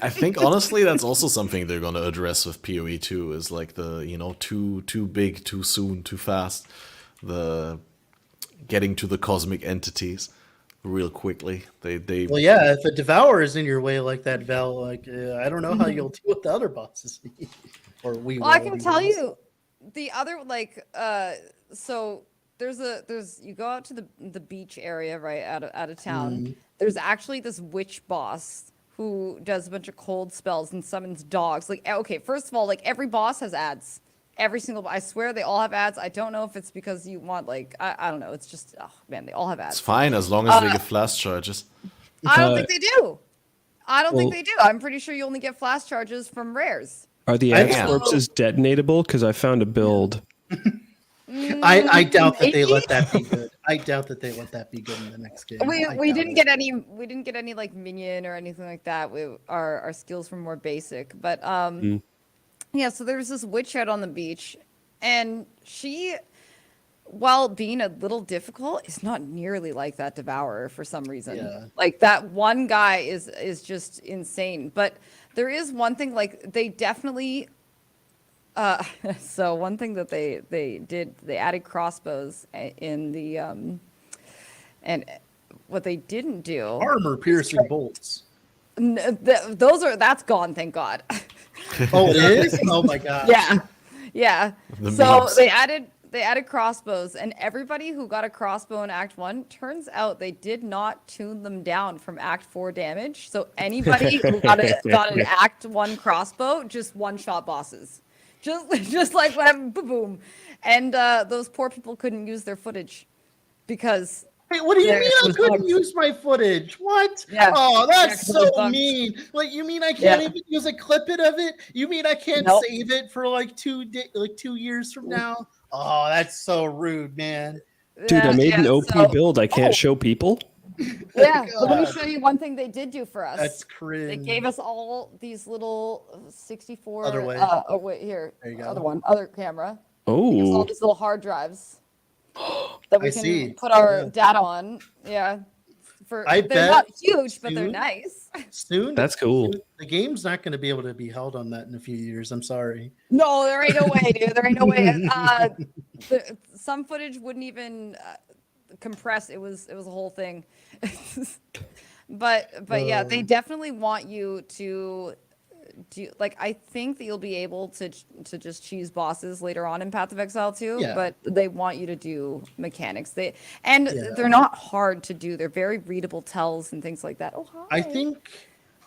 A: I think honestly that's also something they're gonna address with PoE 2 is like the too big, too soon, too fast. The getting to the cosmic entities real quickly. They
D: Well, yeah, if a Devour is in your way like that, Val, like I don't know how you'll deal with the other bosses. Or
B: Well, I can tell you the other so there's you go out to the beach area right out of town. There's actually this witch boss who does a bunch of cold spells and summons dogs. Like okay, first of all, like every boss has ads. Every single, I swear they all have ads. I don't know if it's because you want like, I don't know. It's just, oh man, they all have ads.
A: It's fine as long as they get flash charges.
B: I don't think they do. I don't think they do. I'm pretty sure you only get flash charges from rares.
C: Are the axe corpses detonatable? Because I found a build.
D: I doubt that they let that be good. I doubt that they let that be good in the next game.
B: We didn't get any like minion or anything like that. Our skills were more basic, but yeah, so there was this witch out on the beach, and she, while being a little difficult, is not nearly like that Devourer for some reason. Yeah. Like that one guy is just insane. But there is one thing, like they definitely. So one thing that they did, they added crossbows in the and what they didn't do,
D: armor piercing bolts.
B: That's gone, thank God.
D: Oh, it is? Oh my god.
B: Yeah. So they added crossbows, and everybody who got a crossbow in Act 1, turns out they did not tune them down from Act 4 damage. So anybody who got an Act 1 crossbow just one-shot bosses. Just like whatever, boom. And those poor people couldn't use their footage because...
D: Wait, what do you mean I couldn't use my footage? What? Yeah. Oh, that's so mean. Like, you mean I can't even use a clip-it of it? You mean I can't save it for like 2 years from now? Oh, that's so rude, man.
C: Dude, I made an OP build I can't show people.
B: Yeah, but let me show you one thing they did do for us.
D: That's cringe.
B: They gave us all these little 64.
D: Other way.
B: Oh wait, here. There you go. Other camera.
C: Oh.
B: All these little hard drives that we can put our data on. Yeah. They're not huge, but they're nice.
D: Soon.
C: That's cool.
D: The game's not going to be able to be held on that in a few years. I'm sorry.
B: No, there ain't no way, dude. There ain't no way. Some footage wouldn't even compress. It was a whole thing. But yeah, they definitely want you to I think that you'll be able to just choose bosses later on in Path of Exile too,
D: Yeah.
B: but they want you to do mechanics.
D: Yeah.
B: They're not hard to do. They're very readable tells and things like that. Oh, hi.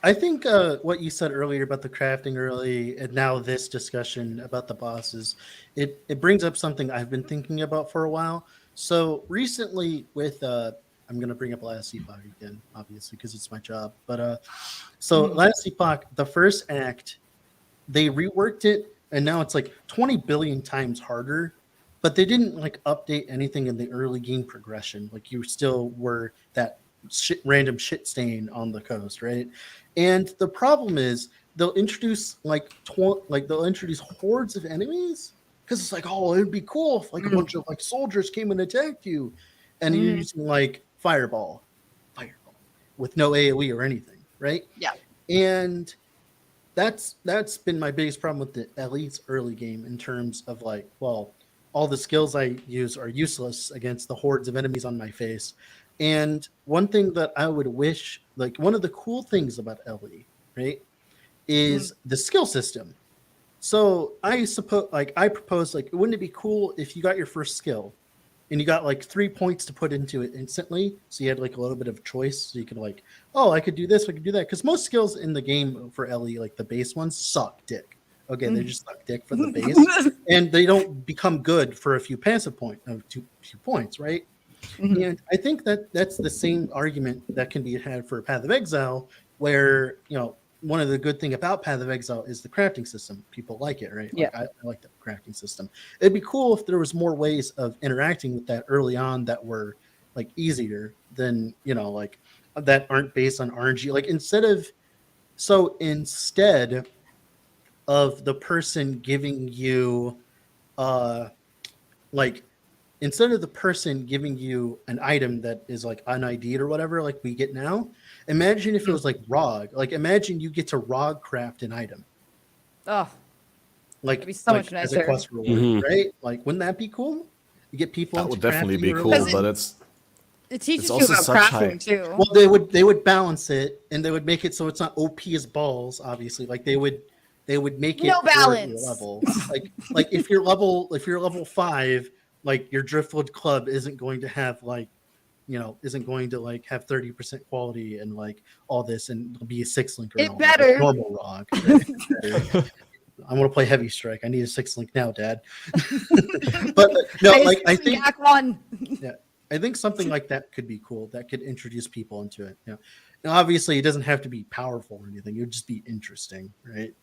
D: I think what you said earlier about the crafting early, and now this discussion about the bosses, it brings up something I've been thinking about for a while. So recently, with I'm gonna bring up Last Epoch again, obviously because it's my job. But so Last Epoch, the first act, they reworked it, and now it's like 20 billion times harder. But they didn't like update anything in the early game progression. Like you still were that random shit stain on the coast, right? And the problem is they'll introduce they'll introduce hordes of enemies because it's like, oh, it'd be cool if like a bunch of like soldiers came and attacked you, and you're using like fireball with no AOE or anything, right?
B: Yeah.
D: And that's been my biggest problem with the Elite's early game in terms of like, well, all the skills I use are useless against the hordes of enemies on my face. And one thing that I would wish, like one of the cool things about LE, right, is the skill system. So I propose, like, wouldn't it be cool if you got your first skill and you got like 3 points to put into it instantly? So you had like a little bit of choice. So you could like, oh, I could do this, I could do that. Because most skills in the game for LE, like the base ones, suck dick. Okay, they just suck dick for the base. And they don't become good for a few passive few points, right? And I think that's the same argument that can be had for Path of Exile, where, you know, one of the good thing about Path of Exile is the crafting system. People like it, right?
B: Yeah.
D: Like, I like the crafting system. It'd be cool if there was more ways of interacting with that early on that were like easier than, you know, like that aren't based on RNG. Like instead of the person giving you instead of the person giving you an item that is like un-ID'd or whatever, like we get now, imagine if it was like ROG. Like imagine you get to ROG craft an item.
B: Oh,
D: like
B: that'd be so much
D: as a
B: nicer.
D: quest reward, right? Like wouldn't that be cool? You get people.
A: That would definitely be cool, but
B: it teaches
A: it's
B: you
A: also
B: about
A: such
B: crafting too.
D: Well, they would balance it, and they would make it so it's not OP as balls. Obviously, like they would make it
B: No
D: for your
B: balance.
D: level. like if you're level 5, like your driftwood club isn't going to have like, you know, isn't going to like have 30% quality and like all this and it'll be a 6-link or
B: It better.
D: like normal ROG. Right? I want to play Heavy Strike. I need a 6-link now, Dad. But no, like I think
B: Act 1.
D: yeah, I think something like that could be cool. That could introduce people into it. You know, and obviously it doesn't have to be powerful or anything. It would just be interesting, right?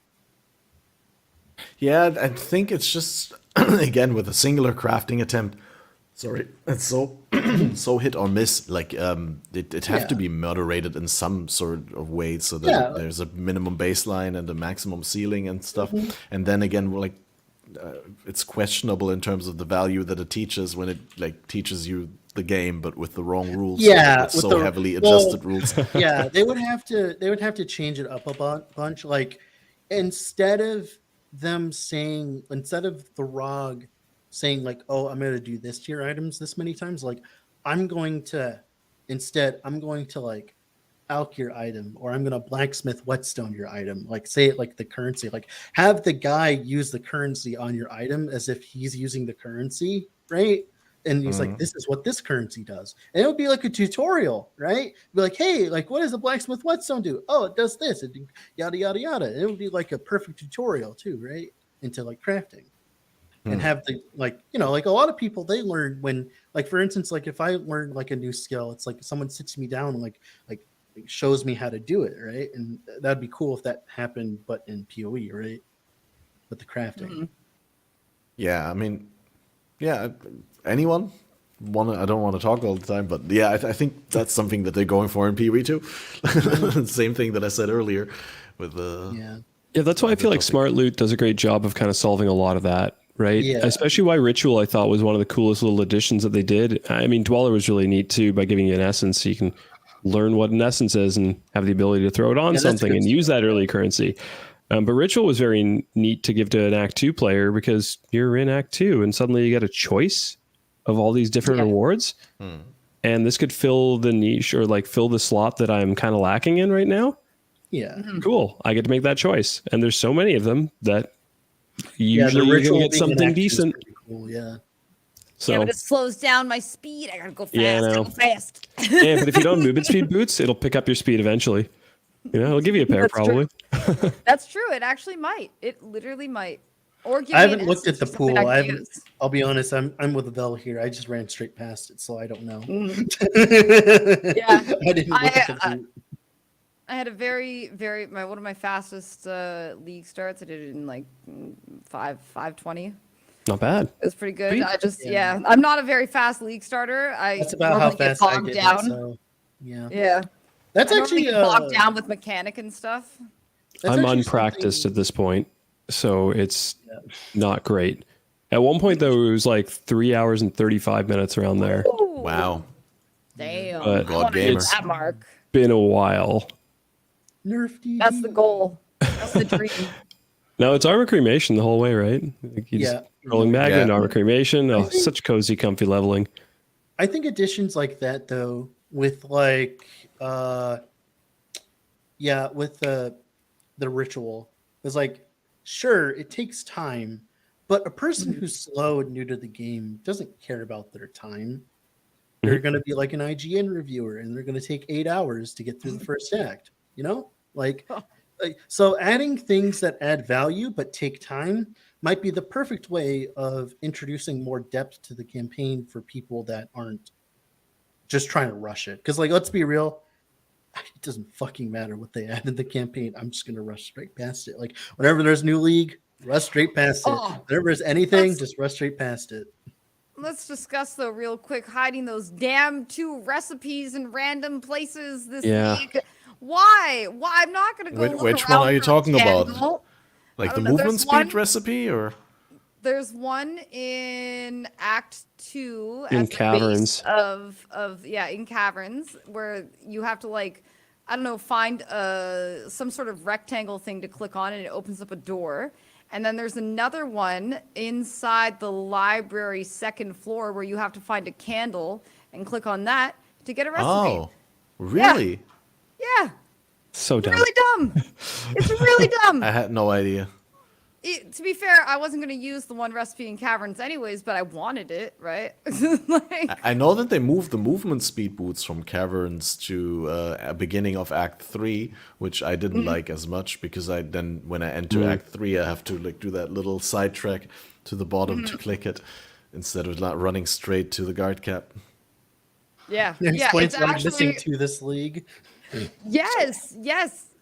A: Yeah, I think it's just again with a singular crafting attempt. Sorry, it's so hit or miss. Like it have to be moderated in some sort of way so that there's a minimum baseline and a maximum ceiling and stuff. And then again, we're like it's questionable in terms of the value that it teaches when it like teaches you the game, but with the wrong rules.
D: Yeah,
A: with so heavily adjusted rules.
D: Yeah, they would have to change it up a bunch. Like instead of the ROG saying like, oh, I'm going to do this to your items this many times, like I'm going to like alch your item, or I'm going to blacksmith whetstone your item. Like say it like the currency, like have the guy use the currency on your item as if he's using the currency, right? And he's like, this is what this currency does. And it would be like a tutorial, right? Be like, hey, like, what does a blacksmith whetstone do? Oh, it does this. It yada, yada, yada. And it would be like a perfect tutorial too, right? Into like crafting. And have the, like, you know, like a lot of people, they learn when, like, for instance, like if I learn like a new skill, it's like someone sits me down and like shows me how to do it, right? And that'd be cool if that happened, but in PoE, right? With the crafting.
A: Yeah, I mean, yeah, anyone? I don't want to talk all the time, but yeah, I think that's something that they're going for in PoE too. Same thing that I said earlier with the...
C: Yeah, that's why I feel like Smart Loot does a great job of kind of solving a lot of that, right?
D: Yeah.
C: Especially why Ritual, I thought, was one of the coolest little additions that they did. I mean, Dweller was really neat too by giving you an essence, so you can learn what an essence is and have the ability to throw it on something and use that early currency. But Ritual was very neat to give to an Act 2 player because you're in Act 2 and suddenly you get a choice of all these different rewards. And this could fill the niche or like fill the slot that I'm kind of lacking in right now.
D: Yeah.
C: Cool. I get to make that choice. And there's so many of them that usually
D: the
C: you're
D: ritual
C: going to get
D: being
C: something
D: enacted is
C: decent.
D: pretty cool, yeah.
C: So,
B: Yeah, but it slows down my speed. I gotta go fast.
C: Yeah, I know.
B: Go fast.
C: yeah, but if you don't have movement speed boots, it'll pick up your speed eventually. It'll give you a pair
B: That's
C: probably.
B: That's true. It actually might. It literally might. Or give
D: I
B: me
D: haven't
B: an
D: looked at
B: essence
D: the
B: or something
D: pool.
B: I can use.
D: I'll be honest. I'm with Vel here. I just ran straight past it, so I don't know.
B: Yeah.
D: I didn't look at the pool.
B: I had a very, very one of my fastest league starts. I did it in like 5:20.
C: Not bad.
B: It was pretty good.
C: Sweet.
B: I just I'm not a very fast league starter.
D: That's about how fast I get.
B: down.
D: So, yeah.
B: Yeah.
D: That's
B: I
D: actually
B: get bogged down with mechanic and stuff.
C: I'm unpracticed at this point, so it's not great. At one point, though, it was like 3 hours and 35 minutes around there.
B: Ooh,
A: Wow.
B: damn.
C: But
B: I want to
A: gamer.
B: hit that mark.
C: Been a while.
D: Nerf DD.
B: That's the goal. That's the dream.
C: No, it's armor cremation the whole way, right? Like you just rolling magnet,
A: Yeah.
C: armor cremation. Oh, such cozy, comfy leveling.
D: I think additions like that, though, with like, with the ritual, is like, sure, it takes time, but a person who's slow and new to the game doesn't care about their time. They're going to be like an IGN reviewer, and they're going to take 8 hours to get through the first act. Like, so adding things that add value but take time might be the perfect way of introducing more depth to the campaign for people that aren't just trying to rush it. Because, like, let's be real, it doesn't fucking matter what they add in the campaign. I'm just going to rush straight past it. Like, whenever there's new league, rush straight past it. Whenever there's anything, just rush straight past it.
B: Let's discuss, though, real quick, hiding those damn 2 recipes in random places this week. Why? I'm not going to go look
A: Which
B: around
A: one are you
B: for a
A: talking about?
B: candle.
A: Like the
B: know,
A: movement
B: there's
A: speed
B: one-
A: recipe, or
B: There's one in Act 2
C: In
B: at the
C: caverns.
B: base in caverns, where you have to, like, I don't know, find some sort of rectangle thing to click on, and it opens up a door. And then there's another one inside the library 2nd floor where you have to find a candle and click on that to get a recipe.
A: oh, really?
B: Yeah,
C: So dumb.
B: really dumb. It's really dumb.
A: I had no idea.
B: To be fair, I wasn't going to use the one recipe in caverns anyways, but I wanted it, right?
A: I know that they moved the movement speed boots from caverns to a beginning of Act 3, which I didn't like as much because when I enter Act 3, I have to like do that little side track to the bottom to click it instead of not running straight to the guard cap.
B: Yeah,
D: Explains
B: it's
D: what I'm
B: actually
D: missing to this league.
B: yes,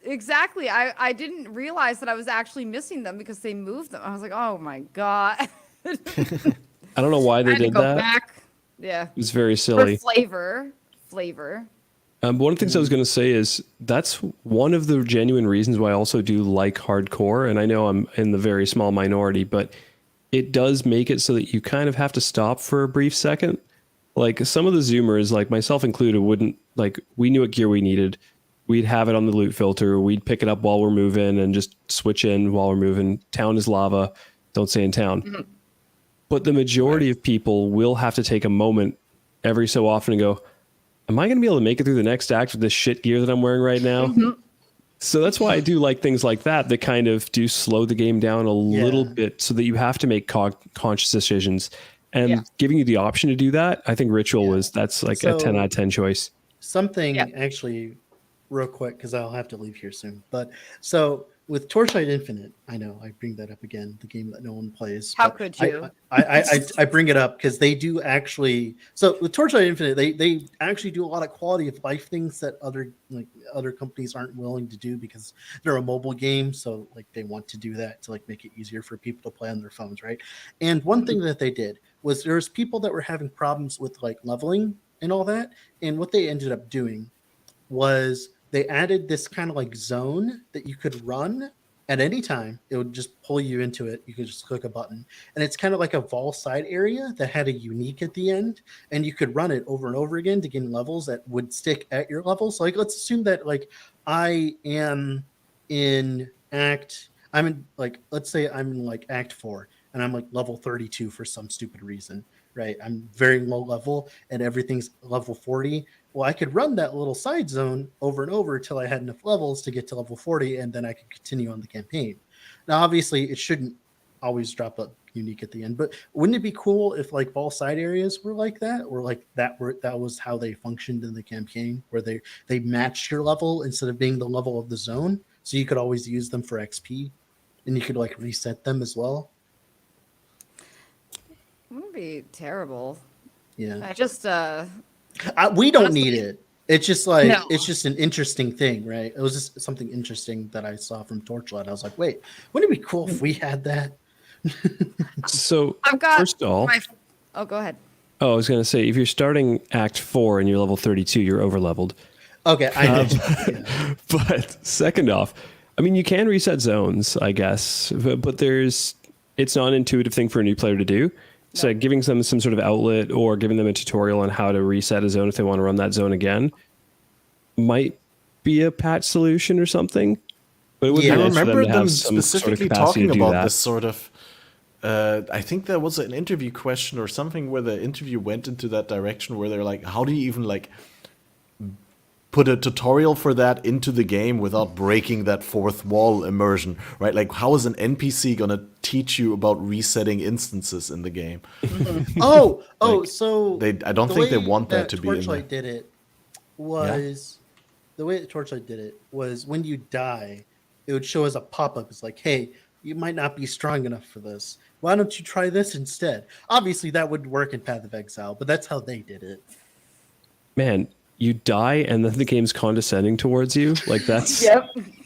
B: exactly. I didn't realize that I was actually missing them because they moved them. I was like, oh my god.
C: I don't know why they
B: I had to
C: did
B: go
C: that.
B: back. Yeah,
C: It was very
B: for
C: silly.
B: flavor.
C: One of the things I was going to say is that's one of the genuine reasons why I also do like hardcore. And I know I'm in the very small minority, but it does make it so that you kind of have to stop for a brief second. Like some of the Zoomers, like myself included, wouldn't like, we knew what gear we needed. We'd have it on the loot filter. We'd pick it up while we're moving and just switch in while we're moving. Town is lava. Don't stay in town. But the majority of people will have to take a moment every so often and go, am I going to be able to make it through the next act with this shit gear that I'm wearing right now? So that's why I do like things like that kind of do slow the game down a little bit so that you have to make conscious decisions. And giving you the option to do that, I think Ritual that's like a 10 out of 10 choice.
D: Something actually real quick, because I'll have to leave here soon. But so with Torchlight Infinite, I know I bring that up again, the game that no one plays.
B: How could you?
D: I bring it up because they do actually. So with Torchlight Infinite, they actually do a lot of quality of life things that other companies aren't willing to do because they're a mobile game. So like they want to do that to like make it easier for people to play on their phones, right? And one thing that they did was there's people that were having problems with like leveling and all that, and what they ended up doing was they added this kind of like zone that you could run at any time. It would just pull you into it. You could just click a button. And it's kind of like a Vol side area that had a unique at the end. And you could run it over and over again to gain levels that would stick at your level. So like, let's assume that like I am let's say I'm in like Act 4 and I'm like level 32 for some stupid reason. Right, I'm very low level and everything's level 40. well, I could run that little side zone over and over until I had enough levels to get to level 40, and then I could continue on the campaign. Now, obviously, it shouldn't always drop a unique at the end, but wouldn't it be cool if like all side areas were like that, or like that was how they functioned in the campaign, where they matched your level instead of being the level of the zone, so you could always use them for XP, and you could like reset them as well.
B: Wouldn't be terrible.
D: Yeah,
B: I just
D: we don't
B: honestly,
D: need it. It's just like
B: No.
D: it's just an interesting thing, right? It was just something interesting that I saw from Torchlight. I was like, wait, wouldn't it be cool if we had that?
C: So
B: I've got
C: first of all,
B: Oh, go ahead.
C: I was going to say, if you're starting Act 4 and you're level 32, you're over leveled.
D: Okay, I know. Yeah.
C: But second off, I mean, you can reset zones, I guess, but it's not an intuitive thing for a new player to do. So giving them some sort of outlet or giving them a tutorial on how to reset a zone if they want to run that zone again might be a patch solution or something. But it would
D: Yeah,
C: be
A: I
C: nice for
A: remember
C: to have
A: them
C: some sort of
A: specifically
C: capacity
A: talking
C: to do
A: about
C: that.
A: this sort of. I think there was an interview question or something where the interview went into that direction, where they're like, "How do you even like put a tutorial for that into the game without breaking that fourth wall immersion?" Right? Like, how is an NPC gonna teach you about resetting instances in the game?
D: Oh,
A: Like,
D: so
A: I don't
D: the
A: think they
D: way
A: want that to be in there.
D: Torchlight did it was the way that Torchlight did it was when you die, it would show as a pop-up. It's like, hey, you might not be strong enough for this. Why don't you try this instead? Obviously, that would work in Path of Exile, but that's how they did it.
C: Man, you die and then the game's condescending towards you. Like that's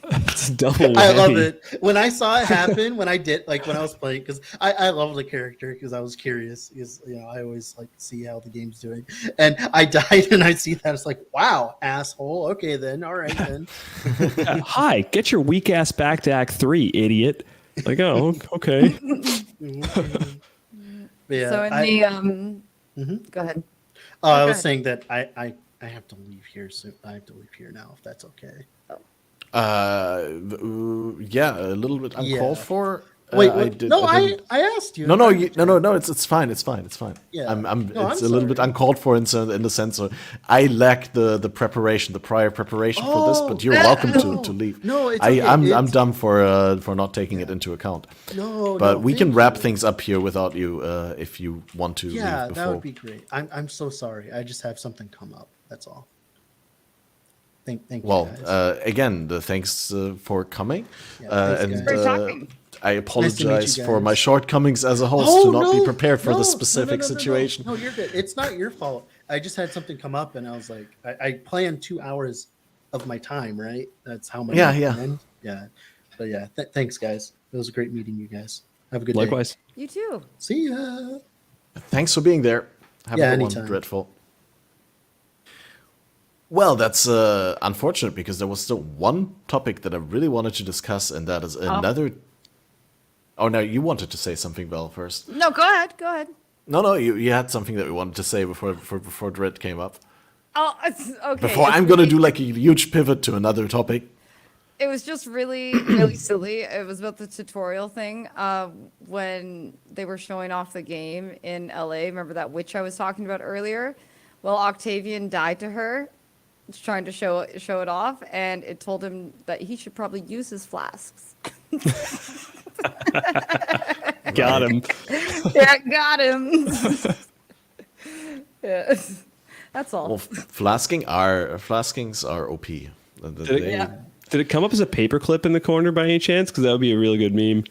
C: that's double.
D: I love
C: whammy.
D: it. When I saw it happen, when I was playing, because I love the character because I was curious. Because I always like see how the game's doing, and I died and I see that it's like, wow, asshole. Okay, then, all right then.
C: Hi, get your weak ass back to Act 3, idiot. Like, oh, okay.
D: But yeah,
B: So in go ahead.
D: I
B: go
D: was
B: ahead.
D: saying that I have to leave here soon. I have to leave here now, if that's okay.
A: Yeah, a little bit uncalled
D: Yeah.
A: for.
D: Wait,
A: I did.
D: no,
A: I didn't-
D: I asked you.
A: No, no, no. It's fine. It's fine.
D: Yeah.
A: I'm
D: No,
A: it's
D: I'm
A: a little bit
D: sorry.
A: uncalled for in the sense of I lack the preparation, the prior preparation for this. But you're welcome to leave.
D: No, it's okay.
A: I'm dumb for not taking it into account.
D: No,
A: But
D: no,
A: we can
D: thank
A: wrap
D: you.
A: things up here without you if you want to
D: Yeah,
A: leave
D: that
A: before.
D: would be great. I'm so sorry. I just have something come up. That's all. Thank you,
A: Well,
D: guys.
A: again, thanks for coming,
D: Yeah, thanks,
A: and
D: guys.
B: Great talking.
A: I apologize
D: you
A: for my
D: guys.
A: shortcomings as a host
D: Oh,
A: to not be
D: no,
A: prepared for
D: no,
A: this
D: no,
A: specific
D: no, no, no,
A: situation.
D: No, you're good. It's not your fault. I just had something come up, and I was like, I planned 2 hours of my time, right? That's how much I
A: Yeah.
D: planned. Yeah. But yeah, thanks, guys. It was great meeting you guys. Have a good day.
C: Likewise.
B: You too.
D: See ya.
A: Thanks for being there. Have
D: Yeah,
A: a good
D: anytime.
A: one, Dreadful. Well, that's unfortunate because there was still one topic that I really wanted to discuss, and that is another. Oh, no, you wanted to say something, Val, first.
B: No, go ahead. Go ahead.
A: No, you had something that we wanted to say before Dread came up.
B: Oh, it's okay.
A: Before I'm gonna do like a huge pivot to another topic.
B: It was just really, really silly. It was about the tutorial thing. When they were showing off the game in LA, remember that witch I was talking about earlier? Well, Octavian died to her, trying to show it off, and it told him that he should probably use his flasks.
C: Got him.
B: Yeah, got him. Yeah. That's all.
A: Well, flaskings are OP.
C: Did it come up as a paperclip in the corner by any chance? Because that would be a really good meme.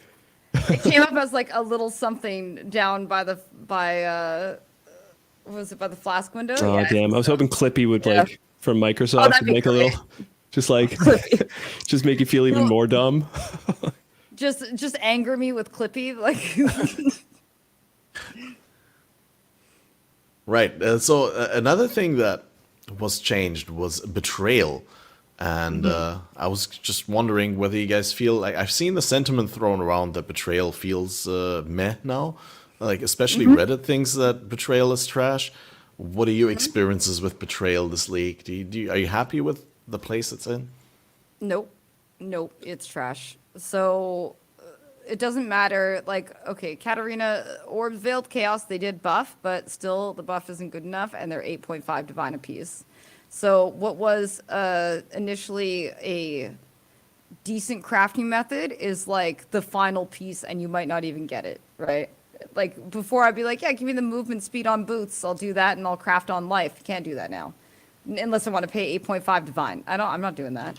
B: It came up as like a little something down by the what was it, by the flask window?
C: Oh,
B: Yeah.
C: damn. I was hoping Clippy would,
B: Yeah.
C: like, from
B: Oh,
C: Microsoft,
B: that'd
C: would
B: be
C: make a
B: great.
C: little, just like, just make you feel even more dumb.
B: Just anger me with Clippy, like.
A: Right. So another thing that was changed was betrayal, and I was just wondering whether you guys feel like I've seen the sentiment thrown around that betrayal feels meh now, like especially Reddit thinks that betrayal is trash. What are your experiences with betrayal this league? Are you happy with the place it's in?
B: Nope, it's trash. So it doesn't matter. Like, okay, Katarina or Veiled Chaos, they did buff, but still the buff isn't good enough, and they're 8.5 divine apiece. So what was initially a decent crafting method is like the final piece, and you might not even get it, right? Like before, I'd be like, yeah, give me the movement speed on boots. I'll do that, and I'll craft on life. You can't do that now, unless I want to pay 8.5 divine. I'm not doing that.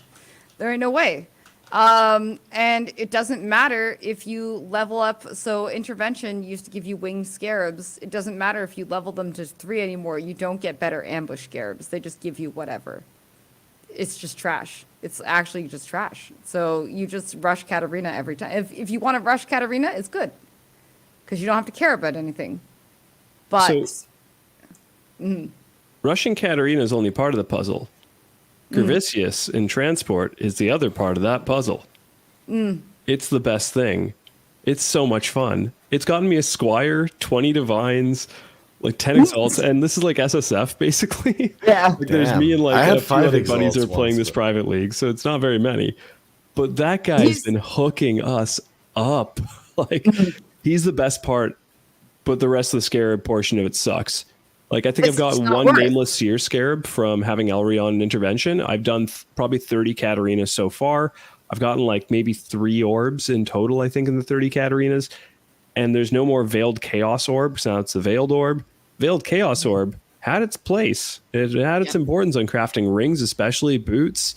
B: There ain't no way. And it doesn't matter if you level up. So intervention used to give you winged scarabs. It doesn't matter if you level them to 3 anymore. You don't get better ambush scarabs. They just give you whatever. It's just trash. It's actually just trash. So you just rush Katarina every time. If you want to rush Katarina, it's good, because you don't have to care about anything. But
C: Rushing Katarina is only part of the puzzle. Gravicius in transport is the other part of that puzzle. It's the best thing. It's so much fun. It's gotten me a squire, 20 divines, like 10 exalts, and this is like SSF basically.
B: Yeah.
C: Like there's me and like a few other buddies who are playing
A: once,
C: this private league, so it's not very many. But that guy's been hooking us up. Like he's the best part, but the rest of the scarab portion of it sucks. Like I think I've got one nameless seer scarab from having Elrion and intervention. I've done probably 30 Katarinas so far. I've gotten like maybe 3 orbs in total, I think, in the 30 Katarinas. And there's no more veiled chaos orb, so now it's the veiled orb. Veiled chaos orb had its place. It had its importance on crafting rings, especially boots.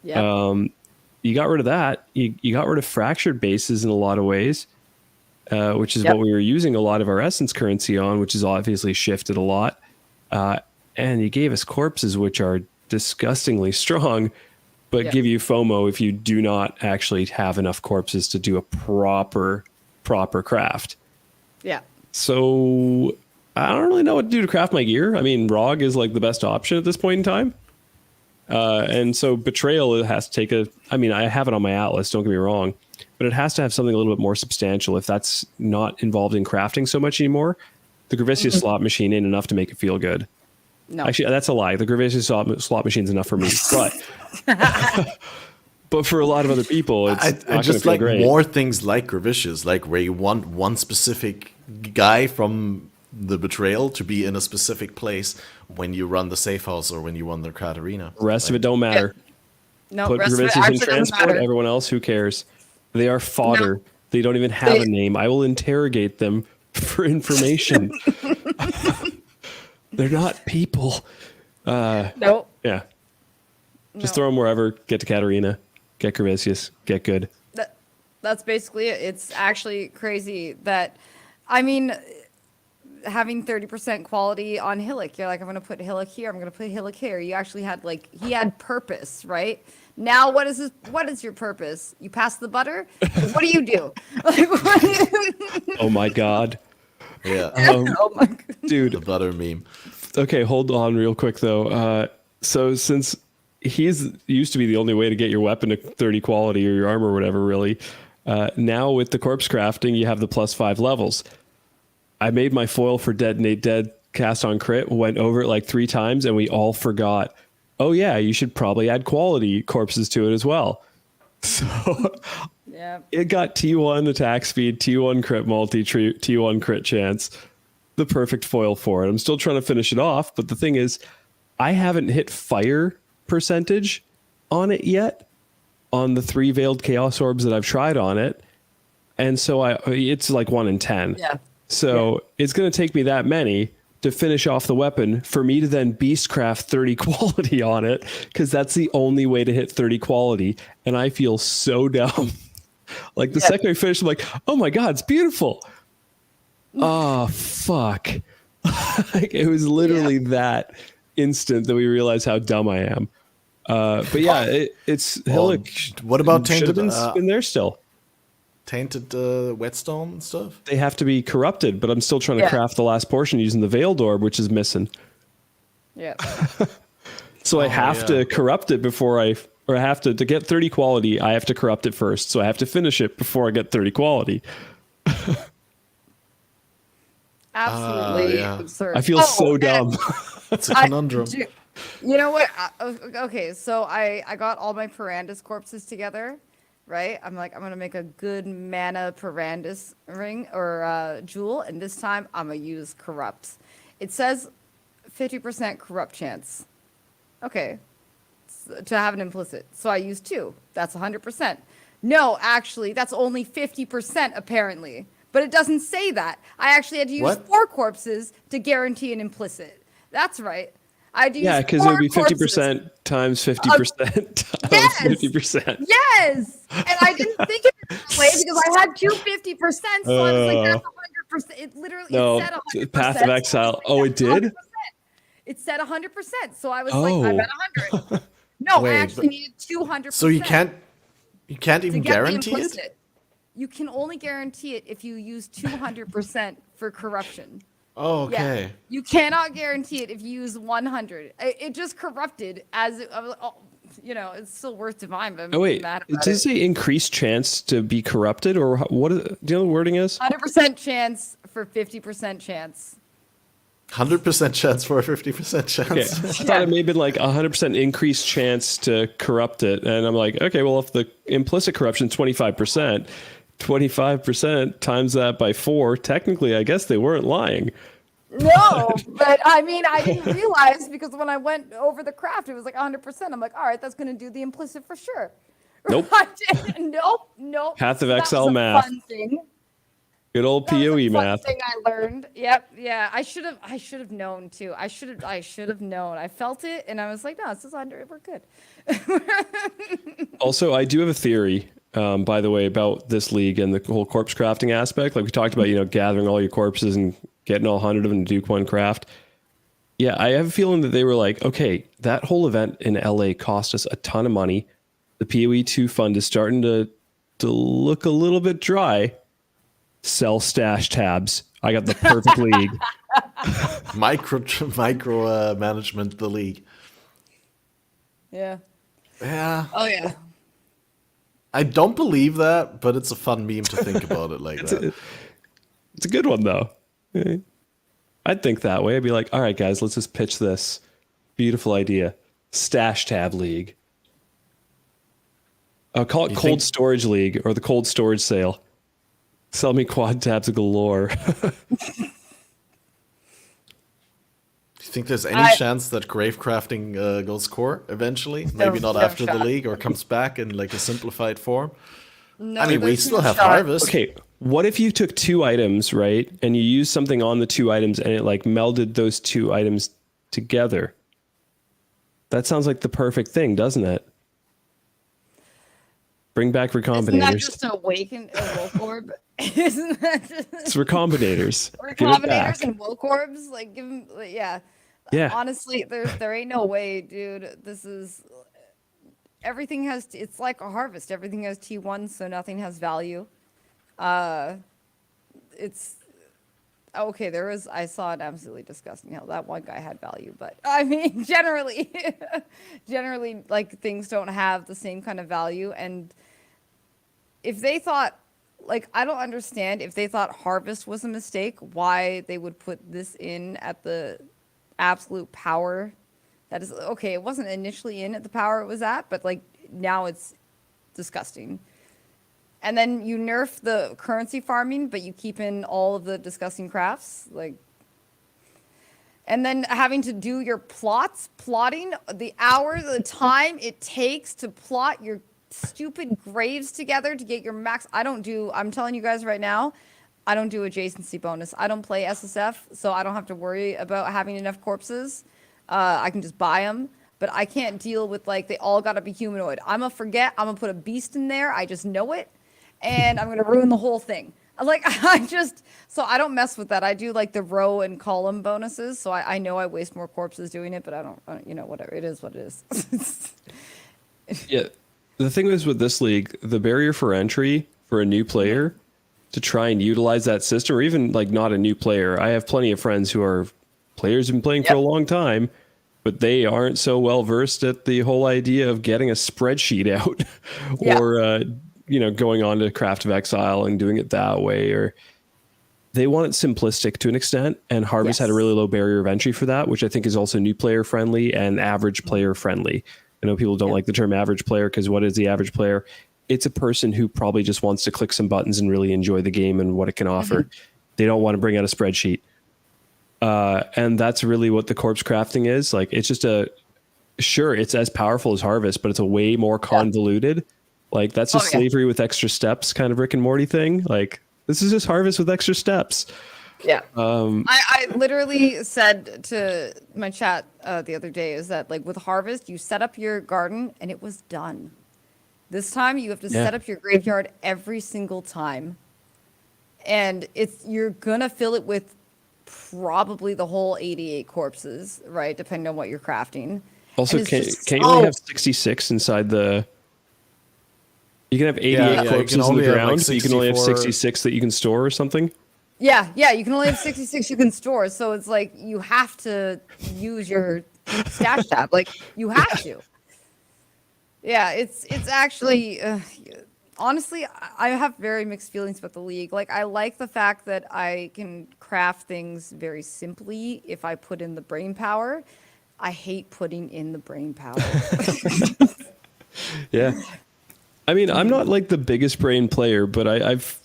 C: You got rid of that. You got rid of fractured bases in a lot of ways, which is what we were using a lot of our essence currency on, which has obviously shifted a lot. And you gave us corpses, which are disgustingly strong, but give you FOMO if you do not actually have enough corpses to do a proper craft. Yeah. So I don't really know what to do to craft my gear. I mean, ROG is like the best option at this point in time. And so Betrayal, it has to take I have it on my Atlas, don't get me wrong, but it has to have something a little bit more substantial. If that's not involved in crafting so much anymore, the Gravicius slot machine ain't enough to make it feel good. No. Actually, that's a lie. The Gravicius slot machine's enough for me, but for a lot of other people, it's
A: I just like great. More things like Gravicius, like where you want one specific guy from the Betrayal to be in a specific place when you run the safe house or when you run the Katarina.
C: The rest of it don't matter.
B: No,
C: put Gravicius in transport. Everyone else, who cares? They are fodder. No. They don't even have a name. I will interrogate them for information. They're not people.
B: No.
C: Yeah. Just throw them wherever. Get to Katarina. Get Gravicius. Get good.
B: That's basically it. It's actually crazy that, I mean, having 30% quality on Hillock, you're like, I'm going to put Hillock here. I'm going to put Hillock here. You actually had he had purpose, right? Now, what is your purpose? You pass the butter? What do you do?
C: Oh my God.
A: Yeah.
B: Oh my God.
C: Dude.
A: The butter meme.
C: Okay, hold on real quick though. So since he's used to be the only way to get your weapon to 30 quality or your armor or whatever, really, now with the corpse crafting, you have the +5 levels. I made my foil for Detonate Dead cast on crit, went over it like 3 times, and we all forgot, oh yeah, you should probably add quality corpses to it as well. So it got T1 attack speed, T1 crit multi, T1 crit chance, the perfect foil for it. I'm still trying to finish it off, but the thing is, I haven't hit fire percentage on it yet on the 3 veiled chaos orbs that I've tried on it. And so it's like 1 in 10. Yeah. So it's going to take me that many to finish off the weapon for me to then beastcraft 30 quality on it, because that's the only way to hit 30 quality. And I feel so dumb. Like the second I finish, I'm like, oh my God, it's beautiful. Oh, fuck. Like, it was literally that instant that we realized how dumb I am. But yeah, it's Hillock.
A: What about Tainted?
C: Been there still.
A: Tainted whetstone stuff?
C: They have to be corrupted, but I'm still trying to craft the last portion using the veiled orb, which is missing. Yeah. So I have to corrupt it before I have to get 30 quality, I have to corrupt it first. So I have to finish it before I get 30 quality.
B: Absolutely absurd.
C: I feel so dumb.
A: It's a conundrum.
B: You know what? Okay, so I got all my Parandus corpses together, right? I'm like, I'm going to make a good mana Parandus ring or jewel, and this time I'm going to use corrupt. It says 50% corrupt chance. Okay. To have an implicit. So I used 2. That's 100%. No, actually, that's only 50% apparently. But it doesn't say that. I actually had to use 4 corpses to guarantee an implicit. That's right. I had to use
C: because it would be 50% times 50% times 50%.
B: Yes. And I didn't think of it that way because I had 2 50%. So I was like, that's 100%. It literally it said 100%.
C: Path of Exile. Oh, it did?
B: 100%. It said 100%. So I was like, I'm at 100. No,
A: Wait,
B: I actually needed 200%.
A: So you can't even guarantee it?
B: You can only guarantee it if you use 200% for corruption.
A: Oh, okay.
B: Yeah. You cannot guarantee it if you use 100. It just corrupted it's still worth divine, but I'm mad about
C: does it say increased chance to be corrupted, or what? Do you know what the wording is?
B: 100% chance for 50% chance.
A: 100% chance for a 50% chance.
C: Okay. I thought it may have been like 100% increased chance to corrupt it. And I'm like, okay, well, if the implicit corruption is 25%, 25% times that by 4, technically, I guess they weren't lying.
B: No, but I mean, I didn't realize because when I went over the craft, it was like 100%. I'm like, all right, that's going to do the implicit for sure.
C: Nope.
B: Nope.
C: Path of Exile math.
B: Fun thing.
C: Good old PoE math.
B: Thing I learned. Yep. Yeah. I should have known too. I should have known. I felt it, and I was like, no, this is 100. We're good.
C: Also, I do have a theory, by the way, about this league and the whole corpse crafting aspect. Like we talked about, gathering all your corpses and getting all 100 of them to Duke 1 craft. Yeah, I have a feeling that they were like, okay, that whole event in LA cost us a ton of money. The PoE 2 fund is starting to look a little bit dry. Sell stash tabs. I got the perfect league.
A: Micro management the league.
B: Yeah.
A: Yeah.
B: Oh yeah.
A: I don't believe that, but it's a fun meme to think about it like that.
C: It's a good one though. I'd think that way. I'd be like, all right, guys, let's just pitch this beautiful idea. Stash tab league. I'll call it cold storage league or the cold storage sale. Sell me quad tabs galore.
A: Do you think there's any chance that grave crafting goes core eventually? Maybe not after the league, or comes back in like a simplified form?
B: No,
A: I mean, we still have harvest.
C: Okay, what if you took 2 items, right, and you used something on the 2 items and it like melded those 2 items together? That sounds like the perfect thing, doesn't it? Bring back recombinators.
B: Isn't that just awaken a woke orb? Isn't that just...
C: It's recombinators.
B: Recombinators and woke orbs? Like, give them, yeah.
C: Yeah.
B: Honestly, there ain't no way, dude. This is... Everything has... It's like a harvest. Everything has T1, so nothing has value. It's... Okay, I saw it absolutely disgusting how that one guy had value, but I mean, generally, like, things don't have the same kind of value. And if they thought, like, I don't understand if they thought harvest was a mistake, why they would put this in at the absolute power. That is, okay, it wasn't initially in at the power it was at, but like now it's disgusting. And then you nerf the currency farming, but you keep in all of the disgusting crafts, like. And then having to do your plotting the hours, the time it takes to plot your stupid graves together to get your max. I'm telling you guys right now, I don't do adjacency bonus. I don't play SSF, so I don't have to worry about having enough corpses. I can just buy them. But I can't deal with, like, they all got to be humanoid. I'm going to put a beast in there. I just know it. And I'm going to ruin the whole thing. Like, so I don't mess with that. I do like the row and column bonuses. So I know I waste more corpses doing it, but I don't, whatever. It is what it is.
C: Yeah. The thing is with this league, the barrier for entry for a new player to try and utilize that system, or even like not a new player. I have plenty of friends who are players who've been playing for a long time, but they aren't so well versed at the whole idea of getting a spreadsheet out or, going on to Path of Exile and doing it that way, or they want it simplistic to an extent. And Harvest had a really low barrier of entry for that, which I think is also new player friendly and average player friendly. I know people don't like the term average player because what is the average player? It's a person who probably just wants to click some buttons and really enjoy the game and what it can offer. They don't want to bring out a spreadsheet. And that's really what the corpse crafting is. Like, it's just sure, it's as powerful as Harvest, but it's a way more convoluted. Like that's just slavery with extra steps, kind of Rick and Morty thing. Like this is just Harvest with extra steps.
B: Yeah. I literally said to my chat the other day is that like with Harvest, you set up your garden and it was done. This time you have to set up your graveyard every single time. And you're gonna fill it with probably the whole 88 corpses, right? Depending on what you're crafting.
C: Also, can you only have 66 inside the... You can have 88 corpses in the ground, but you can only have 66 that you can store or something?
B: Yeah, you can only have 66 you can store. So it's like you have to use your stash tab. Like, you have to. Yeah, it's actually... honestly, I have very mixed feelings about the League. Like, I like the fact that I can craft things very simply if I put in the brain power. I hate putting in the brain power.
C: Yeah. I mean, I'm not like the biggest brain player, but I've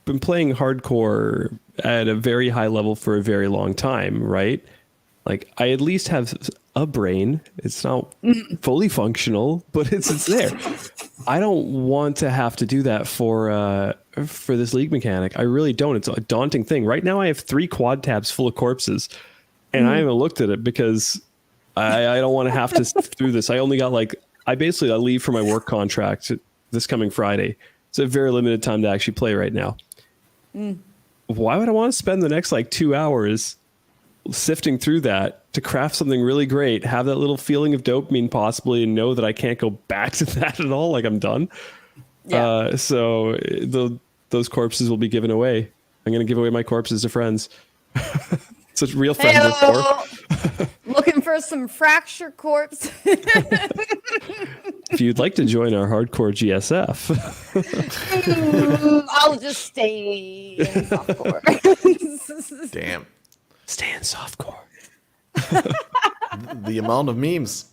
C: been playing hardcore at a very high level for a very long time, right? Like, I at least have a brain. It's not fully functional, but it's there. I don't want to have to do that for this League mechanic. I really don't. It's a daunting thing. Right now, I have 3 quad tabs full of corpses, and I haven't looked at it because I don't want to have to sift through this. I only got I leave for my work contract this coming Friday. It's a very limited time to actually play right now. Why would I want to spend the next 2 hours sifting through that to craft something really great, have that little feeling of dopamine possibly, and know that I can't go back to that at all? Like, I'm done. Yeah. So those corpses will be given away. I'm going to give away my corpses to friends. Such real friends are for.
B: Looking for some fracture corpse.
C: If you'd like to join our hardcore GSF,
B: I'll just stay in softcore.
A: Damn.
C: Stay in softcore.
A: The amount of memes.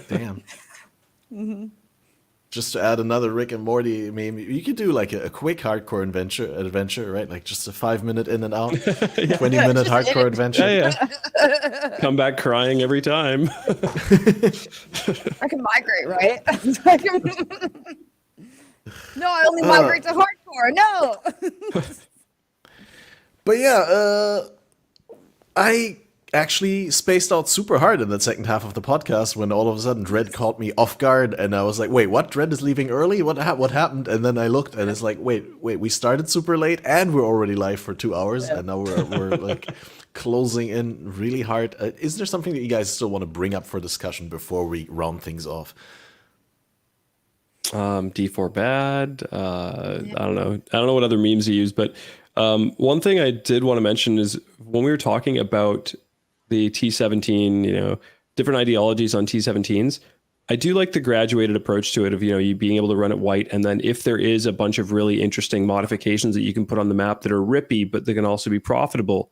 A: Damn. Just to add another Rick and Morty meme, you could do a quick hardcore adventure, right? Like just a 5-minute in and out, 20-minute hardcore adventure.
C: Yeah. Come back crying every time.
B: I can migrate, right? No, I only migrate to hardcore. No.
A: But yeah, I actually spaced out super hard in that second half of the podcast when all of a sudden Dread caught me off guard, and I was like, wait, what? Dread is leaving early? What happened? And then I looked, and it's like, wait, we started super late, and we're already live for 2 hours, and now we're closing in really hard. Is there something that you guys still want to bring up for discussion before we round things off?
C: D4 bad. I don't know. I don't know what other memes you use, but one thing I did want to mention is when we were talking about the T17, different ideologies on T17s, I do like the graduated approach to it of, you being able to run it white. And then if there is a bunch of really interesting modifications that you can put on the map that are rippy, but they can also be profitable,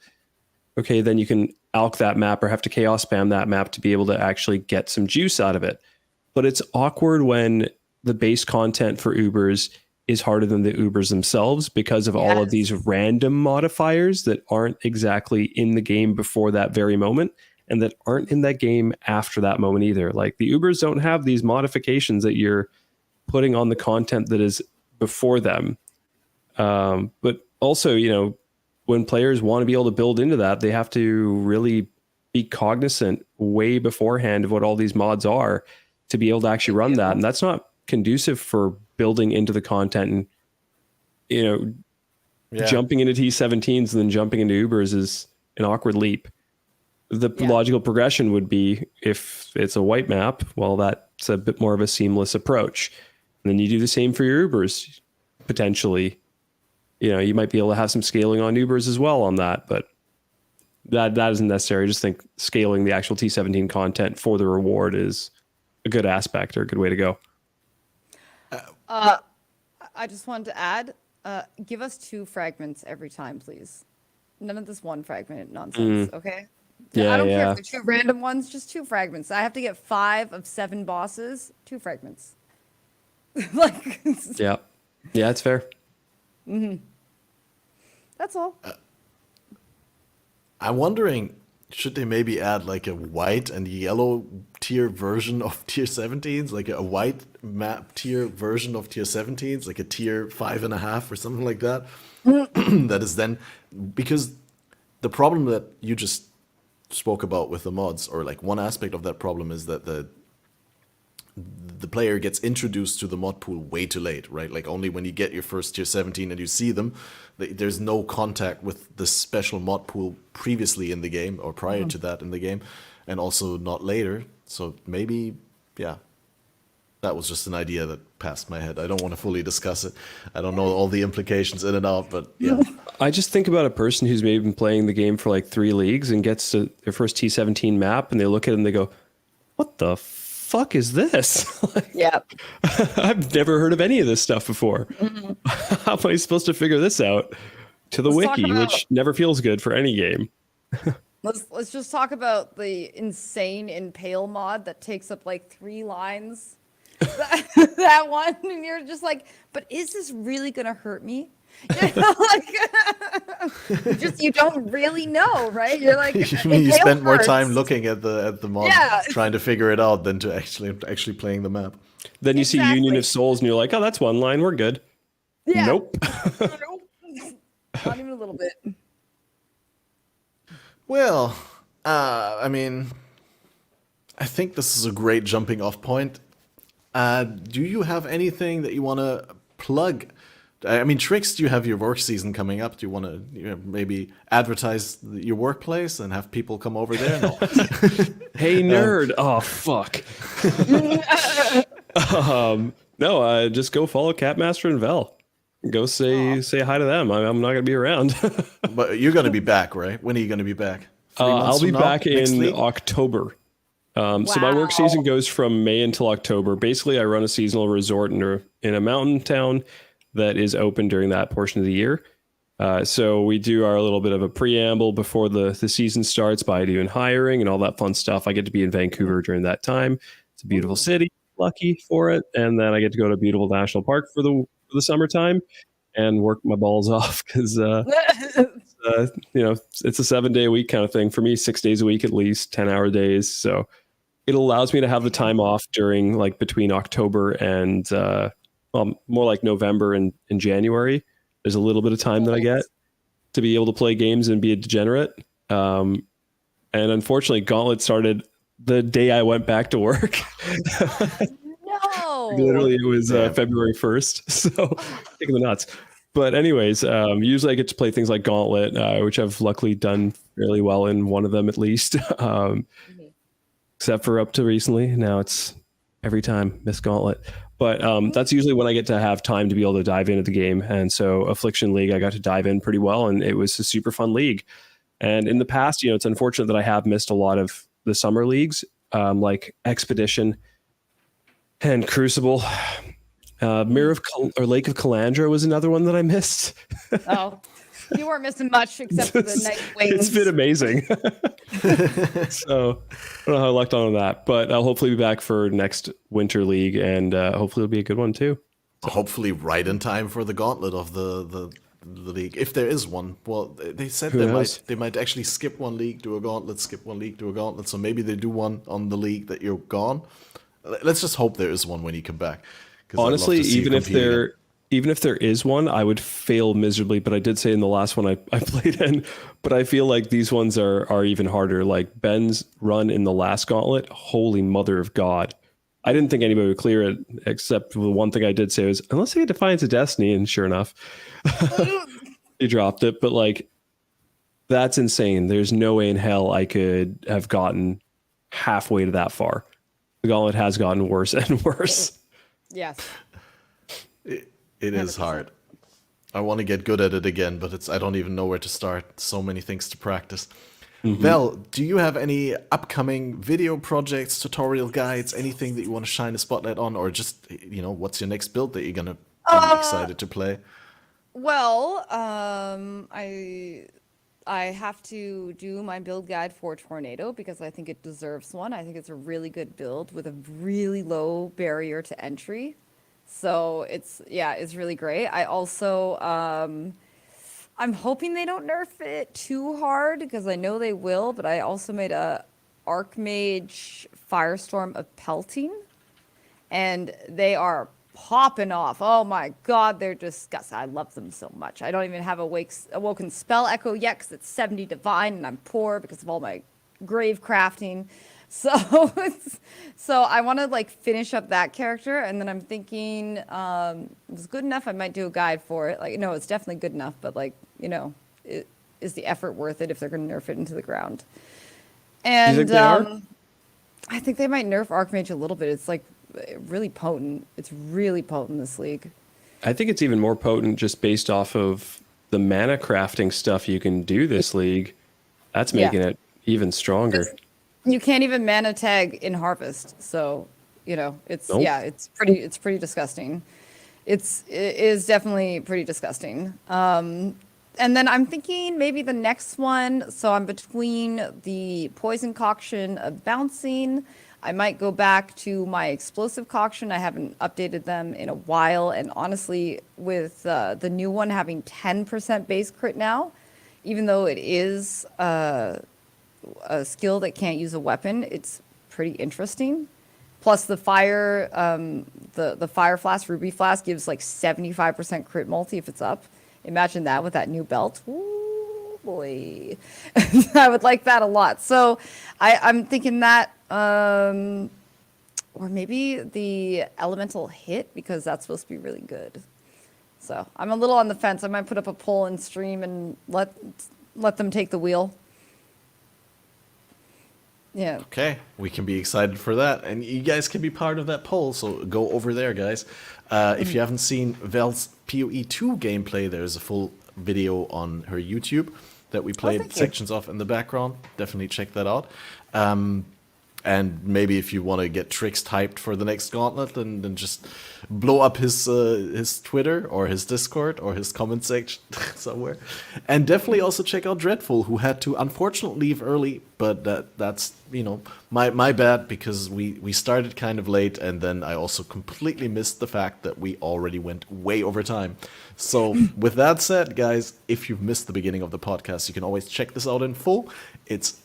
C: okay, then you can alch that map or have to chaos spam that map to be able to actually get some juice out of it. But it's awkward when the base content for Ubers is harder than the Ubers themselves because of all of these random modifiers that aren't exactly in the game before that very moment and that aren't in that game after that moment either. Like the Ubers don't have these modifications that you're putting on the content that is before them. But also, when players want to be able to build into that, they have to really be cognizant way beforehand of what all these mods are to be able to actually run that. And that's not conducive for building into the content, and jumping into T17s and then jumping into Ubers is an awkward leap. The logical progression would be, if it's a white map, well, that's a bit more of a seamless approach. And then you do the same for your Ubers, potentially. You might be able to have some scaling on Ubers as well on that, but that isn't necessary. I just think scaling the actual T17 content for the reward is a good aspect or a good way to go.
B: I just wanted to add, give us 2 fragments every time, please. None of this 1 fragment nonsense, okay?
C: Yeah,
B: I don't care if they're 2 random ones, just 2 fragments. I have to get 5 of 7 bosses, 2 fragments.
C: Yeah, it's fair.
B: That's all.
A: I'm wondering Should they maybe add like a white and yellow tier version of tier 17s, like a white map tier version of tier 17s, like a tier 5.5 or something like that? That is then, because the problem that you just spoke about with the mods, or like one aspect of that problem, is that the player gets introduced to the mod pool way too late, right? Like only when you get your first tier 17 and you see them, there's no contact with the special mod pool previously in the game or prior to that in the game, and also not later. So maybe, yeah, that was just an idea that passed my head. I don't want to fully discuss it. I don't know all the implications in and out, but yeah.
C: I just think about a person who's maybe been playing the game for like 3 leagues and gets to their first T17 map, and they look at it and they go, what the fuck is this? Like,
B: Yeah.
C: I've never heard of any of this stuff before. How am I supposed to figure this out? To the
B: Let's talk
C: wiki,
B: about-
C: which never feels good for any game.
B: Let's just talk about the insane impale mod that takes up like 3 lines. That one, and you're just like, but is this really gonna hurt me? You know, like, you don't really know, right? You're like,
A: You mean you
B: impale
A: spent more
B: hurts.
A: time looking at the mod,
B: Yeah.
A: trying to figure it out, than to actually playing the map.
C: Then you see
B: Exactly.
C: Union of Souls and you're like, oh, that's one line. We're good.
B: Yeah.
C: Nope.
B: Nope. Not even a little bit.
A: Well, I mean, I think this is a great jumping off point. Do you have anything that you want to plug? I mean, Tryxt, you have your work season coming up. Do you want to maybe advertise your workplace and have people come over there? No.
C: Hey, nerd. Oh, fuck. No, just go follow Catmaster and Vel. Go say hi to them. I'm not going to be around.
A: But you're going to be back, right? When are you going to be back? 3 months
C: I'll be
A: from now?
C: back
A: Next
C: in
A: week?
C: October. So my work
B: Wow.
C: season goes from May until October. Basically, I run a seasonal resort in a mountain town that is open during that portion of the year. So we do our little bit of a preamble before the season starts by doing hiring and all that fun stuff. I get to be in Vancouver during that time. It's a beautiful city, lucky for it. And then I get to go to a beautiful national park for the summertime and work my balls off because it's a 7-day a week kind of thing for me, 6 days a week at least, 10-hour days. So it allows me to have the time off during like between October and more like November and January. There's a little bit of time that I get to be able to play games and be a degenerate. And unfortunately, Gauntlet started the day I went back to work.
B: No.
C: Literally, it was
A: Yeah.
C: February 1st. So kicking the nuts. But anyways, usually I get to play things like Gauntlet, which I've luckily done fairly well in one of them at least. Except for up to recently. Now it's every time miss Gauntlet. But that's usually when I get to have time to be able to dive into the game. And so Affliction League, I got to dive in pretty well, and it was a super fun league. And in the past, it's unfortunate that I have missed a lot of the summer leagues, like Expedition and Crucible. Mirror of Lake of Calandra was another one that I missed.
B: Oh, you weren't missing much except for the night wings.
C: It's been amazing. So I don't know how I lucked on that, but I'll hopefully be back for next winter league, and hopefully it'll be a good one too.
A: Hopefully right in time for the gauntlet of the league, if there is one. Well, they said
C: Who
A: they
C: knows?
A: might actually skip one league, do a gauntlet, skip one league, do a gauntlet. So maybe they do one on the league that you're gone. Let's just hope there is one when you come back. 'Cause I'd love
C: Honestly,
A: to see you
C: even if
A: compete again.
C: there is one, I would fail miserably. But I did say in the last one I played in, but I feel like these ones are even harder. Like Ben's run in the last gauntlet, holy mother of God. I didn't think anybody would clear it, except the one thing I did say was, unless they get Defiance of Destiny, and sure enough, he dropped it. But like, that's insane. There's no way in hell I could have gotten halfway to that far. The gauntlet has gotten worse and worse.
B: Yes.
A: It is hard. I want to get good at it again, but I don't even know where to start. So many things to practice. Vel, do you have any upcoming video projects, tutorial guides, anything that you want to shine a spotlight on, or just, what's your next build that you're gonna be excited to play?
B: Well, I have to do my build guide for Tornado because I think it deserves one. I think it's a really good build with a really low barrier to entry. So it's really great. I also I'm hoping they don't nerf it too hard because I know they will, but I also made a Archmage Firestorm of Pelting, and they are popping off. Oh my god, they're disgusting. I love them so much. I don't even have Awoken Spell Echo yet because it's 70 Divine, and I'm poor because of all my grave crafting. So, so I want to like finish up that character, and then I'm thinking it's good enough. I might do a guide for it. Like, no, it's definitely good enough, but like, you know, is the effort worth it if they're going to nerf it into the ground? And
C: you think they are?
B: I think they might nerf Archmage a little bit. It's like really potent. It's really potent, this league.
C: I think it's even more potent just based off of the mana crafting stuff you can do this league. That's making it even stronger.
B: You can't even mana tag in Harvest, so you know it's
C: Nope.
B: it's pretty disgusting. It is definitely pretty disgusting. And then I'm thinking maybe the next one. So I'm between the Poison Concoction of Bouncing. I might go back to my Explosive Concoction. I haven't updated them in a while, and honestly, with the new one having 10% base crit now, even though it is a skill that can't use a weapon, it's pretty interesting. Plus the fire, the fire flask, ruby flask gives like 75% crit multi if it's up. Imagine that with that new belt. Ooh, boy, I would like that a lot. So I'm thinking that, or maybe the elemental hit, because that's supposed to be really good. So I'm a little on the fence. I might put up a poll and stream and let them take the wheel. Yeah.
A: Okay, we can be excited for that, and you guys can be part of that poll. So go over there, guys. If you haven't seen Vel's PoE2 gameplay, there's a full video on her YouTube that we played sections of in the background. Definitely check that out. And maybe if you want to get Tryxt hyped for the next gauntlet, then just blow up his Twitter or his Discord or his comment section somewhere. And definitely also check out Dreadful, who had to unfortunately leave early, but that's my bad, because we started kind of late, and then I also completely missed the fact that we already went way over time. So with that said, guys, if you've missed the beginning of the podcast, you can always check this out in full. It's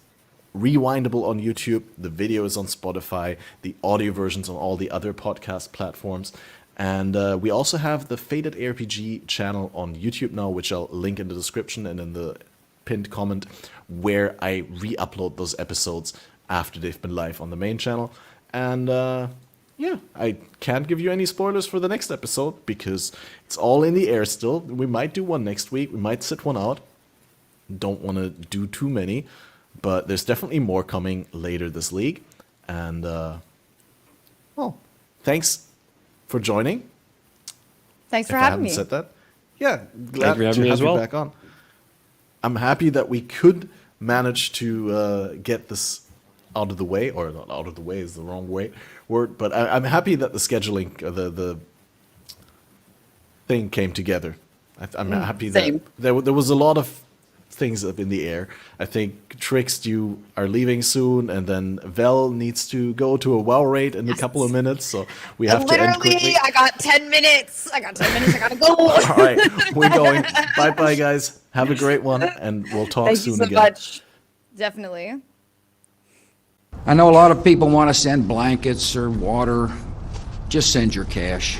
A: rewindable on YouTube. The video is on Spotify. The audio version's on all the other podcast platforms. And we also have the FATED RPG channel on YouTube now, which I'll link in the description and in the pinned comment, where I re-upload those episodes after they've been live on the main channel. And I can't give you any spoilers for the next episode because it's all in the air still. We might do one next week. We might sit one out. Don't want to do too many. But there's definitely more coming later this league. And, thanks for joining.
B: Thanks for having me.
A: If I haven't said that. Yeah,
C: Thank
A: glad
C: you for having
A: to
C: me
A: have
C: as
A: you
C: well.
A: back on. I'm happy that we could manage to get this out of the way, or not out of the way is the wrong word, but I'm happy that the scheduling, the thing came together. I'm happy that there was a lot of things up in the air. I think Tryxt, you are leaving soon, and then Vel needs to go to a WoW raid in a couple of minutes, so we have to end quickly.
B: I got 10 minutes. I gotta go.
A: All right, we're going. Bye, guys. Have a great one, and we'll talk soon again.
B: Thank you so much. Definitely.
E: I know a lot of people want to send blankets or water. Just send your cash.